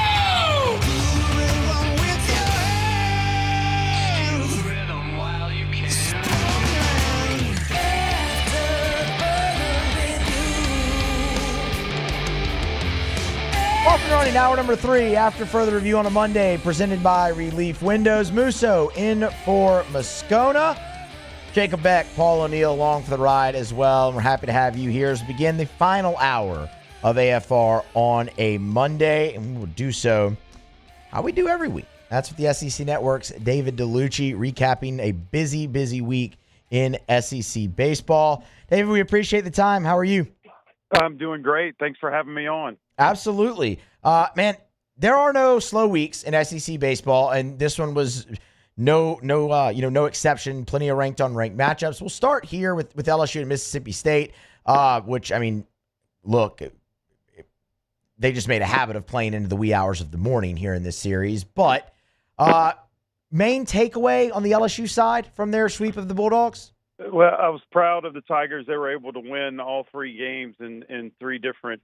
Off and running, hour number 3, after further review on a Monday, presented by Relief Windows. Musso in for Moscona. Jacob Beck, Paul O'Neill along for the ride as well. And we're happy to have you here as we begin the final hour of AFR on a Monday. And we will do so how we do every week. That's with the SEC Network's David Dellucci recapping a busy, busy week in SEC baseball. David, we appreciate the time. How are you? I'm doing great. Thanks for having me on. Absolutely. Man, there are no slow weeks in SEC baseball, and this one was no exception. Plenty of ranked on ranked matchups. We'll start here with LSU and Mississippi State, which, I mean, look, they just made a habit of playing into the wee hours of the morning here in this series. But main takeaway on the LSU side from their sweep of the Bulldogs? Well, I was proud of the Tigers. They were able to win all 3 games in 3 different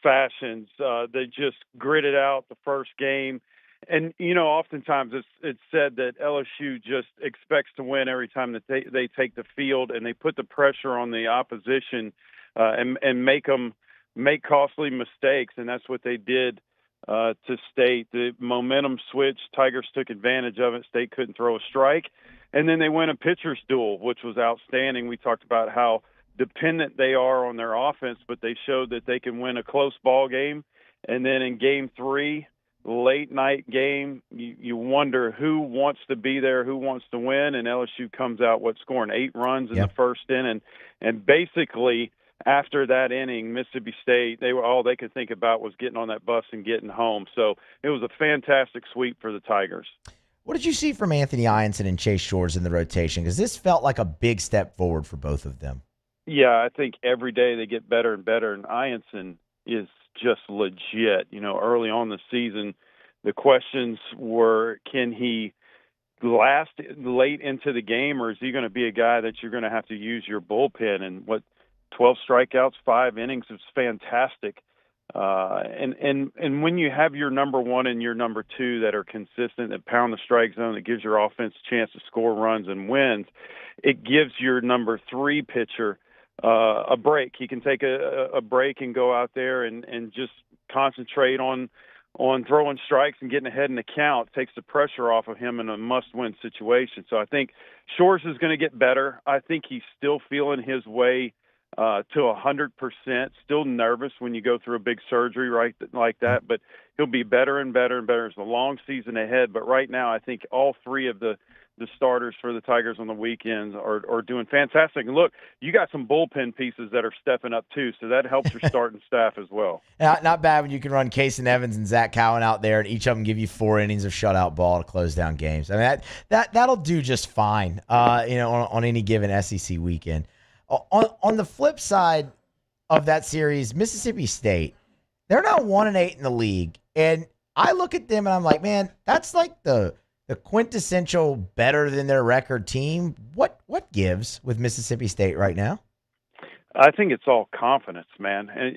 fashions. They just gritted out the first game. And, oftentimes it's said that LSU just expects to win every time that they take the field, and they put the pressure on the opposition and make them make costly mistakes. And that's what they did to State. The momentum switch, Tigers took advantage of it. State couldn't throw a strike. And then they win a pitcher's duel, which was outstanding. We talked about how dependent they are on their offense, but they showed that they can win a close ball game. And then in game 3, late night game, you wonder who wants to be there, who wants to win, and LSU comes out scoring 8 runs in the first inning. And basically after that inning, Mississippi State, all they could think about was getting on that bus and getting home. So it was a fantastic sweep for the Tigers. What did you see from Anthony Ianson and Chase Shores in the rotation? Because this felt like a big step forward for both of them. Yeah, I think every day they get better and better, and Ianson is just legit. Early on the season, the questions were, can he last late into the game, or is he going to be a guy that you're going to have to use your bullpen? And 12 strikeouts, 5 innings is fantastic. And when you have your number 1 and your number 2 that are consistent, that pound the strike zone, that gives your offense a chance to score runs and wins, it gives your number 3 pitcher a break. He can take a break and go out there and just concentrate on throwing strikes and getting ahead in the count. It takes the pressure off of him in a must-win situation. So I think Shores is going to get better. I think he's still feeling his way to 100%, still nervous when you go through a big surgery like that, but he'll be better and better and better. It's a long season ahead, but right now I think all 3 of the the starters for the Tigers on the weekends are doing fantastic. And look, you got some bullpen pieces that are stepping up too, so that helps your starting staff as well. Not bad when you can run Case and Evans and Zach Cowan out there, and each of them give you 4 innings of shutout ball to close down games. I mean, that'll do just fine, on any given SEC weekend. On the flip side of that series, Mississippi State, they're now 1-8 in the league, and I look at them and I'm like, man, that's like the quintessential better than their record team. What gives with Mississippi State right now? I think it's all confidence, man. And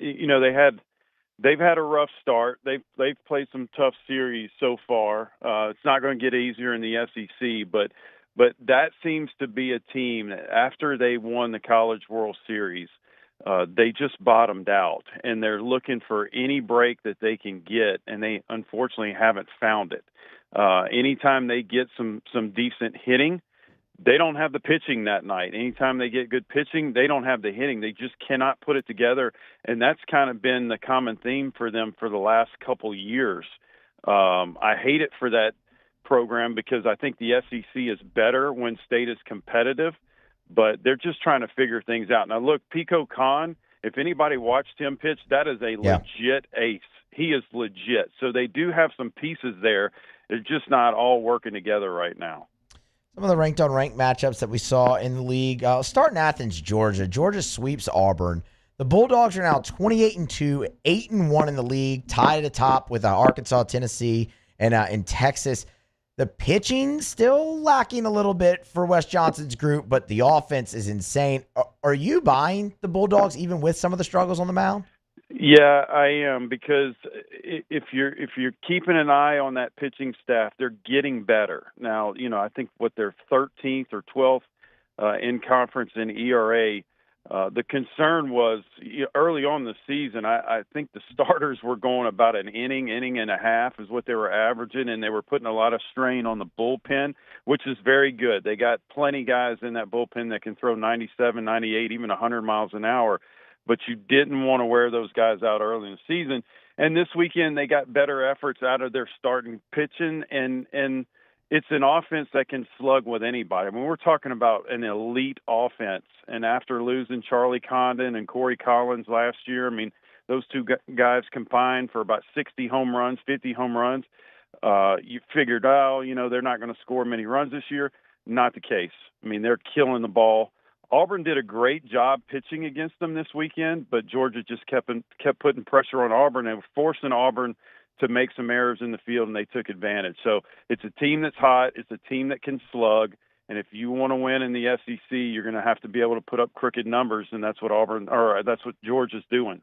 they've had a rough start. They've played some tough series so far. It's not going to get easier in the SEC, but that seems to be a team that after they won the College World Series, they just bottomed out, and they're looking for any break that they can get, and they unfortunately haven't found it. Anytime they get some decent hitting, they don't have the pitching that night. Anytime they get good pitching, they don't have the hitting. They just cannot put it together, and that's kind of been the common theme for them for the last couple years. I hate it for that program because I think the SEC is better when State is competitive, but they're just trying to figure things out. Now, look, Pico Khan, if anybody watched him pitch, that is a legit ace. He is legit. So they do have some pieces there. They're just not all working together right now. Some of the ranked-on-ranked matchups that we saw in the league. Start in Athens, Georgia. Georgia sweeps Auburn. The Bulldogs are now 28-2, 8-1 in the league, tied at the top with Arkansas, Tennessee, and Texas. The pitching still lacking a little bit for Wes Johnson's group, but the offense is insane. Are you buying the Bulldogs even with some of the struggles on the mound? Yeah, I am, because if you're keeping an eye on that pitching staff, they're getting better. Now, I think they're 13th or 12th in conference in ERA. The concern was early on in the season, I think the starters were going about an inning and a half is what they were averaging, and they were putting a lot of strain on the bullpen, which is very good. They got plenty guys in that bullpen that can throw 97, 98, even 100 miles an hour, but you didn't want to wear those guys out early in the season. And this weekend they got better efforts out of their starting pitching, and it's an offense that can slug with anybody. I mean, we're talking about an elite offense. And after losing Charlie Condon and Corey Collins last year, I mean, those two guys combined for about 60 home runs, 50 home runs. You figured, they're not going to score many runs this year. Not the case. I mean, they're killing the ball. Auburn did a great job pitching against them this weekend, but Georgia just kept putting pressure on Auburn and forcing Auburn to make some errors in the field, and they took advantage. So it's a team that's hot. It's a team that can slug. And if you want to win in the SEC, you're going to have to be able to put up crooked numbers, and that's what that's what Georgia's doing.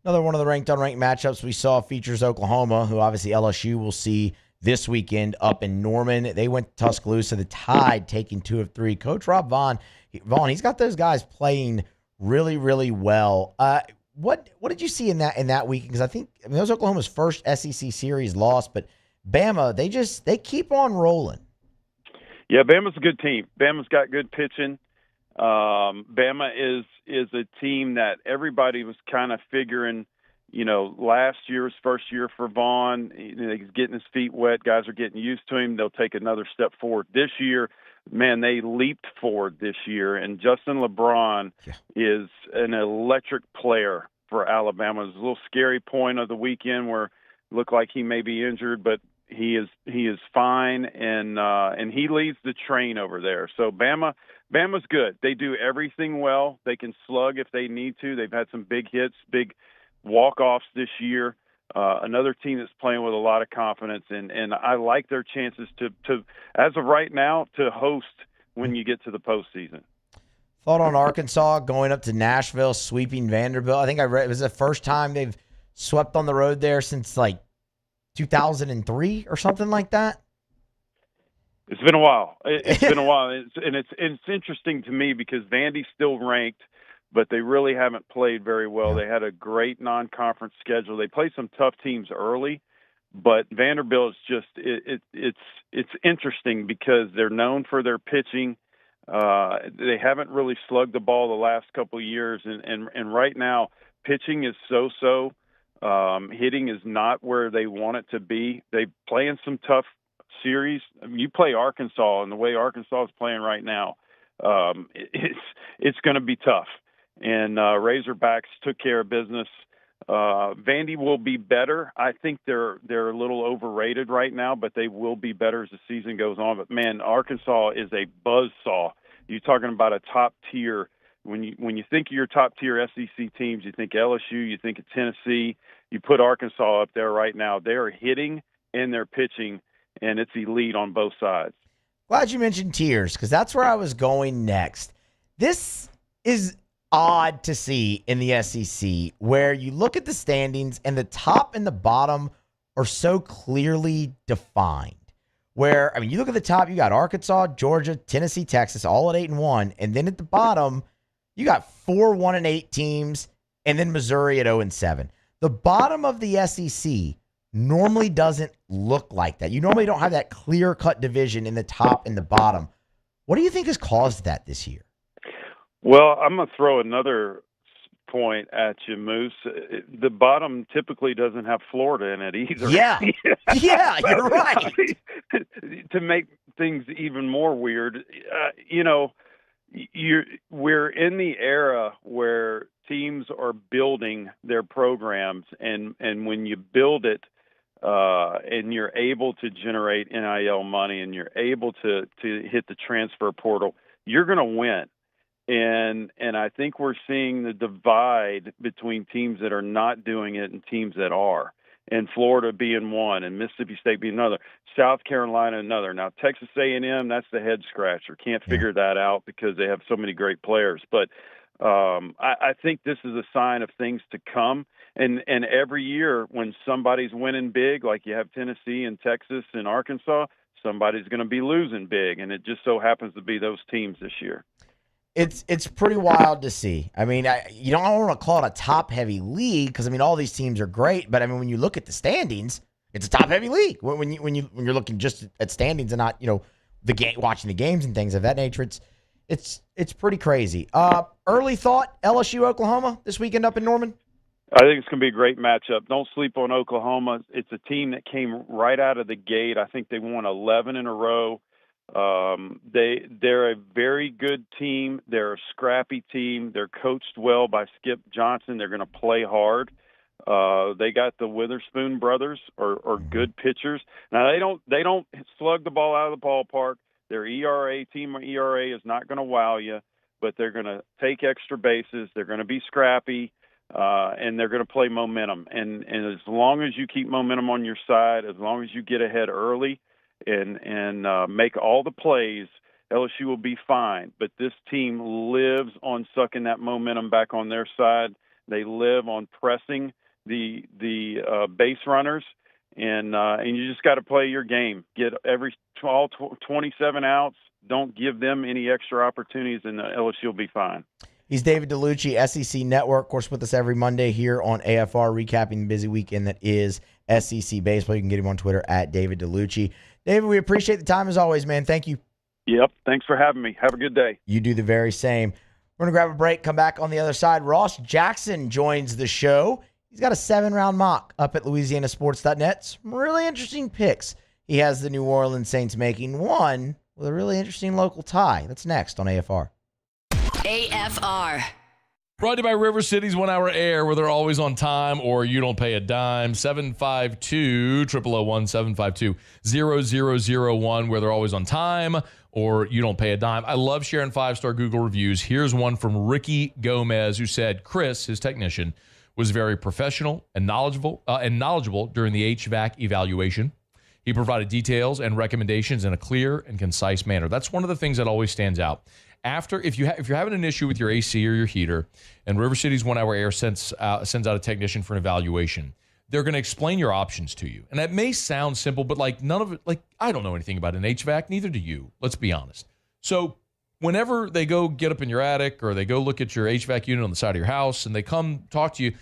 Another one of the ranked-on-ranked matchups we saw features Oklahoma, who obviously LSU will see this weekend up in Norman. They went to Tuscaloosa, the Tide taking 2 of 3. Coach Rob Vaughn, he's got those guys playing really, really well. What did you see in that weekend? Because that was Oklahoma's first SEC series loss, but Bama, they keep on rolling. Yeah, Bama's a good team. Bama's got good pitching. Bama is a team that everybody was kind of figuring, last year's first year for Vaughn. He's getting his feet wet. Guys are getting used to him. They'll take another step forward this year. Man, they leaped forward this year, and Justin LeBron is an electric player for Alabama. It was a little scary point of the weekend where it looked like he may be injured, but he is fine, and he leads the train over there. So Bama's good. They do everything well. They can slug if they need to. They've had some big hits, big walk-offs this year. Another team that's playing with a lot of confidence, and I like their chances to as of right now, to host when you get to the postseason. Thought on Arkansas going up to Nashville, sweeping Vanderbilt. I think I read it was the first time they've swept on the road there since 2003 or something like that. It's been a while. It's been a while, and it's interesting to me because Vandy's still ranked, but they really haven't played very well. They had a great non-conference schedule. They played some tough teams early, but Vanderbilt is just it's interesting because they're known for their pitching. They haven't really slugged the ball the last couple of years, and right now pitching is so. Hitting is not where they want it to be. They playing some tough series. I mean, you play Arkansas, and the way Arkansas is playing right now, it's going to be tough. And Razorbacks took care of business. Vandy will be better. I think they're a little overrated right now, but they will be better as the season goes on. But man, Arkansas is a buzzsaw. You're talking about a top tier. When you think of your top tier SEC teams, you think LSU, you think of Tennessee. You put Arkansas up there right now. They are hitting and they're pitching, and it's elite on both sides. Glad you mentioned tiers, because that's where I was going next. This is odd to see in the SEC, where you look at the standings and the top and the bottom are so clearly defined. Where, I mean, you look at the top, you got Arkansas, Georgia, Tennessee, Texas, all at 8-1, and then at the bottom, you got 4 1-8 teams, and then Missouri at 0-7. The bottom of the SEC normally doesn't look like that. You normally don't have that clear-cut division in the top and the bottom. What do you think has caused that this year? Well, I'm going to throw another point at you, Moose. The bottom typically doesn't have Florida in it either. Yeah, yeah, you're right. To make things even more weird, we're in the era where teams are building their programs, and when you build it, and you're able to generate NIL money, and you're able to hit the transfer portal, you're going to win. And I think we're seeing the divide between teams that are not doing it and teams that are. And Florida being one, and Mississippi State being another, South Carolina another. Now Texas A&M, that's the head scratcher. Can't figure that out because they have so many great players. But I think this is a sign of things to come. And every year when somebody's winning big, like you have Tennessee and Texas and Arkansas, somebody's going to be losing big, and it just so happens to be those teams this year. It's pretty wild to see. I mean, I don't want to call it a top-heavy league because, I mean, all these teams are great. But, I mean, when you look at the standings, it's a top-heavy league. When you're looking just at standings and not, watching the games and things of that nature, it's pretty crazy. Early thought, LSU, Oklahoma this weekend up in Norman? I think it's going to be a great matchup. Don't sleep on Oklahoma. It's a team that came right out of the gate. I think they won 11 in a row. They're a very good team. They're a scrappy team. They're coached well by Skip Johnson. They're going to play hard. They got the Witherspoon brothers are good pitchers. Now they don't slug the ball out of the ballpark. Their team ERA is not going to wow you, but they're going to take extra bases. They're going to be scrappy, and they're going to play momentum. And as long as you keep momentum on your side, as long as you get ahead early, and make all the plays, LSU will be fine. But this team lives on sucking that momentum back on their side. They live on pressing the base runners, and you just got to play your game. Get all 27 outs. Don't give them any extra opportunities, and LSU will be fine. He's David Dellucci, SEC Network, of course, with us every Monday here on AFR, recapping the busy weekend that is SEC baseball. You can get him on Twitter at David Dellucci. David, we appreciate the time as always, man. Thank you. Yep. Thanks for having me. Have a good day. You do the very same. We're going to grab a break, come back on the other side. Ross Jackson joins the show. He's got a 7-round mock up at LouisianaSports.net. Some really interesting picks. He has the New Orleans Saints making one with a really interesting local tie. That's next on AFR. AFR. Brought to you by River City's 1 Hour Air, where they're always on time or you don't pay a dime. 752-0001, where they're always on time or you don't pay a dime. I love sharing 5-star Google reviews. Here's one from Ricky Gomez, who said Chris, his technician, was very professional and knowledgeable during the HVAC evaluation. He provided details and recommendations in a clear and concise manner. That's one of the things that always stands out. If you're having an issue with your AC or your heater, and River City's 1 Hour Air sends out a technician for an evaluation, they're going to explain your options to you. And that may sound simple, but none of it, I don't know anything about an HVAC, neither do you. Let's be honest. So whenever they go get up in your attic or they go look at your HVAC unit on the side of your house and they come talk to you,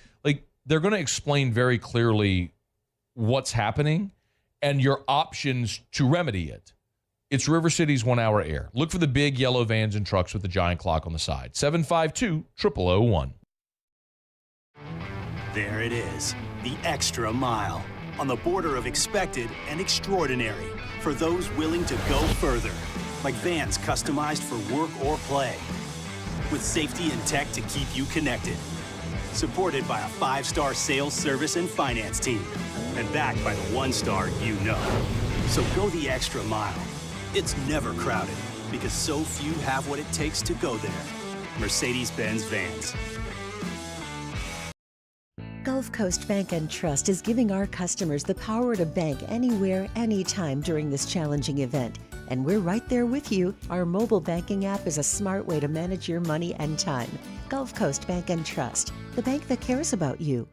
they're going to explain very clearly what's happening and your options to remedy it. It's River City's 1 Hour Air. Look for the big yellow vans and trucks with the giant clock on the side. 752-0001. There it is, the extra mile. on the border of expected and extraordinary for those willing to go further, like vans customized for work or play, with safety and tech to keep you connected. Supported by a 5-star sales, service, and finance team, and backed by the 1-star you know. So go the extra mile. It's never crowded, because so few have what it takes to go there. Mercedes-Benz Vans. Gulf Coast Bank and Trust is giving our customers the power to bank anywhere, anytime during this challenging event. And we're right there with you. Our mobile banking app is a smart way to manage your money and time. Gulf Coast Bank and Trust, the bank that cares about you.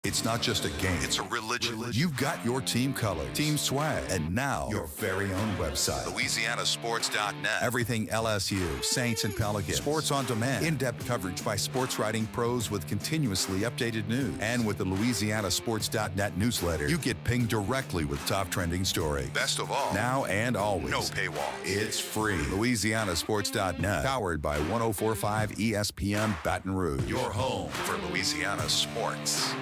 It's not just a game, it's a religion. You've got your team colors, team swag, and now your very own website. LouisianaSports.net. Everything LSU, Saints, and Pelicans. Sports on demand. In-depth coverage by sports writing pros with continuously updated news. And with the LouisianaSports.net newsletter, you get pinged directly with top trending stories. Best of all, now and always, no paywall. It's free. LouisianaSports.net. Powered by 104.5 ESPN Baton Rouge. Your home for Louisiana sports.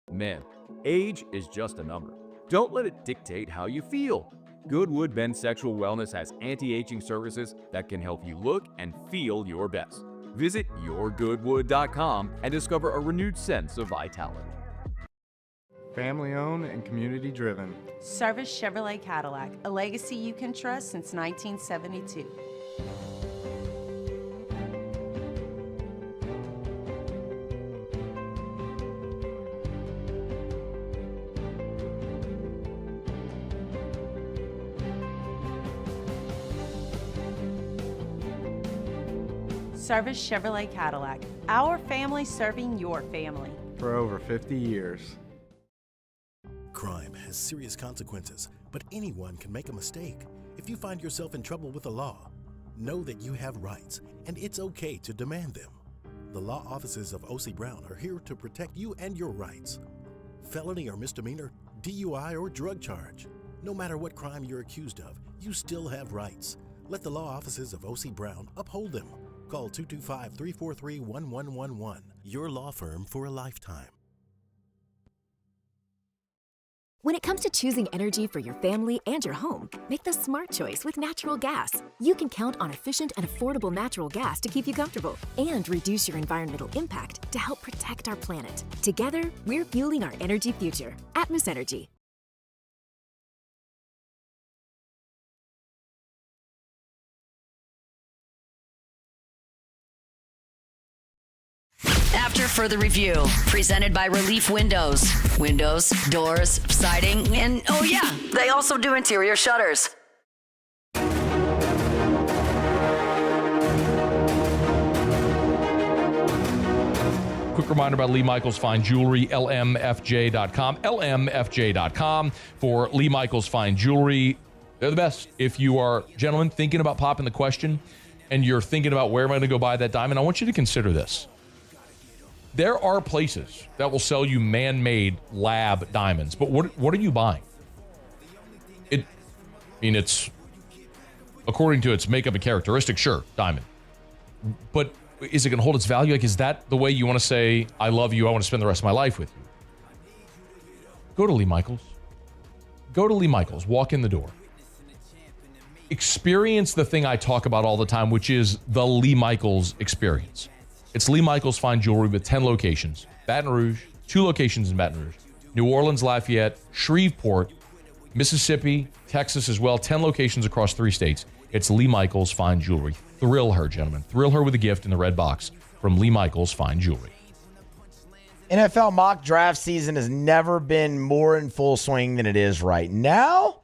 Man, age is just a number. Don't let it dictate how you feel. Goodwood Men's Sexual Wellness has anti-aging services that can help you look and feel your best. Visit yourgoodwood.com and discover a renewed sense of vitality. Family owned and community driven. Service Chevrolet Cadillac, a legacy you can trust since 1972. Service Chevrolet Cadillac, our family serving your family. For over 50 years. Crime has serious consequences, but anyone can make a mistake. If you find yourself in trouble with the law, know that you have rights, and it's okay to demand them. The law offices of O.C. Brown are here to protect you and your rights. Felony or misdemeanor, DUI or drug charge. No matter what crime you're accused of, you still have rights. Let the law offices of O.C. Brown uphold them. Call 225-343-1111. Your law firm for a lifetime. When it comes to choosing energy for your family and your home, make the smart choice with natural gas. You can count on efficient and affordable natural gas to keep you comfortable and reduce your environmental impact to help protect our planet. Together, we're fueling our energy future. Atmos Energy. After further review, presented by Relief Windows. Windows, doors, siding, and oh yeah, they also do interior shutters. Quick reminder about Lee Michaels Fine Jewelry, lmfj.com. lmfj.com for Lee Michaels Fine Jewelry. They're the best. If you are, gentlemen, thinking about popping the question and you're thinking about where am I going to go buy that diamond, I want you to consider this. There are places that will sell you man-made lab diamonds, but what are you buying? It's according to its makeup and characteristics, sure, diamond. But is it going to hold its value? Like, is that the way you want to say, I love you, I want to spend the rest of my life with you? Go to Lee Michaels. Go to Lee Michaels. Walk in the door. Experience the thing I talk about all the time, which is the Lee Michaels experience. It's Lee Michaels Fine Jewelry with 10 locations. Baton Rouge, 2 locations in Baton Rouge. New Orleans, Lafayette, Shreveport, Mississippi, Texas as well. 10 locations across 3 states. It's Lee Michaels Fine Jewelry. Thrill her, gentlemen. Thrill her with a gift in the red box from Lee Michaels Fine Jewelry. NFL mock draft season has never been more in full swing than it is right now.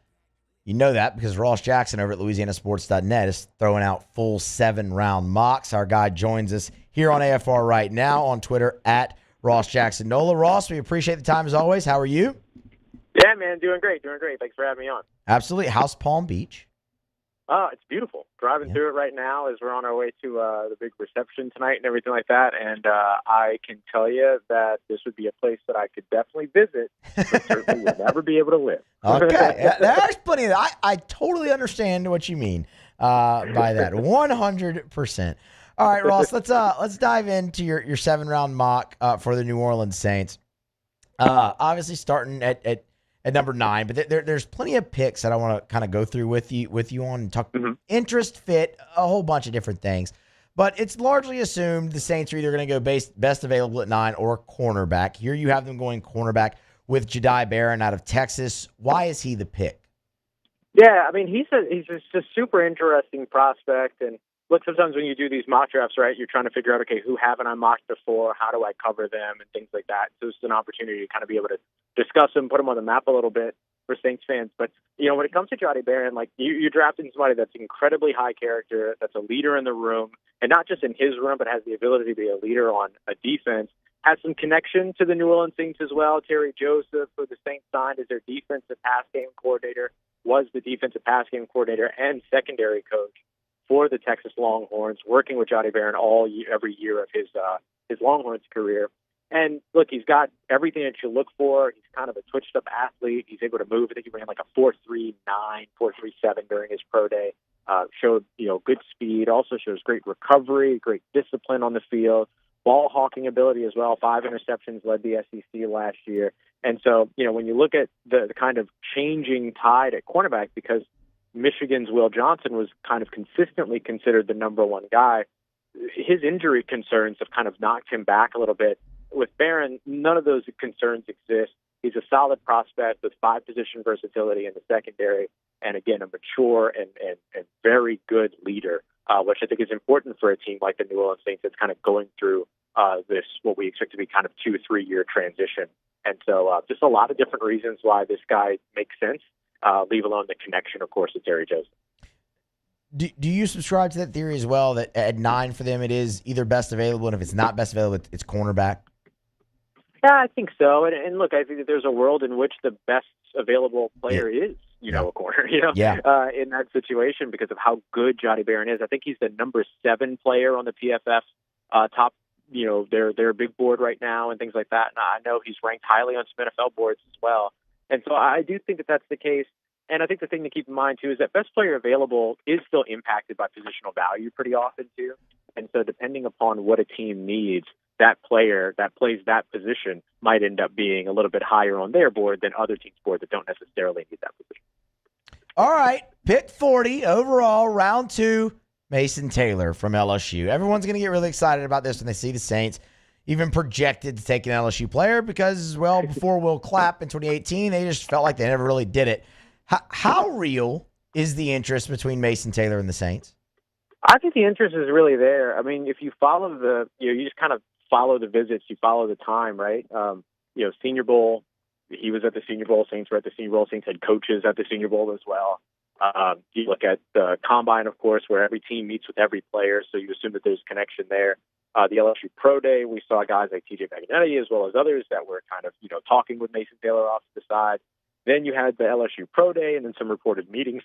You know that because Ross Jackson over at LouisianaSports.net is throwing out full 7-round mocks. Our guy joins us here on AFR right now on Twitter at Ross Jackson Nola. Ross, we appreciate the time as always. How are you? Yeah, man, doing great. Thanks for having me on. Absolutely. How's Palm Beach? It's beautiful. Driving through it right now as we're on our way to the big reception tonight and everything like that. And I can tell you that this would be a place that I could definitely visit, but certainly would never be able to live. Okay. There's plenty of that. I totally understand what you mean by that. 100%. All right, Ross, let's dive into your 7-round mock for the New Orleans Saints. Obviously starting at number 9, but there's plenty of picks that I want to kind of go through with you on and talk interest, fit, a whole bunch of different things. But it's largely assumed the Saints are either going to go best available at 9 or cornerback. Here you have them going cornerback with Jahdae Barron out of Texas. Why is he the pick? Yeah, I mean, he's a super interesting prospect. And look, sometimes when you do these mock drafts, right, you're trying to figure out, okay, who haven't I mocked before? How do I cover them and things like that. So it's an opportunity to kind of be able to discuss them, put them on the map a little bit for Saints fans. But, when it comes to Jahdae Barron, like you're drafting somebody that's incredibly high character, that's a leader in the room, and not just in his room, but has the ability to be a leader on a defense. Has some connection to the New Orleans Saints as well. Terry Joseph, who the Saints signed as their defensive pass game coordinator, was the defensive pass game coordinator and secondary coach for the Texas Longhorns, working with Jahdae Barron every year of his Longhorns career. And look, he's got everything that you look for. He's kind of a twitched-up athlete. He's able to move. I think he ran like a 4.39, 4.37 during his pro day. Showed good speed. Also shows great recovery, great discipline on the field. Ball hawking ability as well. 5 interceptions, led the SEC last year. And so, when you look at the kind of changing tide at cornerback, because Michigan's Will Johnson was kind of consistently considered the number one guy, his injury concerns have kind of knocked him back a little bit. With Barron, none of those concerns exist. He's a solid prospect with 5-position versatility in the secondary, and again, a mature and very good leader, which I think is important for a team like the New Orleans Saints that's kind of going through this, what we expect to be kind of 2-3 year transition. And so just a lot of different reasons why this guy makes sense, leave alone the connection, of course, to Terry Joseph. Do you subscribe to that theory as well, that at 9 for them it is either best available, and if it's not best available, it's cornerback? Yeah, I think so. And look, I think that there's a world in which the best available player is, a corner, in that situation because of how good Jahdae Barron is. I think he's the number 7 player on the PFF top, their big board right now and things like that. And I know he's ranked highly on some NFL boards as well. And so I do think that that's the case. And I think the thing to keep in mind, too, is that best player available is still impacted by positional value pretty often, too. And so depending upon what a team needs, that player that plays that position might end up being a little bit higher on their board than other teams' board that don't necessarily need that position. All right, pick 40 overall, round 2, Mason Taylor from LSU. Everyone's going to get really excited about this when they see the Saints even projected to take an LSU player because, well, before Will Clapp in 2018, they just felt like they never really did it. How real is the interest between Mason Taylor and the Saints? I think the interest is really there. I mean, if you follow you just kind of follow the visits, you follow the time, right? Senior Bowl, he was at the Senior Bowl. Saints were at the Senior Bowl. Saints had coaches at the Senior Bowl as well. You look at the Combine, of course, where every team meets with every player, so you assume that there's connection there. The LSU Pro Day, we saw guys like TJ Magnetti as well as others that were kind of, talking with Mason Taylor off to the side. Then you had the LSU Pro Day and then some reported meetings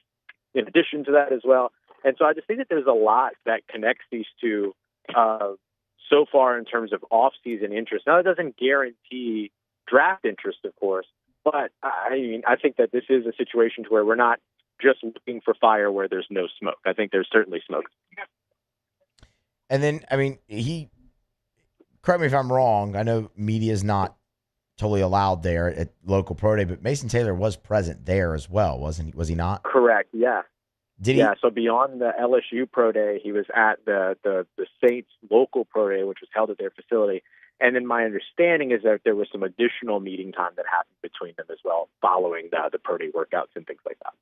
in addition to that as well. And so I just think that there's a lot that connects these two so far in terms of off-season interest. Now, it doesn't guarantee draft interest, of course, but I think that this is a situation where we're not just looking for fire where there's no smoke. I think there's certainly smoke. And then, correct me if I'm wrong, I know media is not totally allowed there at local pro day, but Mason Taylor was present there as well, wasn't he? Was he not? Correct, yeah. Did he? Yeah, so beyond the LSU Pro Day, he was at the Saints local Pro Day, which was held at their facility. And then my understanding is that there was some additional meeting time that happened between them as well, following the Pro Day workouts and things like that.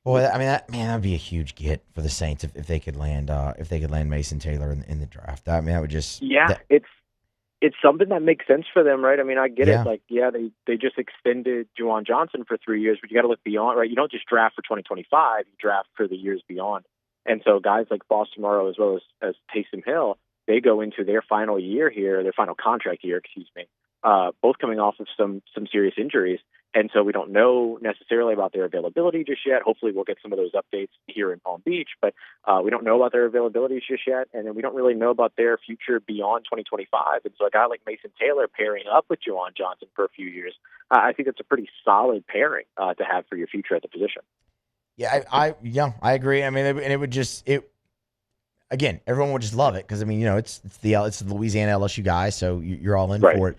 Boy, that'd be a huge get for the Saints if they could land Mason Taylor in the draft. That would just it's something that makes sense for them, right? I mean, I get it. Like, they just extended Juwan Johnson for 3 years, but you got to look beyond, right? You don't just draft for 2025; you draft for the years beyond. And so, guys like Boston Morrow as well as Taysom Hill, they go into their final year here, their final contract year, both coming off of some serious injuries. And so we don't know necessarily about their availability just yet. Hopefully we'll get some of those updates here in Palm Beach, but we don't know about their availability just yet. And then we don't really know about their future beyond 2025. And so a guy like Mason Taylor pairing up with Juwan Johnson for a few years, I think it's a pretty solid pairing to have for your future at the position. Yeah, I agree. I mean, and it would just, again, everyone would just love it because, it's the Louisiana LSU guy, so you're all in for it.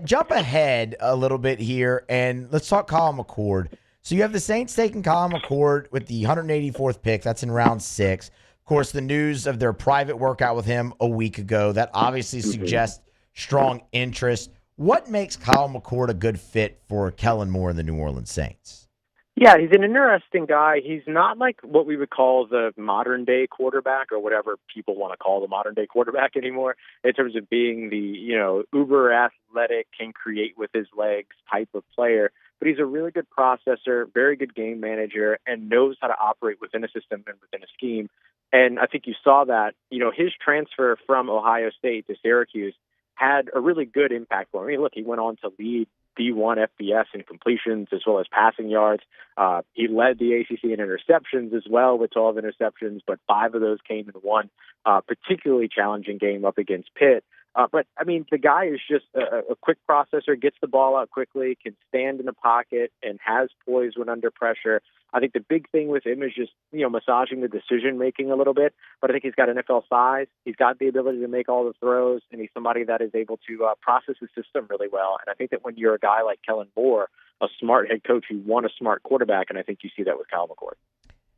Jump ahead a little bit here, and let's talk Kyle McCord. So you have the Saints taking Kyle McCord with the 184th pick. That's in round 6. Of course, the news of their private workout with him a week ago, that obviously suggests strong interest. What makes Kyle McCord a good fit for Kellen Moore and the New Orleans Saints? Yeah, he's an interesting guy. He's not like what we would call the modern-day quarterback or whatever people want to call the modern-day quarterback anymore in terms of being the, uber-athletic, can create with his legs type of player. But he's a really good processor, very good game manager, and knows how to operate within a system and within a scheme. And I think you saw that, his transfer from Ohio State to Syracuse had a really good impact for him. I mean, look, he went on to lead D1 FBS in completions as well as passing yards. He led the ACC in interceptions as well with 12 interceptions, but 5 of those came in one particularly challenging game up against Pitt. But, I mean, the guy is just a quick processor, gets the ball out quickly, can stand in the pocket, and has poise when under pressure. I think the big thing with him is just, massaging the decision-making a little bit. But I think he's got NFL size. He's got the ability to make all the throws, and he's somebody that is able to process the system really well. And I think that when you're a guy like Kellen Moore, a smart head coach, you want a smart quarterback, and I think you see that with Kyle McCord.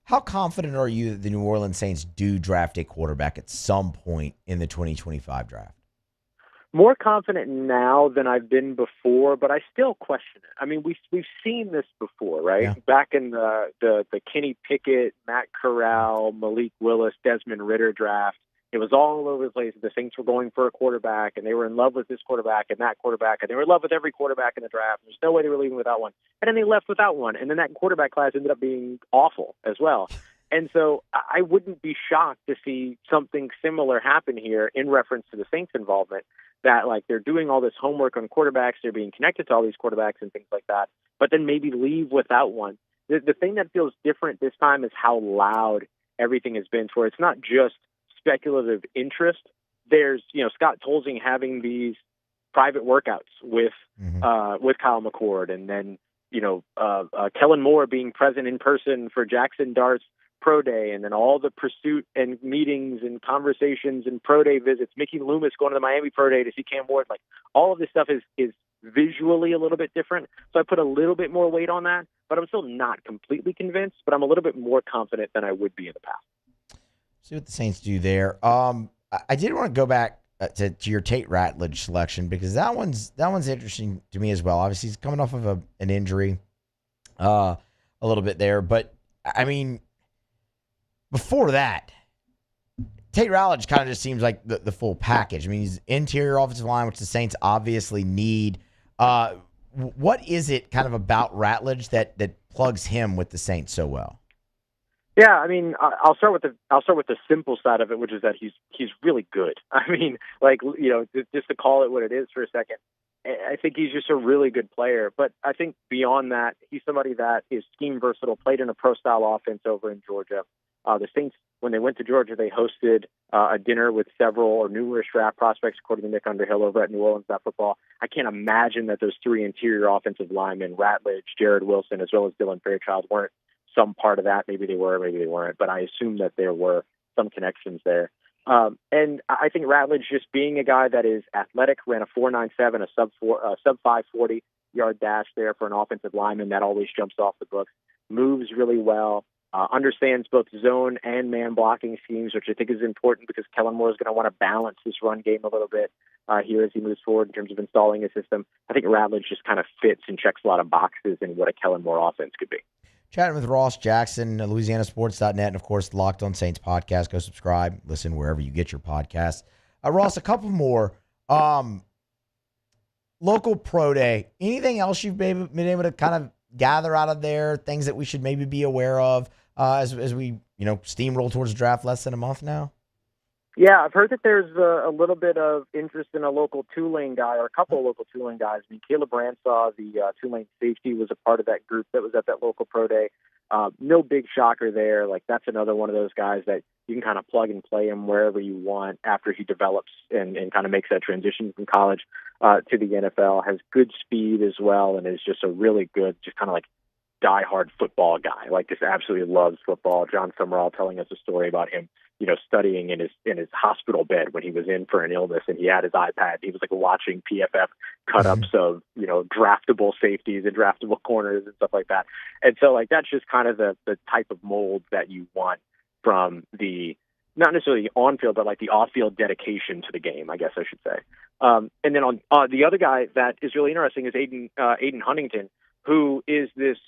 How confident are you that the New Orleans Saints do draft a quarterback at some point in the 2025 draft? More confident now than I've been before, but I still question it. I mean, we've seen this before, right? Yeah. Back in the Kenny Pickett, Matt Corral, Malik Willis, Desmond Ridder draft, it was all over the place. The Saints were going for a quarterback, and they were in love with this quarterback and that quarterback, and they were in love with every quarterback in the draft. There's no way they were leaving without one. And then they left without one, and then that quarterback class ended up being awful as well. And so I wouldn't be shocked to see something similar happen here in reference to the Saints' involvement, that like they're doing all this homework on quarterbacks, they're being connected to all these quarterbacks and things like that, but then maybe leave without one. The thing that feels different this time is how loud everything has been, where it's not just speculative interest. There's, Scott Tolzing having these private workouts with Kyle McCord, and then, Kellen Moore being present in person for Jackson Dart's pro day, and then all the pursuit and meetings and conversations and pro day visits, Mickey Loomis going to the Miami pro day to see Cam Ward, like all of this stuff is visually a little bit different. So I put a little bit more weight on that, but I'm still not completely convinced, but I'm a little bit more confident than I would be in the past. See what the Saints do there. I did want to go back to your Tate Ratledge selection, because that one's interesting to me as well. Obviously he's coming off of an injury a little bit there, but I mean, before that, Tate Ratledge kind of just seems like the full package. I mean, he's interior offensive line, which the Saints obviously need. What is it kind of about Ratledge that plugs him with the Saints so well? Yeah, I mean, I'll start with the simple side of it, which is that he's really good. I mean, just to call it what it is for a second, I think he's just a really good player. But I think beyond that, he's somebody that is scheme versatile, played in a pro-style offense over in Georgia. The Saints, when they went to Georgia, they hosted a dinner with several or numerous draft prospects, according to Nick Underhill over at New Orleans Football. I can't imagine that those 3 interior offensive linemen, Ratledge, Jared Wilson, as well as Dylan Fairchild, weren't some part of that. Maybe they were, maybe they weren't, but I assume that there were some connections there. And I think Ratledge, just being a guy that is athletic, ran a 4.97, a sub 540 yard dash there for an offensive lineman, that always jumps off the books, moves really well. Understands both zone and man blocking schemes, which I think is important because Kellen Moore is going to want to balance this run game a little bit here as he moves forward in terms of installing a system. I think Ratledge just kind of fits and checks a lot of boxes in what a Kellen Moore offense could be. Chatting with Ross Jackson, LouisianaSports.net, and, of course, Locked on Saints podcast. Go subscribe, listen wherever you get your podcasts. Ross, a couple more. Local pro day. Anything else you've been able to kind of gather out of there, things that we should maybe be aware of as we steamroll towards the draft less than a month now? Yeah, I've heard that there's a little bit of interest in a local Tulane guy, or a couple of local Tulane guys. I mean, Caleb Bransaw, the Tulane safety, was a part of that group that was at that local pro day. No big shocker there. Like, that's another one of those guys that you can kind of plug and play him wherever you want after he develops and kind of makes that transition from college to the NFL. Has good speed as well, and is just a really good, just kind of like diehard football guy. Like, just absolutely loves football. John Summerall telling us a story about him studying in his hospital bed when he was in for an illness, and he had his iPad. He was like watching PFF cut-ups of, draftable safeties and draftable corners and stuff like that. And so like, that's just kind of the type of mold that you want from the, not necessarily the on-field, but like the off-field dedication to the game, I guess I should say. And then on the other guy that is really interesting is Aiden Huntington, who is this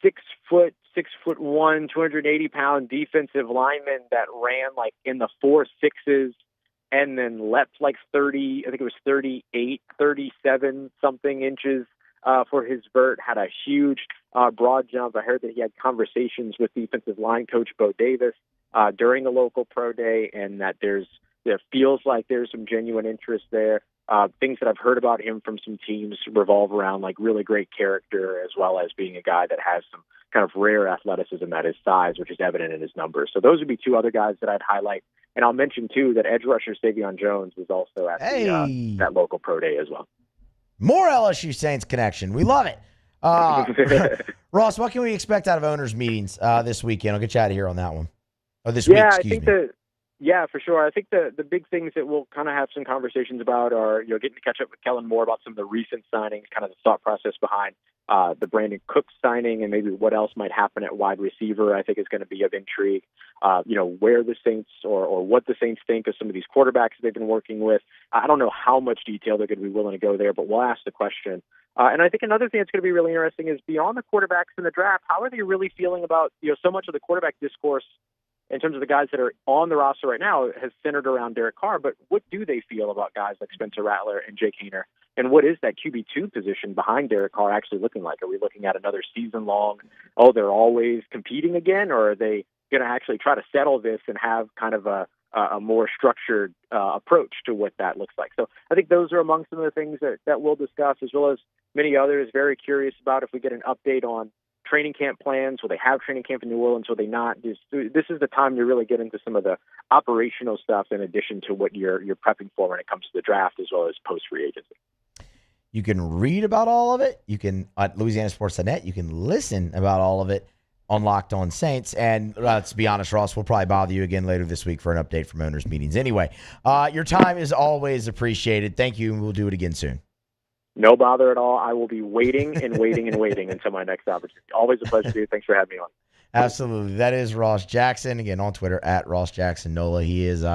6'1", 280-pound defensive lineman that ran like in the 4.6s and then leapt like 30, I think it was 38, 37 something inches for his vert, had a huge broad jump. I heard that he had conversations with defensive line coach Bo Davis during the local pro day, and that there feels like there's some genuine interest there. Things that I've heard about him from some teams revolve around like really great character, as well as being a guy that has some kind of rare athleticism at his size, which is evident in his numbers. So those would be two other guys that I'd highlight. And I'll mention, too, that edge rusher Savion Jones was also at that local pro day as well. More LSU Saints connection. We love it. Ross, what can we expect out of owners' meetings this weekend? I'll get you out of here on that one. Oh, this week, excuse me. Yeah, for sure. I think the big things that we'll kind of have some conversations about are, getting to catch up with Kellen Moore about some of the recent signings, kind of the thought process behind the Brandon Cook signing, and maybe what else might happen at wide receiver, I think is going to be of intrigue. Where the Saints or what the Saints think of some of these quarterbacks they've been working with. I don't know how much detail they're going to be willing to go there, but we'll ask the question. And I think another thing that's going to be really interesting is beyond the quarterbacks in the draft, how are they really feeling about, so much of the quarterback discourse in terms of the guys that are on the roster right now has centered around Derek Carr, but what do they feel about guys like Spencer Rattler and Jake Haener? And what is that QB2 position behind Derek Carr actually looking like? Are we looking at another season long, they're always competing again, or are they going to actually try to settle this and have kind of a more structured approach to what that looks like? So I think those are among some of the things that we'll discuss, as well as many others. Very curious about if we get an update on training camp plans. Will they have training camp in New Orleans? Will they not? This is the time to really get into some of the operational stuff in addition to what you're prepping for when it comes to the draft, as well as post-free agency. You can read about all of it. You can at LouisianaSports.net. You can listen about all of it on Locked On Saints. And let's be honest, Ross, we'll probably bother you again later this week for an update from owners' meetings. Anyway, your time is always appreciated. Thank you, and we'll do it again soon. No bother at all. I will be waiting and waiting and waiting until my next opportunity. Always a pleasure, dude. Thanks for having me on. Absolutely. That is Ross Jackson. Again, on Twitter, at Ross Jackson Nola. He is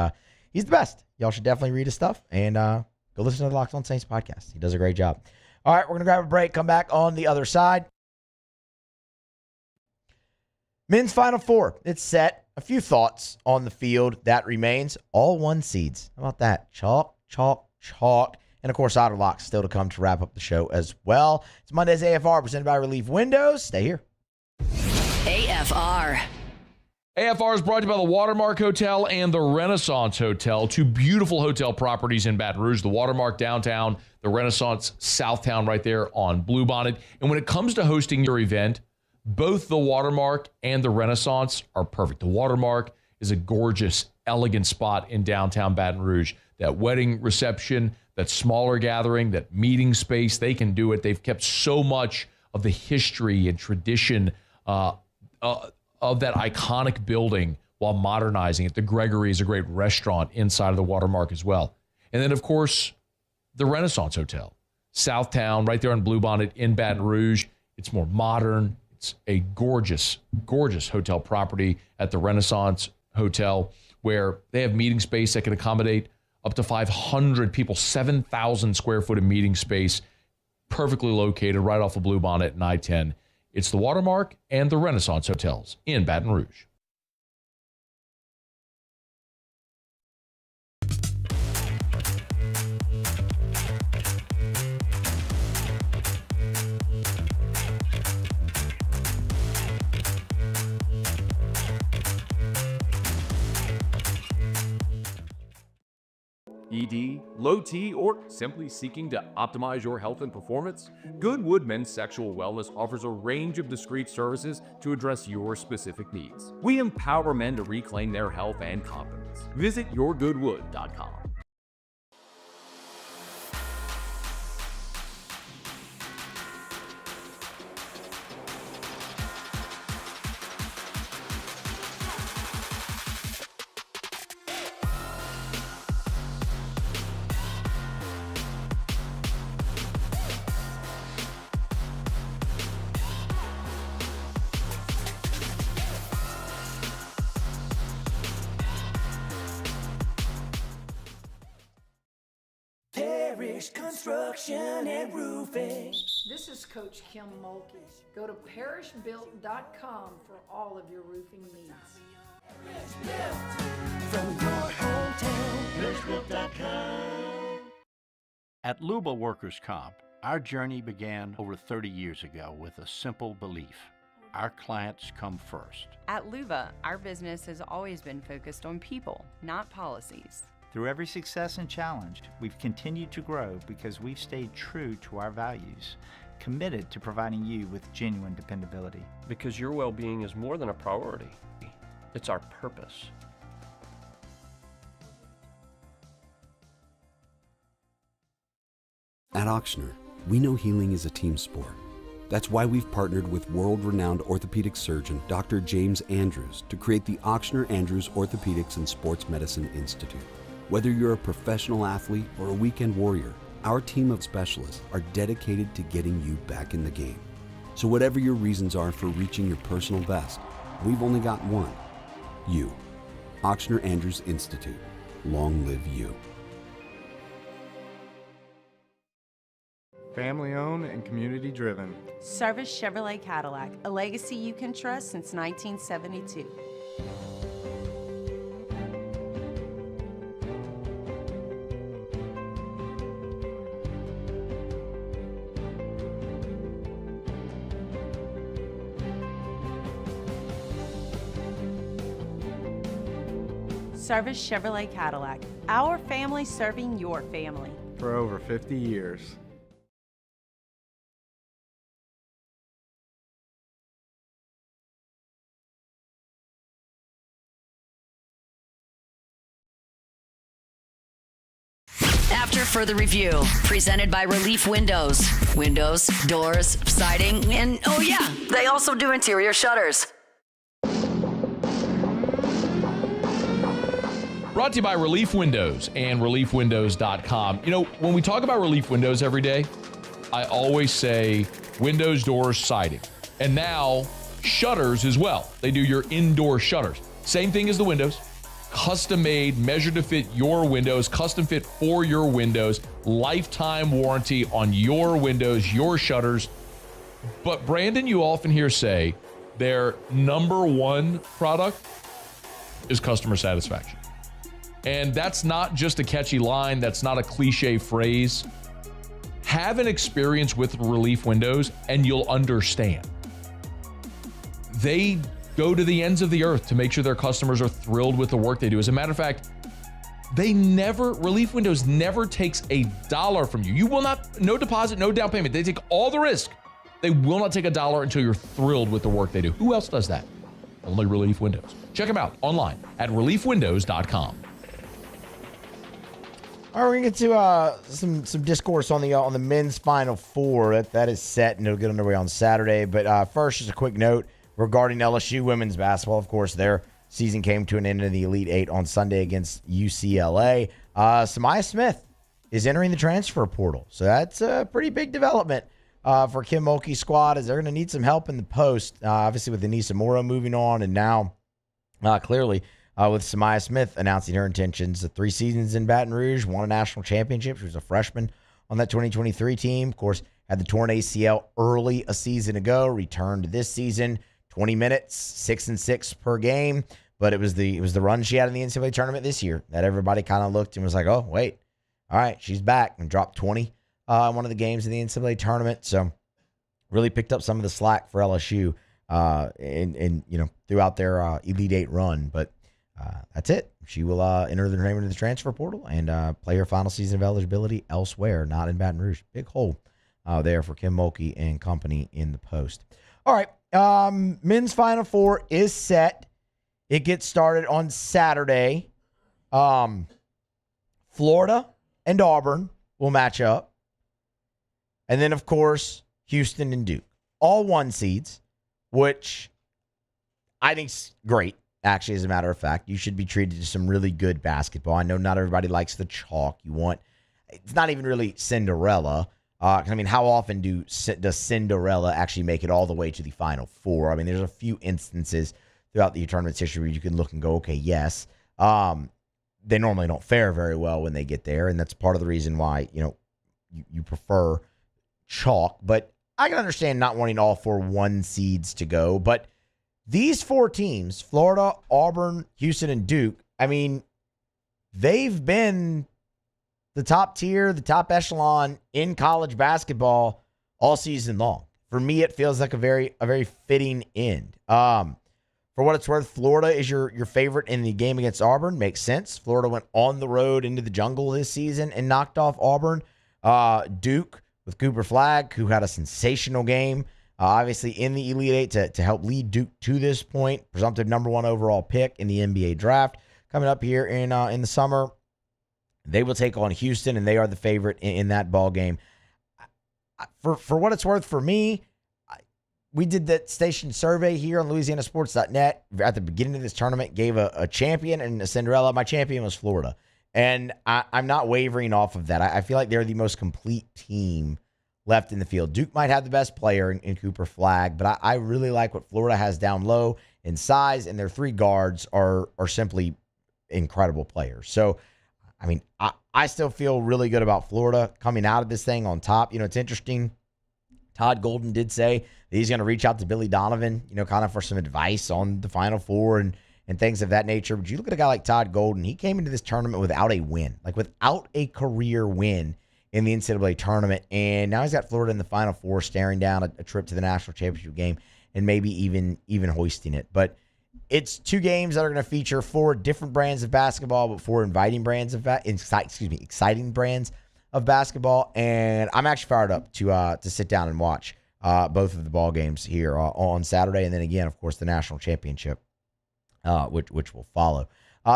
he's the best. Y'all should definitely read his stuff and go listen to the Locked On Saints podcast. He does a great job. All right, we're going to grab a break, come back on the other side. Men's Final Four. It's set. A few thoughts on the field. That remains all 1 seeds. How about that? Chalk, chalk, chalk. And, of course, Otter Locks still to come to wrap up the show as well. It's Monday's AFR presented by Relief Windows. Stay here. AFR. AFR is brought to you by the Watermark Hotel and the Renaissance Hotel, 2 beautiful hotel properties in Baton Rouge, the Watermark downtown, the Renaissance Southtown right there on Bluebonnet. And when it comes to hosting your event, both the Watermark and the Renaissance are perfect. The Watermark is a gorgeous, elegant spot in downtown Baton Rouge. That wedding reception, that smaller gathering, that meeting space, they can do it. They've kept so much of the history and tradition of that iconic building while modernizing it. The Gregory is a great restaurant inside of the Watermark as well. And then, of course, the Renaissance Hotel, Southtown, right there on Bluebonnet in Baton Rouge. It's more modern. It's a gorgeous, gorgeous hotel property at the Renaissance Hotel where they have meeting space that can accommodate up to 500 people, 7,000 square foot of meeting space, perfectly located right off of Bluebonnet and I-10. It's the Watermark and the Renaissance Hotels in Baton Rouge. ED, low T, or simply seeking to optimize your health and performance? Goodwood Men's Sexual Wellness offers a range of discreet services to address your specific needs. We empower men to reclaim their health and confidence. Visit yourgoodwood.com. construction and roofing. This is Coach Kim Mulkey. Go to parishbuilt.com for all of your roofing needs. From your hometown, parishbuilt.com. At Luba Workers' Comp, our journey began over 30 years ago with a simple belief. Our clients come first. At Luba, our business has always been focused on people, not policies. Through every success and challenge, we've continued to grow because we've stayed true to our values, committed to providing you with genuine dependability. Because your well-being is more than a priority. It's our purpose. At Ochsner, we know healing is a team sport. That's why we've partnered with world-renowned orthopedic surgeon Dr. James Andrews to create the Ochsner Andrews Orthopedics and Sports Medicine Institute. Whether you're a professional athlete or a weekend warrior, our team of specialists are dedicated to getting you back in the game. So whatever your reasons are for reaching your personal best, we've only got one: you. Ochsner Andrews Institute. Long live you. Family owned and community driven. Service Chevrolet Cadillac, a legacy you can trust since 1972. Service Chevrolet Cadillac, our family serving your family. For over 50 years. After further review, presented by Relief Windows. Windows, doors, siding, and oh yeah, they also do interior shutters. Brought to you by Relief Windows and ReliefWindows.com. You know, when we talk about Relief Windows every day, I always say windows, doors, siding. And now, shutters as well. They do your indoor shutters. Same thing as the windows. Custom made, measured to fit your windows, custom fit for your windows, lifetime warranty on your windows, your shutters. But Brandon, you often hear say their number one product is customer satisfaction. And that's not just a catchy line. That's not a cliche phrase. Have an experience with Relief Windows and you'll understand. They go to the ends of the earth to make sure their customers are thrilled with the work they do. As a matter of fact, Relief Windows never takes a dollar from you. You will not, no deposit, no down payment. They take all the risk. They will not take a dollar until you're thrilled with the work they do. Who else does that? Only Relief Windows. Check them out online at ReliefWindows.com. All right, we're gonna get to some discourse on the men's Final Four. That is set and it'll get underway on Saturday. But first, just a quick note regarding LSU women's basketball. Of course, their season came to an end in the Elite Eight on Sunday against UCLA. Samaya Smith is entering the transfer portal, so that's a pretty big development for Kim Mulkey's squad, as they're going to need some help in the post. Obviously, with Anissa Morrow moving on, and now clearly. With Samaya Smith announcing her intentions. 3 seasons in Baton Rouge, won a national championship. She was a freshman on that 2023 team. Of course, had the torn ACL early a season ago, returned this season, 20 minutes, 6 and 6 per game. But it was the run she had in the NCAA tournament this year that everybody kind of looked and was like, oh, wait, all right, she's back, and dropped 20 in one of the games in the NCAA tournament. So really picked up some of the slack for LSU throughout their Elite Eight run. But that's it. She will enter the name into the transfer portal and play her final season of eligibility elsewhere, not in Baton Rouge. Big hole there for Kim Mulkey and company in the post. All right, men's Final Four is set. It gets started on Saturday. Florida and Auburn will match up. And then, of course, Houston and Duke. All 1 seeds, which I think's great. Actually, as a matter of fact, you should be treated to some really good basketball. I know not everybody likes the chalk. It's not even really Cinderella. How often does Cinderella actually make it all the way to the Final Four? I mean, there's a few instances throughout the tournament's history where you can look and go, okay, yes. They normally don't fare very well when they get there, and that's part of the reason why, you prefer chalk, but I can understand not wanting all 4 1 seeds to go. But these 4 teams, Florida, Auburn, Houston, and Duke, I mean, they've been the top tier, the top echelon in college basketball all season long. For me, it feels like a very fitting end. For what it's worth, Florida is your favorite in the game against Auburn. Makes sense. Florida went on the road into the jungle this season and knocked off Auburn. Duke with Cooper Flagg, who had a sensational game, obviously in the Elite Eight to help lead Duke to this point. Presumptive number 1 overall pick in the NBA draft coming up here in the summer. They will take on Houston, and they are the favorite in that ball game. For what it's worth, for me, we did that station survey here on LouisianaSports.net at the beginning of this tournament, gave a champion and a Cinderella. My champion was Florida. And I'm not wavering off of that. I feel like they're the most complete team left in the field. Duke might have the best player in Cooper Flagg, but I really like what Florida has down low in size, and their 3 guards are simply incredible players. So, I mean, I still feel really good about Florida coming out of this thing on top. You know, it's interesting. Todd Golden did say that he's going to reach out to Billy Donovan, kind of for some advice on the Final Four and things of that nature. But you look at a guy like Todd Golden, he came into this tournament without a win, like without a career win in the NCAA tournament. And now he's got Florida in the Final Four, staring down a trip to the national championship game and maybe even hoisting it. But it's 2 games that are going to feature 4 different brands of basketball, but 4 exciting brands of basketball. And I'm actually fired up to sit down and watch both of the ball games here on Saturday, and then again, of course, the national championship, which will follow.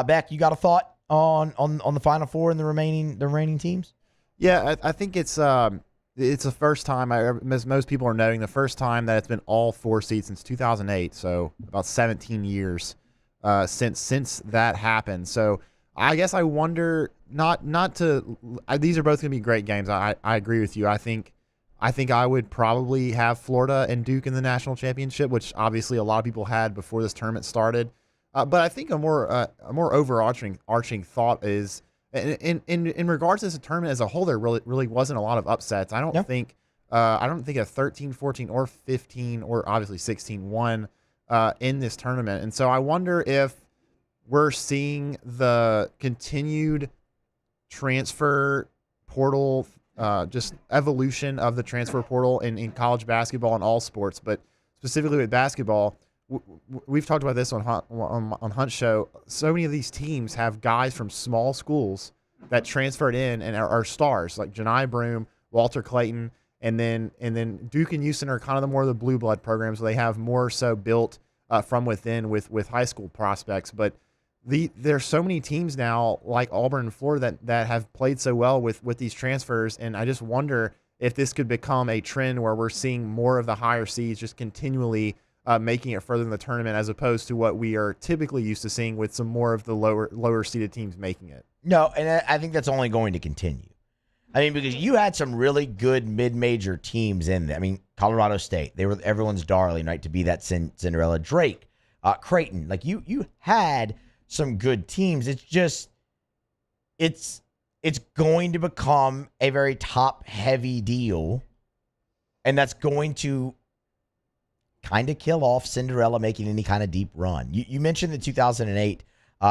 Beck, you got a thought on the Final Four and the remaining teams? Yeah, I think it's the first time, as most people are noting, the first time that it's been all 4 seeds since 2008. So about 17 years since that happened. So I guess I wonder these are both going to be great games. I agree with you. I think I would probably have Florida and Duke in the national championship, which obviously a lot of people had before this tournament started. But I think a more overarching thought is in regards to this tournament as a whole, there really wasn't a lot of upsets. I don't think a 13, 14, or 15, or obviously 16 won in this tournament. And so I wonder if we're seeing the continued transfer portal, just evolution of the transfer portal in college basketball and all sports, but specifically with basketball. We've talked about this on Hunt's show. So many of these teams have guys from small schools that transferred in and are stars, like Janai Broome, Walter Clayton, and then Duke and Houston are kind of the blue blood programs where they have more so built from within with high school prospects. But there's so many teams now like Auburn and Florida that have played so well with these transfers, and I just wonder if this could become a trend where we're seeing more of the higher seeds just continually making it further in the tournament, as opposed to what we are typically used to seeing with some more of the lower seeded teams making it. No, and I think that's only going to continue. I mean, because you had some really good mid-major teams in there. I mean, Colorado State, they were everyone's darling, right, to be that Cinderella. Drake, Creighton, like you had some good teams. It's just it's going to become a very top-heavy deal, and that's going to kind of kill off Cinderella making any kind of deep run. You mentioned the 2008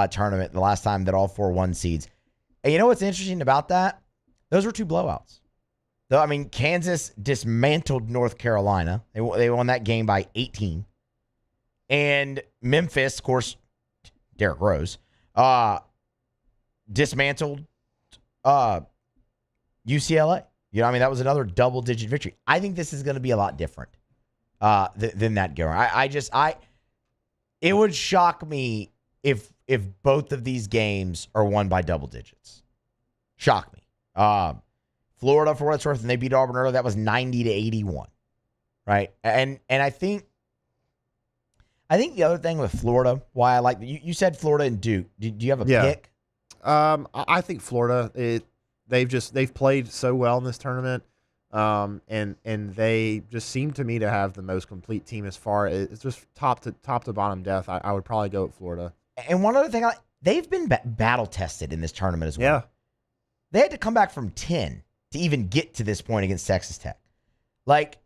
tournament, the last time that all 4 1 seeds. And you know what's interesting about that? Those were 2 blowouts. Though, I mean, Kansas dismantled North Carolina. They won that game by 18. And Memphis, of course, Derrick Rose, dismantled UCLA. You know, I mean, that was another double-digit victory. I think this is going to be a lot different than that, Garen. It would shock me if both of these games are won by double digits. Shock me. Florida, for what it's worth, and they beat Auburn early, that was 90-81, right? And I think the other thing with Florida, why I like you said Florida and Duke. Do you have a pick? I think Florida. They've played so well in this tournament. And they just seem to me to have the most complete team as far as it's just top to bottom depth. I would probably go with Florida. And one other thing, they've been battle tested in this tournament as well. Yeah, they had to come back from 10 to even get to this point against Texas Tech. Like,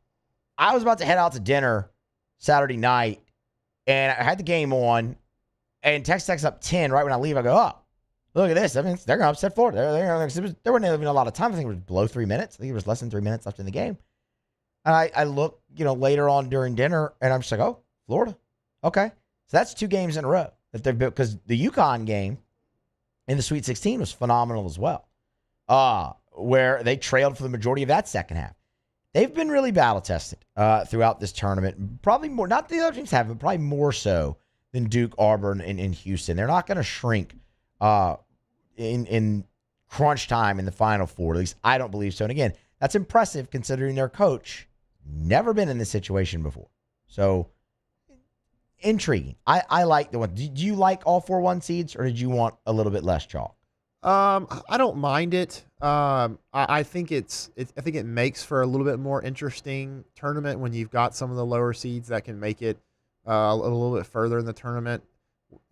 I was about to head out to dinner Saturday night, and I had the game on, and Texas Tech's up 10. Right when I leave, I go, oh, look at this. I mean, they're going to upset Florida. There wasn't even a lot of time. I think it was below 3 minutes. I think it was less than 3 minutes left in the game. And I look, later on during dinner, and I'm just like, oh, Florida. Okay. So that's 2 games in a row that they've built, because the UConn game in the Sweet 16 was phenomenal as well, where they trailed for the majority of that second half. They've been really battle-tested throughout this tournament. Probably more, not the other teams have, but probably more so than Duke, Auburn, and Houston. They're not going to shrink in crunch time in the Final Four. At least I don't believe so. And again, that's impressive considering their coach never been in this situation before. So, intriguing. I like the one. Do you like all 4 1 seeds, or did you want a little bit less chalk? I don't mind it. I think I think it makes for a little bit more interesting tournament when you've got some of the lower seeds that can make it a little bit further in the tournament.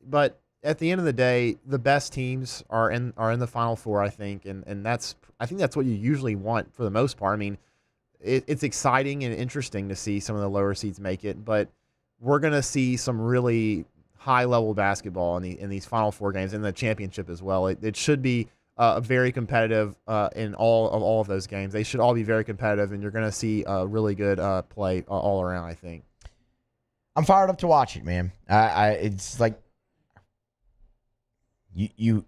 But at the end of the day, the best teams are in the Final Four, I think, and I think that's what you usually want for the most part. I mean, it's exciting and interesting to see some of the lower seeds make it, but we're going to see some really high-level basketball in these Final Four games, and the championship as well. It should be very competitive in all of those games. They should all be very competitive, and you're going to see really good play all around, I think. I'm fired up to watch it, man. It's like you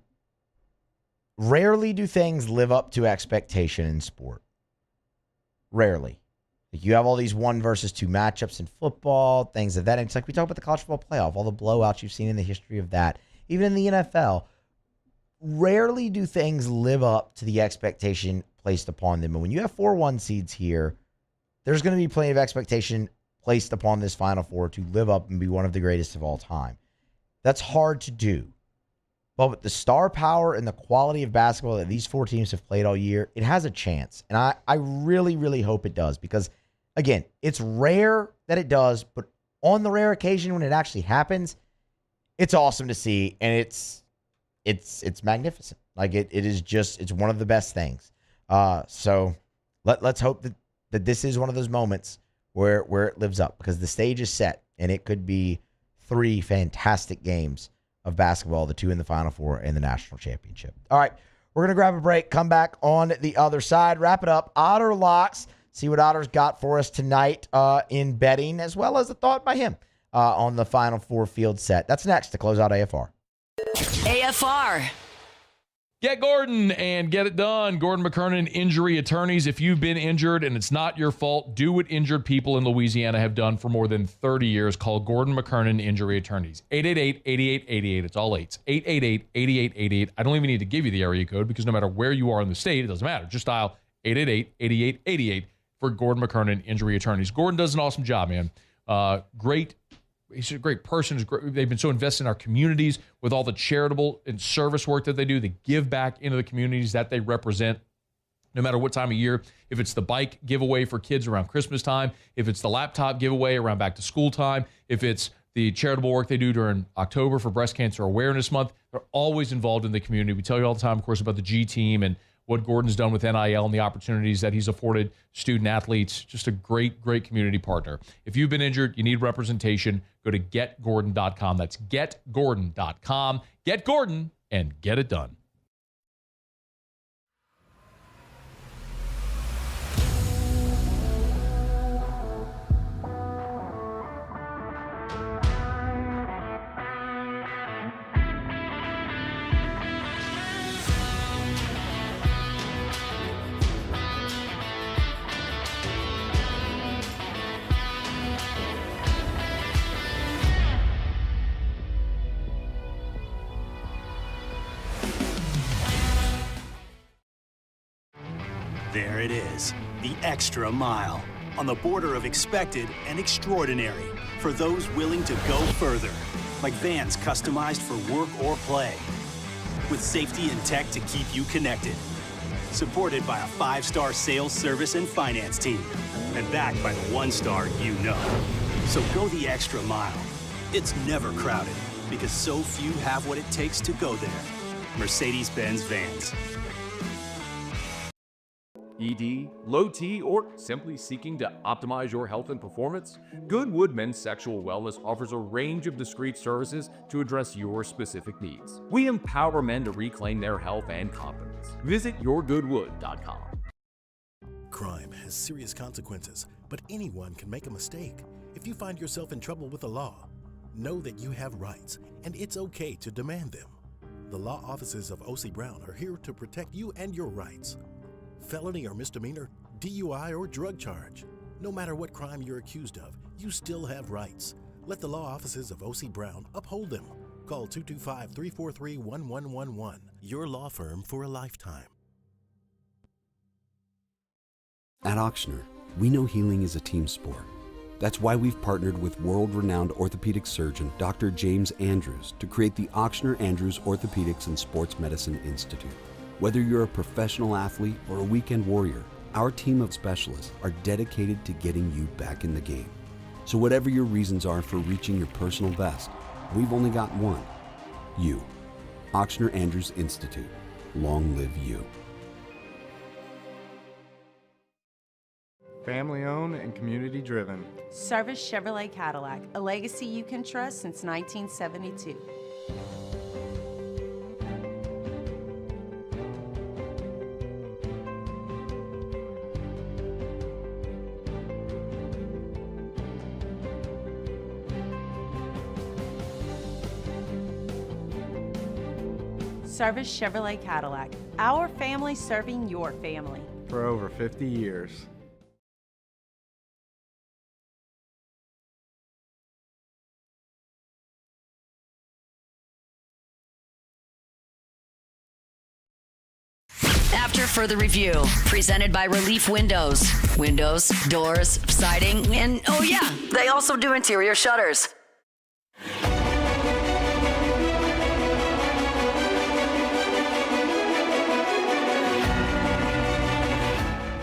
rarely do things live up to expectation in sport. Rarely. Like, you have all these 1 versus 2 matchups in football, things of that. And it's like we talk about the college football playoff, all the blowouts you've seen in the history of that. Even in the NFL, rarely do things live up to the expectation placed upon them. And when you have 4 1 seeds here, there's going to be plenty of expectation placed upon this Final Four to live up and be one of the greatest of all time. That's hard to do. But with the star power and the quality of basketball that these 4 teams have played all year, it has a chance. And I really, really hope it does, because, again, it's rare that it does, but on the rare occasion when it actually happens, it's awesome to see, and it's magnificent. Like, it is just, it's one of the best things. So let's hope that this is one of those moments where it lives up, because the stage is set, and it could be 3 fantastic games of basketball, the 2 in the Final Four and the national championship. All right, we're going to grab a break, come back on the other side, wrap it up. Otter Locks, see what Otter's got for us tonight in betting, as well as a thought by him on the Final Four field set. That's next to close out AFR. AFR. Get Gordon and get it done. Gordon McKernan Injury Attorneys. If you've been injured and it's not your fault, do what injured people in Louisiana have done for more than 30 years. Call Gordon McKernan Injury Attorneys. 888-8888. It's all 8s. 888-8888. I don't even need to give you the area code, because no matter where you are in the state, it doesn't matter. Just dial 888-8888 for Gordon McKernan Injury Attorneys. Gordon does an awesome job, man. He's a great person. They've been so invested in our communities with all the charitable and service work that they do. They give back into the communities that they represent, no matter what time of year. If it's the bike giveaway for kids around Christmas time, if it's the laptop giveaway around back to school time, if it's the charitable work they do during October for Breast Cancer Awareness Month, they're always involved in the community. We tell you all the time, of course, about the G team and what Gordon's done with NIL and the opportunities that he's afforded student athletes. Just a great, great community partner. If you've been injured, you need representation, go to getgordon.com. That's getgordon.com. Get Gordon and get it done. There it is, the extra mile, on the border of expected and extraordinary, for those willing to go further, like vans customized for work or play, with safety and tech to keep you connected, supported by a 5-star sales, service, and finance team, and backed by the 1-star you know. So go the extra mile. It's never crowded, because so few have what it takes to go there. Mercedes-Benz Vans. ED, low T, or simply seeking to optimize your health and performance? Goodwood Men's Sexual Wellness offers a range of discreet services to address your specific needs. We empower men to reclaim their health and confidence. Visit yourgoodwood.com. Crime has serious consequences, but anyone can make a mistake. If you find yourself in trouble with the law, know that you have rights, and it's okay to demand them. The law offices of O.C. Brown are here to protect you and your rights. Felony or misdemeanor, DUI or drug charge. No matter what crime you're accused of, you still have rights. Let the law offices of O.C. Brown uphold them. Call 225-343-1111. Your law firm for a lifetime. At Auctioner, we know healing is a team sport. That's why we've partnered with world-renowned orthopedic surgeon Dr. James Andrews to create the Auctioner Andrews Orthopedics and Sports Medicine Institute. Whether you're a professional athlete or a weekend warrior, our team of specialists are dedicated to getting you back in the game. So whatever your reasons are for reaching your personal best, we've only got one: you. Auctioner Andrews Institute. Long live you. Family owned and community driven. Service Chevrolet Cadillac, a legacy you can trust since 1972. Service Chevrolet Cadillac, our family serving your family. For over 50 years. After further review, presented by Relief Windows. Windows, doors, siding, and oh yeah, they also do interior shutters.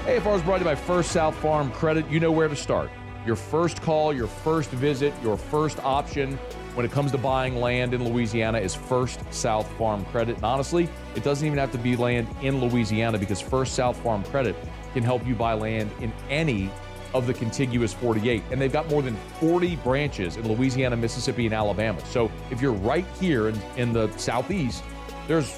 Hey, if I was brought to you by First South Farm Credit, you know where to start. Your first call, your first visit, your first option when it comes to buying land in Louisiana is First South Farm Credit. And honestly, it doesn't even have to be land in Louisiana, because First South Farm Credit can help you buy land in any of the contiguous 48. And they've got more than 40 branches in Louisiana, Mississippi, and Alabama. So if you're right here in the Southeast, there's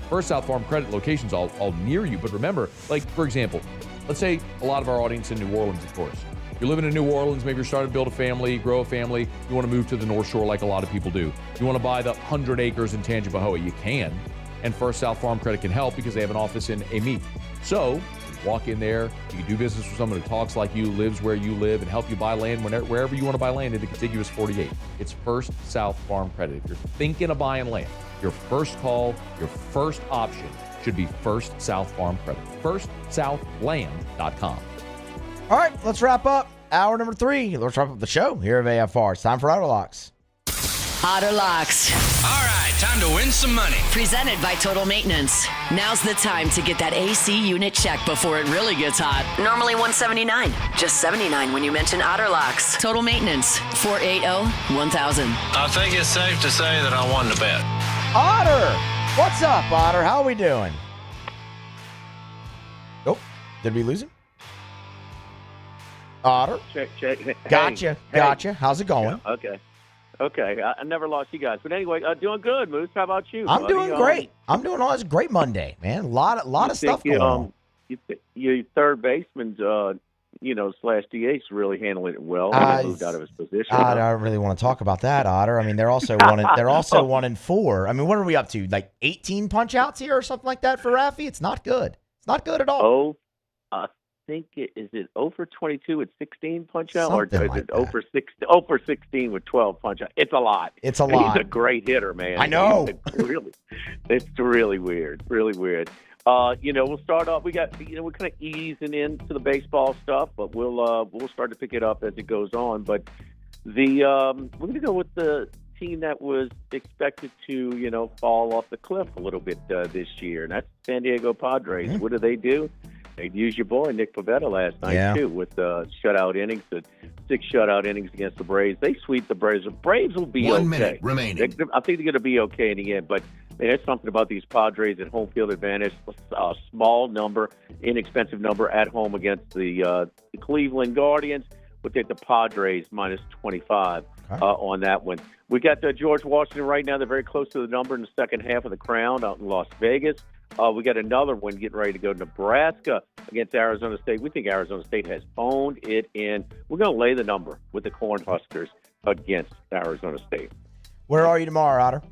First South Farm Credit locations all near you. But remember, like, for example, let's say a lot of our audience in New Orleans, of course. You're living in New Orleans, maybe you're starting to build a family, grow a family. You want to move to the North Shore like a lot of people do. You want to buy the 100 acres in Tangipahoa. You can. And First South Farm Credit can help because they have an office in Amite. So walk in there. You can do business with someone who talks like you, lives where you live, and help you buy land wherever you want to buy land in the contiguous 48. It's First South Farm Credit. If you're thinking of buying land, your first call, your first option should be First South Farm Credit. FirstSouthLand.com. All right, let's wrap up hour number 3. Let's wrap up the show here at AFR. It's time for Auto Locks. Auto Locks. All right, time to win some money. Presented by Total Maintenance. Now's the time to get that AC unit checked before it really gets hot. Normally $179, just $79 when you mention Auto Locks. Total Maintenance, 480-1000. I think it's safe to say that I won the bet. Otter! What's up, Otter? How are we doing? Oh, did we lose him? Otter? Check. Gotcha. How's it going? Yeah, okay. I never lost you guys. But anyway, doing good, Moose. How about you? I'm doing great. I'm doing all this great Monday, man. A lot of stuff going on. Your third baseman's, slash DH really handling it well. He moved out of his position. I don't really want to talk about that, Otter. I mean, they're also 1-4. I mean, what are we up to? Like 18 punch outs here or something like that for Raffy? It's not good. It's not good at all. Oh, I think is it 0 for 22 with 16 punch out, Something or is like it 0 for 16 with 12 punch out? It's a lot. It's a lot. He's a great hitter, man. I know. It's really weird. We'll start off. We're kind of easing into the baseball stuff, but we'll start to pick it up as it goes on. But we're going to go with the team that was expected to, fall off the cliff a little bit this year, and that's San Diego Padres. Mm-hmm. What do? They used your boy Nick Pivetta last night too, with shutout innings, 6 shutout innings against the Braves. They sweep the Braves. The Braves will be okay. 1 minute remaining. I think they're going to be okay in the end, but There's something about these Padres at home field advantage. A small number, inexpensive number at home against the Cleveland Guardians. We'll take the Padres minus 25 on that one. We got George Washington right now. They're very close to the number in the second half of the Crown out in Las Vegas. We got another one getting ready to go to Nebraska against Arizona State. We think Arizona State has owned it in. We're going to lay the number with the Cornhuskers against Arizona State. Where are you tomorrow, Otter?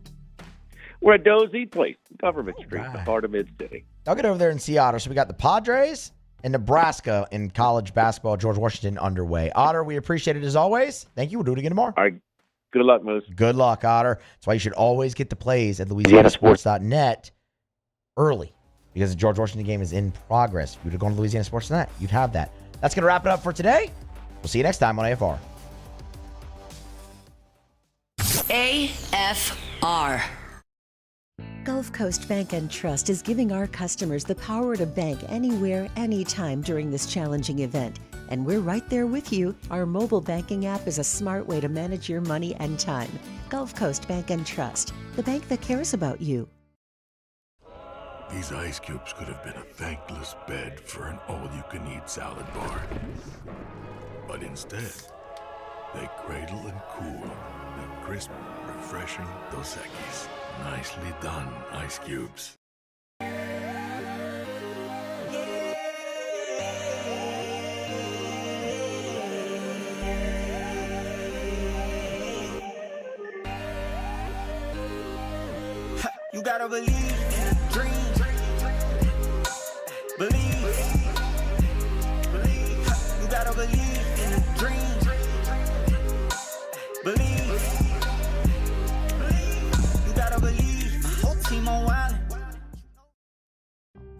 We're at Dozy Place, Government Street, the heart of Mid-City. I'll get over there and see Otter. So we got the Padres and Nebraska in college basketball. George Washington underway. Otter, we appreciate it as always. Thank you. We'll do it again tomorrow. All right. Good luck, Moose. Good luck, Otter. That's why you should always get the plays at LouisianaSports.net early, because the George Washington game is in progress. If you would have gone to LouisianaSports.net, you'd have that. That's going to wrap it up for today. We'll see you next time on AFR. AFR. Gulf Coast Bank and Trust is giving our customers the power to bank anywhere, anytime during this challenging event. And we're right there with you. Our mobile banking app is a smart way to manage your money and time. Gulf Coast Bank and Trust, the bank that cares about you. These ice cubes could have been a thankless bed for an all-you-can-eat salad bar. But instead, they cradle and cool the crisp, refreshing Dos Equis. Nicely done, ice cubes. You gotta believe in a dream. Believe. You gotta believe in a dream. Believe. You gotta believe. My whole team on wild.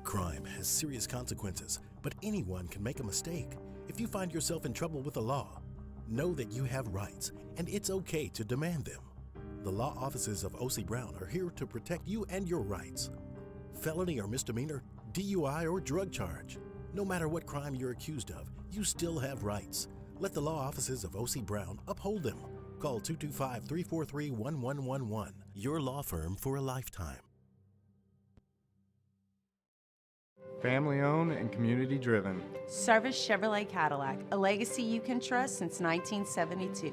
Crime has serious consequences, but anyone can make a mistake. If you find yourself in trouble with the law, know that you have rights, and it's okay to demand them. The law offices of O.C. Brown are here to protect you and your rights. Felony or misdemeanor, DUI or drug charge. No matter what crime you're accused of, you still have rights. Let the law offices of O.C. Brown uphold them. Call 225-343-1111. Your law firm for a lifetime. Family owned and community driven. Service Chevrolet Cadillac, a legacy you can trust since 1972.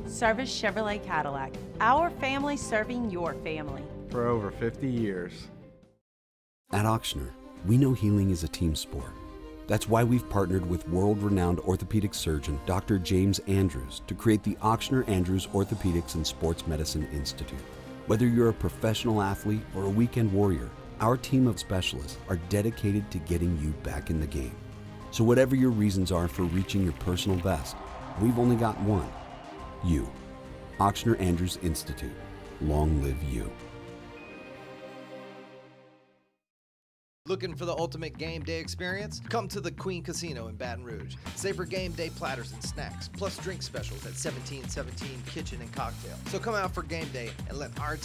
Service Chevrolet Cadillac, our family serving your family. For over 50 years. At Auctioner, we know healing is a team sport. That's why we've partnered with world-renowned orthopedic surgeon Dr. James Andrews to create the Auctioner Andrews Orthopedics and Sports Medicine Institute. Whether you're a professional athlete or a weekend warrior, our team of specialists are dedicated to getting you back in the game. So whatever your reasons are for reaching your personal best, we've only got one. You. Auctioner Andrews Institute. Long live you. Looking for the ultimate game day experience? Come to the Queen Casino in Baton Rouge. Savor game day platters and snacks, plus drink specials at 1717 Kitchen and Cocktail. So come out for game day and let our